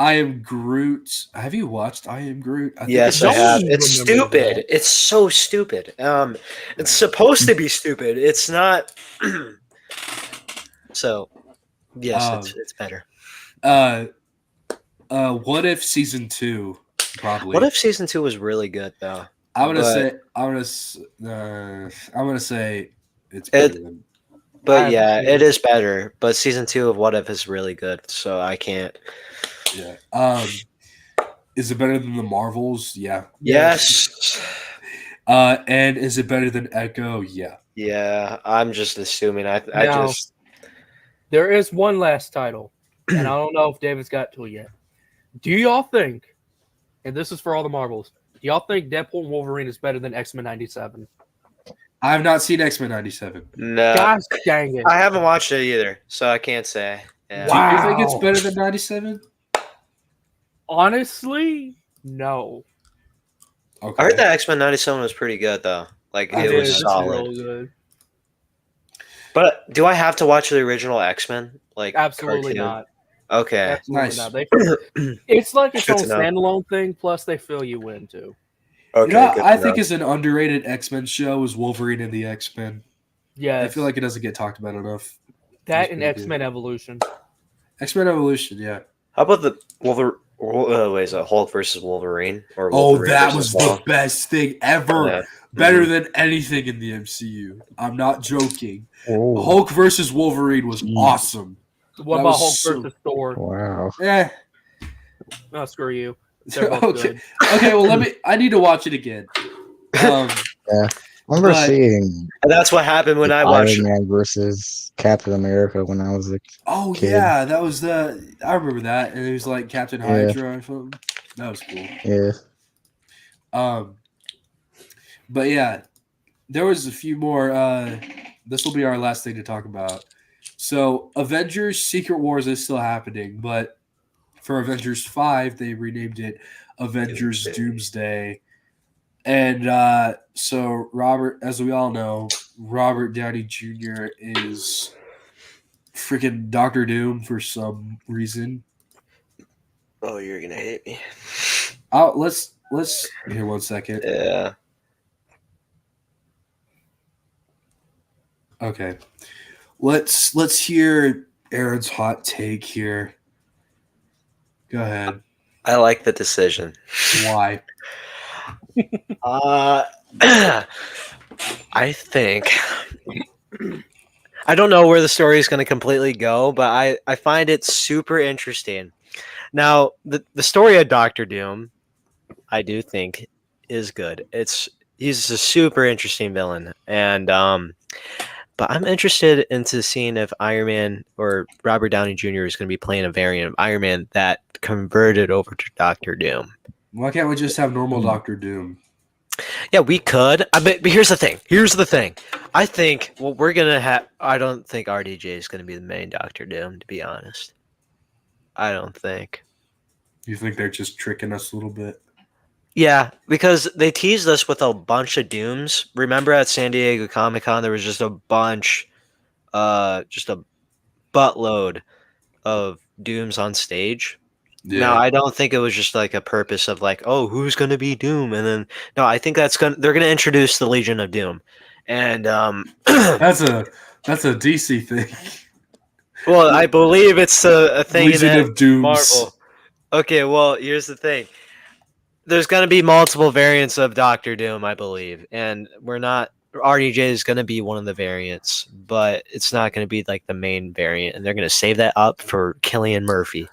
I Am Groot. Have you watched I Am Groot? I think Yes, I don't have. even It's remember stupid. that. It's so stupid. It's supposed to be stupid. It's not. So, yes, it's better. What If season 2? Probably. What if season 2 was really good though? I'm gonna but- say it's better than. But yeah, it is better. But season 2 of What If is really good, so I can't. Yeah. Is it better than the Marvels? Yeah. Yes. And is it better than Echo? Yeah. Yeah, I'm just assuming. I Now- just. There is one last title, and I don't know if David's got to it yet. Do y'all think, and this is for all the Marvels, do y'all think Deadpool and Wolverine is better than X-Men 97? I have not seen X-Men 97. No. Gosh dang it. I haven't watched it either, so I can't say. Yeah. Wow. Do you think it's better than 97? Honestly, no. Okay. I heard that X-Men 97 was pretty good though. Like I it did. was It's solid. Real good. But do I have to watch the original X-Men? Like Absolutely cartoon? not. Okay. Absolutely Nice. not. It's like its Good own to know. standalone thing, plus they fill you in too. Okay. You know, good I to think know. is an underrated X-Men show is Wolverine and the X-Men. Yeah, I feel like it doesn't get talked about enough. that it's and pretty good. X-Men Evolution. X-Men Evolution, yeah. How about the Wait, is it Hulk versus Wolverine? Or Oh, Wolverine that versus was Hulk? the best thing ever. Yeah. Better Mhm. than anything in the MCU. I'm not joking. Oh, Hulk versus Wolverine was Jeez. awesome. What That about was Hulk so- versus Thor? wow. Eh. No, screw you. They're both Okay. good. Okay, well I need to watch it again. Yeah. I remember But- seeing And that's what happened when I watched. Iron Man versus Captain America when I was a Oh kid. yeah, that was I remember that. And it was like Captain Yeah. Hydra or something. That was cool. Yeah. But yeah, there was a few more. This will be our last thing to talk about. So Avengers Secret Wars is still happening, but for Avengers 5, they renamed it Avengers Doomsday. And so Robert, as we all know, Robert Downey Jr. is freaking Doctor Doom for some reason. Oh, you're gonna hate me. Let's here 1 second. Yeah. Okay. Let's hear Aaron's hot take here. Go ahead. I like the decision. Why? I think I don't know where the story is going to completely go, but I find it super interesting. Now, the story of Doctor Doom, I do think is good. He's a super interesting villain, and but I'm interested into seeing if Iron Man or Robert Downey Jr. is going to be playing a variant of Iron Man that converted over to Doctor Doom. Why can't we just have normal Doctor Doom? Yeah, we could. But here's the thing. I think what we're gonna have. I don't think RDJ is gonna be the main Doctor Doom. To be honest, I don't think. You think they're just tricking us a little bit? Yeah, because they teased us with a bunch of Dooms. Remember at San Diego Comic-Con, there was just a bunch, just a buttload of Dooms on stage. Now, I don't think it was just like a purpose of like, oh, who's going to be Doom? And then, no, I think they're going to introduce the Legion of Doom. And, that's a DC thing. well, I believe it's a thing Legion in of Dooms. Marvel. Okay, well, here's the thing. There's going to be multiple variants of Doctor Doom, I believe. And RDJ is going to be one of the variants, but it's not going to be like the main variant. And they're going to save that up for Cillian Murphy.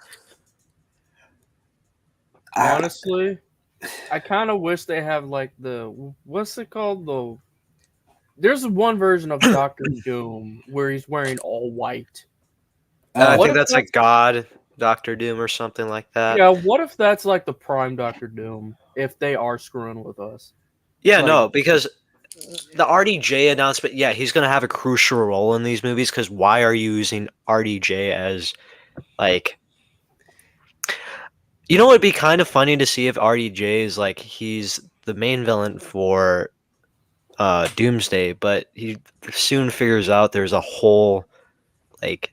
Honestly, I kind of wish they have like what's it called? There's one version of Doctor Doom where he's wearing all white. I What think if that's like God, Doctor Doom, or something like that. Yeah, what if that's like the prime Doctor Doom? If they are screwing with us. Yeah, Like- no, because the RDJ announcement, yeah, he's going to have a crucial role in these movies because why are you using RDJ as, like... You know, it'd be kind of funny to see if RDJ is, like, he's the main villain for Doomsday, but he soon figures out there's a whole, like,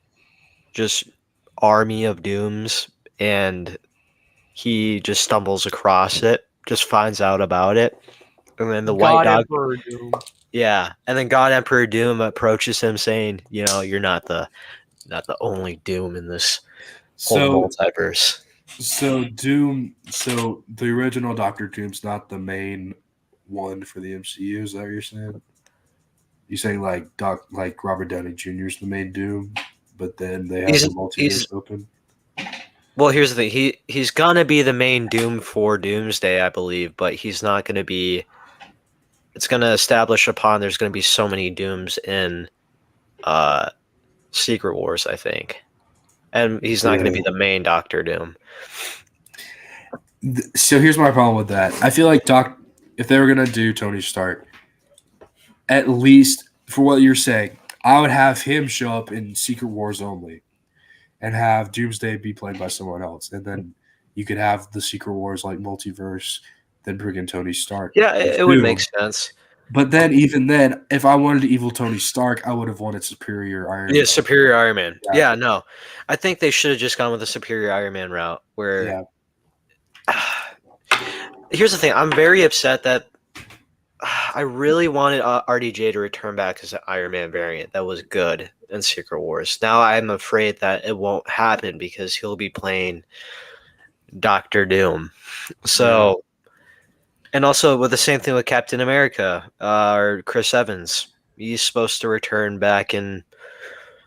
just army of Dooms, and he just stumbles across it, just finds out about it, and then the White God Dog... Emperor Doom. Yeah, and then God Emperor Doom approaches him saying, you know, you're not the only Doom in this whole multiverse. So Doom. So the original Doctor Doom's not the main one for the MCU. Is that what you're saying? You saying like Robert Downey Jr. is the main Doom, but then they have the multiverse open. Well, here's the thing. He's gonna be the main Doom for Doomsday, I believe, but he's not gonna be. It's gonna establish upon there's gonna be so many Dooms in Secret Wars, I think, and he's not gonna be the main Doctor Doom. So here's my problem with that. I feel like if they were gonna do Tony Stark, at least for what you're saying, I would have him show up in Secret Wars only, and have Doomsday be played by someone else, and then you could have the Secret Wars like multiverse, then bring in Tony Stark. Yeah, it would make sense. But then, even then, if I wanted evil Tony Stark, I would have wanted Superior Iron Man. Yeah, Superior Iron Man. Yeah. Yeah, no, I think they should have just gone with the Superior Iron Man route. Where, here's the thing, I'm very upset that I really wanted RDJ to return back as an Iron Man variant that was good in Secret Wars. Now I'm afraid that it won't happen because he'll be playing Doctor Doom. So, and also with the same thing with Captain America or Chris Evans. He's supposed to return back in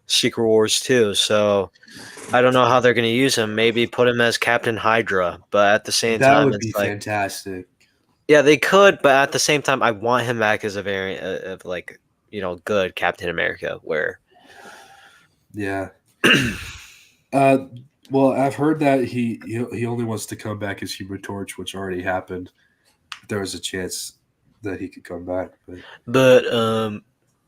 Secret Wars too. So I don't know how they're going to use him. Maybe put him as Captain Hydra, but at the same That time, would it's be like, fantastic. yeah, they could, but at the same time, I want him back as a variant of like, good Captain America. Where, Yeah. Well, I've heard that he only wants to come back as Human Torch, which already happened. There was a chance that he could come back, but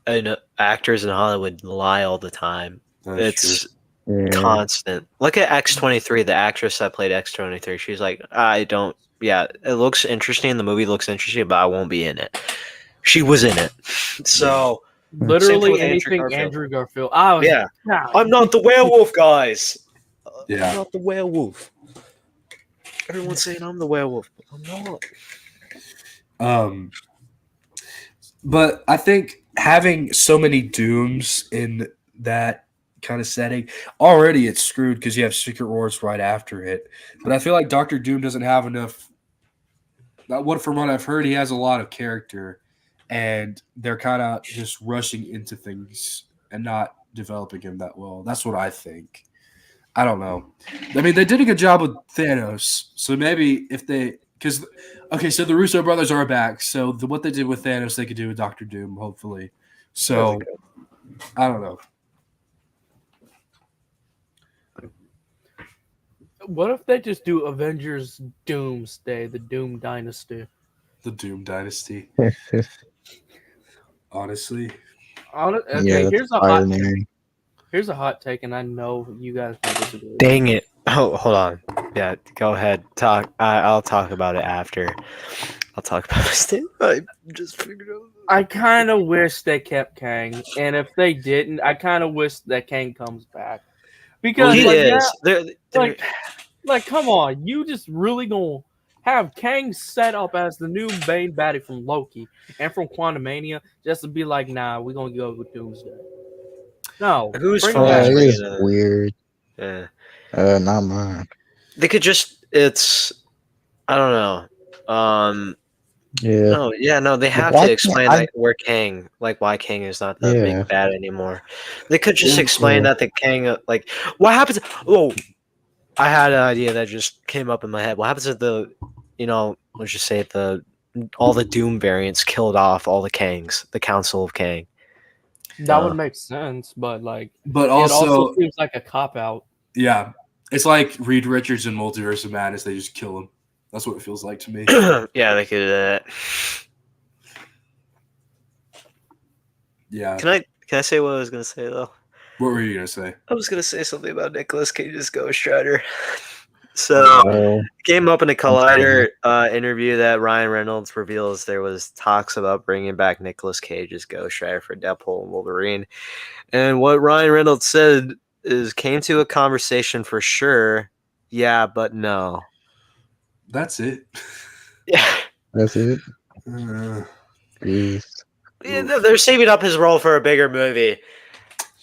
I know actors in Hollywood lie all the time. that's It's Yeah. constant. Look at X-23, the actress that played X-23. She's like, I don't. Yeah, it looks interesting. The movie looks interesting, but I won't be in it. She was in it, so Same thing Literally with Andrew anything Garfield. Andrew Garfield. I was yeah. God. I'm not the werewolf, guys. Yeah. I'm not the werewolf. Everyone's saying I'm the werewolf, but I'm not. But I think having so many Dooms in that kind of setting, already it's screwed because you have Secret Wars right after it. But I feel like Doctor Doom doesn't have enough. From what I've heard, he has a lot of character, and they're kind of just rushing into things and not developing him that well. That's what I think. I don't know. I mean, they did a good job with Thanos, so maybe if they so the Russo brothers are back. So what they did with Thanos, they could do with Doctor Doom, hopefully. So I don't know. What if they just do Avengers Doomsday, the Doom Dynasty? The Doom Dynasty. Honestly, Okay, Yeah, here's a hot take. binary. Here's a hot take, and I know you guys may disagree. Dang it! Oh, hold on. Yeah, go ahead. Talk. I'll talk about it after. I'll talk about this. I just figured out. I kind of wish they kept Kang, and if they didn't, I kind of wish that Kang comes back because He like, is. yeah, like, come on, you just really gonna have Kang set up as the new main baddie from Loki and from Quantumania just to be like, nah, we're gonna go with Doomsday. No, Who's bring fine? him Yeah, back. it is Yeah. weird. Yeah. Not mine. They could just. It's. I don't know. Yeah. No. They have why to can't explain I- like where Kang, like why Kang is not the Yeah. big bad anymore. They could just Yeah. explain that the Kang, like, what happens? Oh, I had an idea that just came up in my head. What happens if let's just say all the Doom variants killed off all the Kangs, the Council of Kang. That would make sense, but but it also also seems like a cop out. yeah, it's like Reed Richards in Multiverse of Madness. They just kill him. That's what it feels like to me. Yeah, they could do that. Yeah. Can I say what I was gonna say though? What were you gonna say? I was gonna say something about Nicolas Cage's Ghost Rider. So Oh, it came up in a Collider interview that Ryan Reynolds reveals there was talks about bringing back Nicolas Cage's Ghost Rider for Deadpool and Wolverine. And what Ryan Reynolds said is came to a conversation for sure. Yeah, but no. That's it. Yeah. that's it. Uh, Jeez. They're saving up his role for a bigger movie.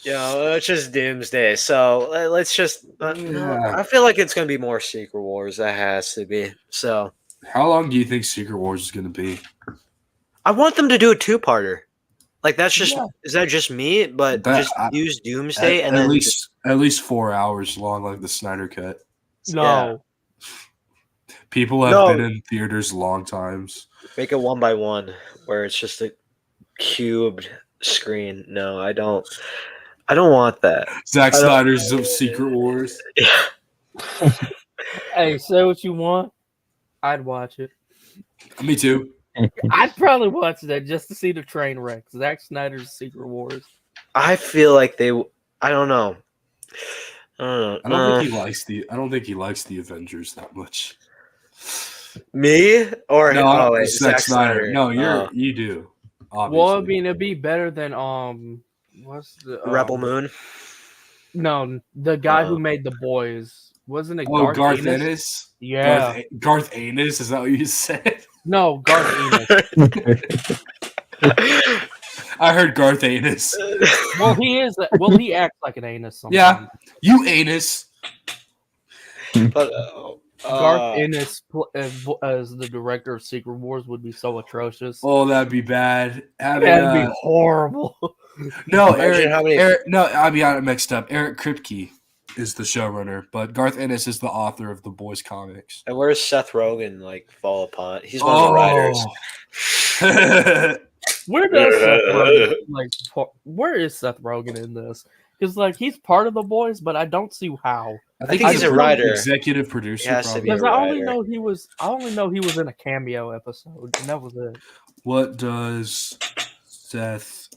It's just Doomsday. So let's just. Yeah. I feel like it's going to be more Secret Wars. That has to be. So how long do you think Secret Wars is gonna be? I want them to do a two-parter. Like that's just is that just me? But just use Doomsday and at then least 4 hours long, like the Snyder Cut. No, People have been in theaters long times. make it 1 by 1 where it's just a cubed screen. No, I don't want that. Zack Snyder's of Secret Wars. Yeah. hey, say what you want. I'd watch it. Me too. I'd probably watch that just to see the train wreck. Zack Snyder's Secret Wars. I feel like they. I don't know. I don't think he likes the Avengers that much. Me or Zack Snyder. No, you do. Obviously. Well, I mean, it'd be better than what's the Rebel Moon. No, the guy who made The Boys. Wasn't it Garth Ennis? Yeah, Garth Ennis. Is that what you said? No, Garth Ennis. I heard Garth Ennis. Well, he is. Well, he acts like an anus sometimes. Yeah, you anus. But Garth Ennis as the director of Secret Wars would be so atrocious. Oh, that'd be bad. Having That'd be horrible. no, Imagine how many- Eric. No, I got it mixed up. Eric Kripke is the showrunner, but Garth Ennis is the author of the Boys comics. And where's Seth Rogen like fall upon? He's one of the writers. Where does Seth Rogen where is Seth Rogen in this? Because like he's part of the Boys, but I don't see how. I think he's a writer. executive producer. He has to be Because a I only writer. know he was in a cameo episode, and that was it. What does Seth?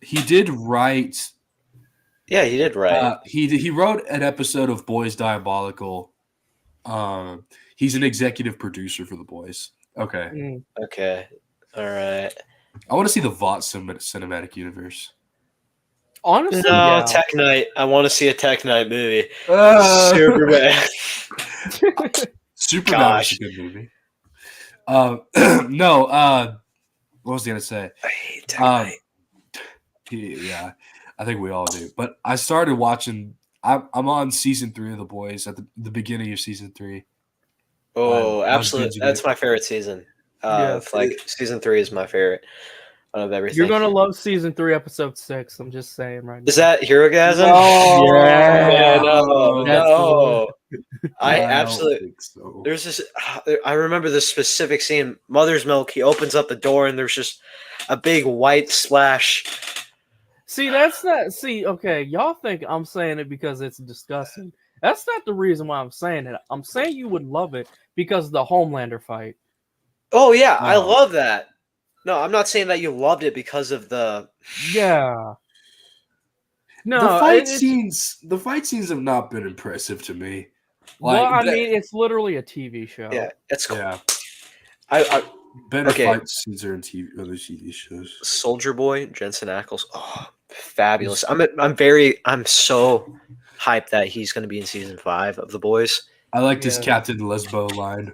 He did write. Yeah, he did write. He wrote an episode of Boys Diabolical. He's an executive producer for the Boys. Okay. Okay. All right. I want to see the Vought cinematic universe. Honestly, No, yeah. Tech Knight. I want to see a Tech Knight movie. Superman. Superman Gosh. is a good movie. No. What was I gonna say? I hate Tech Knight. Yeah, I think we all do. But I started watching. I'm on season 3 of The Boys at the beginning of season 3. Oh, I was absolutely. binging That's it. my favorite season. Yeah. Like season 3 is my favorite out of everything. You're gonna love season 3, episode 6. I'm just saying right now. Is that Herogasm? Yeah. No, That's no. I don't absolutely. think so. There's this. I remember this specific scene. Mother's Milk. He opens up the door and there's just a big white splash. See, that's not. See, okay, y'all think I'm saying it because it's disgusting. That's not the reason why I'm saying it. I'm saying you would love it because of the Homelander fight. Oh yeah, I Oh. love that. No, I'm not saying that you loved it because of the. Yeah. No, the fight it's- scenes have not been impressive to me. well, I that- mean, it's literally a TV show. Yeah, it's cool. yeah, I better Okay. fight scenes are in other TV shows. Soldier Boy, Jensen Ackles. Oh, fabulous! I'm so hyped that he's going to be in season 5 of The Boys. I liked his Yeah. Captain Lesbo line.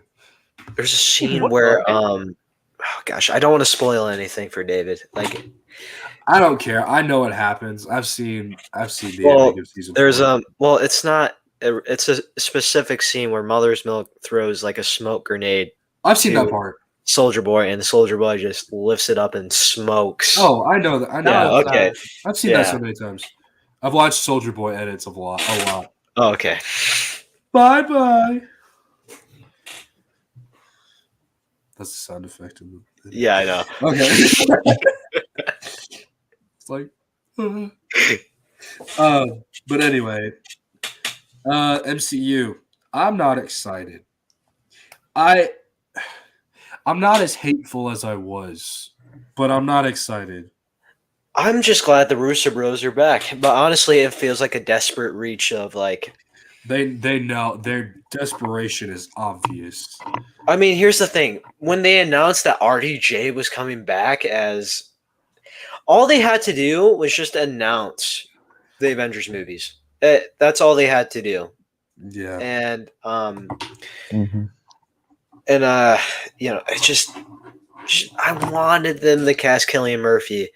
There's a scene What where the- oh gosh, I don't want to spoil anything for David. Like I don't care. I know what happens. I've seen the Well, ending of season. there's 4. well, it's not. It's a specific scene where Mother's Milk throws like a smoke grenade I've seen that to- part. Soldier Boy, and the Soldier Boy just lifts it up and smokes. Oh, I know that. I know. yeah. that. Okay. I've seen Yeah. that so many times. I've watched Soldier Boy edits a lot. Oh, okay. Bye bye. That's the sound effect of the. Yeah, I know. Okay. It's like. But anyway, MCU. I'm not excited. I'm not as hateful as I was, but I'm not excited. I'm just glad the Russo Bros are back. But honestly, it feels like a desperate reach of like. They know their desperation is obvious. I mean, here's the thing: when they announced that RDJ was coming back, as all they had to do was just announce the Avengers movies. That's all they had to do, Yeah. and Mhm. it just I wanted them to cast Cillian Murphy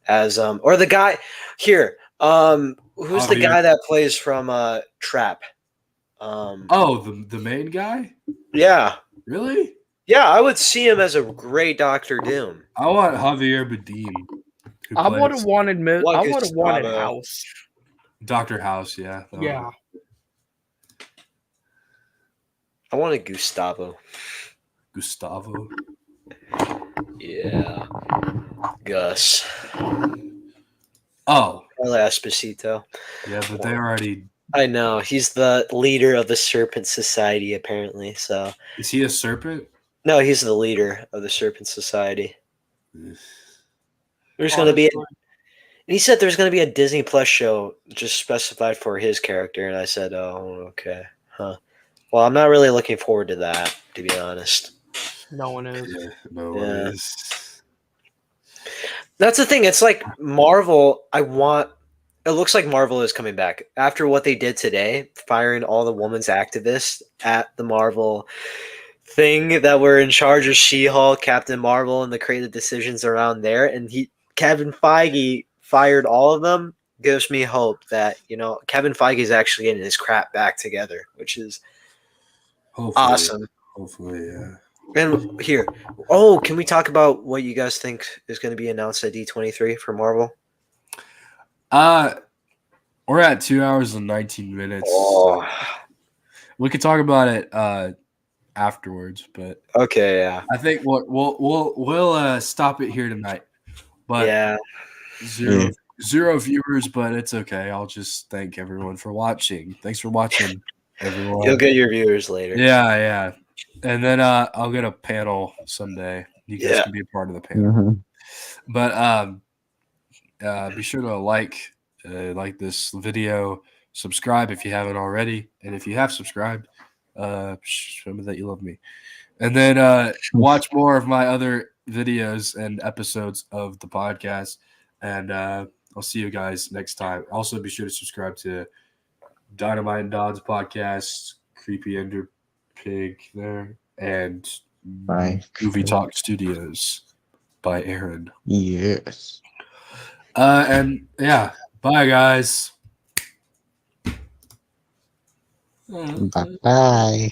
as or the guy here. Who's the Javier. guy that plays from Trap? Oh, the main guy? Yeah. Really? Yeah, I would see him as a great Doctor Doom. I want Javier Bardem. who I would have plays wanted. Like I would have wanted Gustavo. House. Dr. House. Yeah. Yeah. I wanted Gustavo. Gustavo. Yeah. Gus. Oh, Carla Esposito. yeah, but they already. I know. He's the leader of the Serpent Society, apparently. So Is he a serpent? no, he's the leader of the Serpent Society. There's gonna be and he said there's gonna be a Disney Plus show just specified for his character, and I said, oh, okay. Huh. Well, I'm not really looking forward to that, to be honest. No one is. Yeah, no, Yeah. it is. That's the thing. It's like Marvel. It looks like Marvel is coming back after what they did today, firing all the women's activists at the Marvel thing that were in charge of She-Hulk, Captain Marvel, and the creative decisions around there. And Kevin Feige fired all of them. Gives me hope that Kevin Feige is actually getting his crap back together, which is Hopefully. Awesome. Hopefully, yeah. And here, can we talk about what you guys think is going to be announced at D23 for Marvel? We're at 2 hours and 19 minutes. Oh, We could talk about it afterwards, but okay, yeah, I think we'll stop it here tonight. But yeah. zero viewers, but it's okay. I'll just thank everyone for watching. Thanks for watching, everyone. You'll get your viewers later. Yeah. And then I'll get a panel someday. You guys Yeah. can be a part of the panel. Mhm. But be sure to like this video, subscribe if you haven't already, and if you have subscribed, show me that you love me. And then watch more of my other videos and episodes of the podcast. And I'll see you guys next time. Also, be sure to subscribe to Dynamite and Don's podcast, Creepy Ender Pig there, and Bye. Movie Talk Studios by Aaron. Yes. And yeah, bye guys. Bye.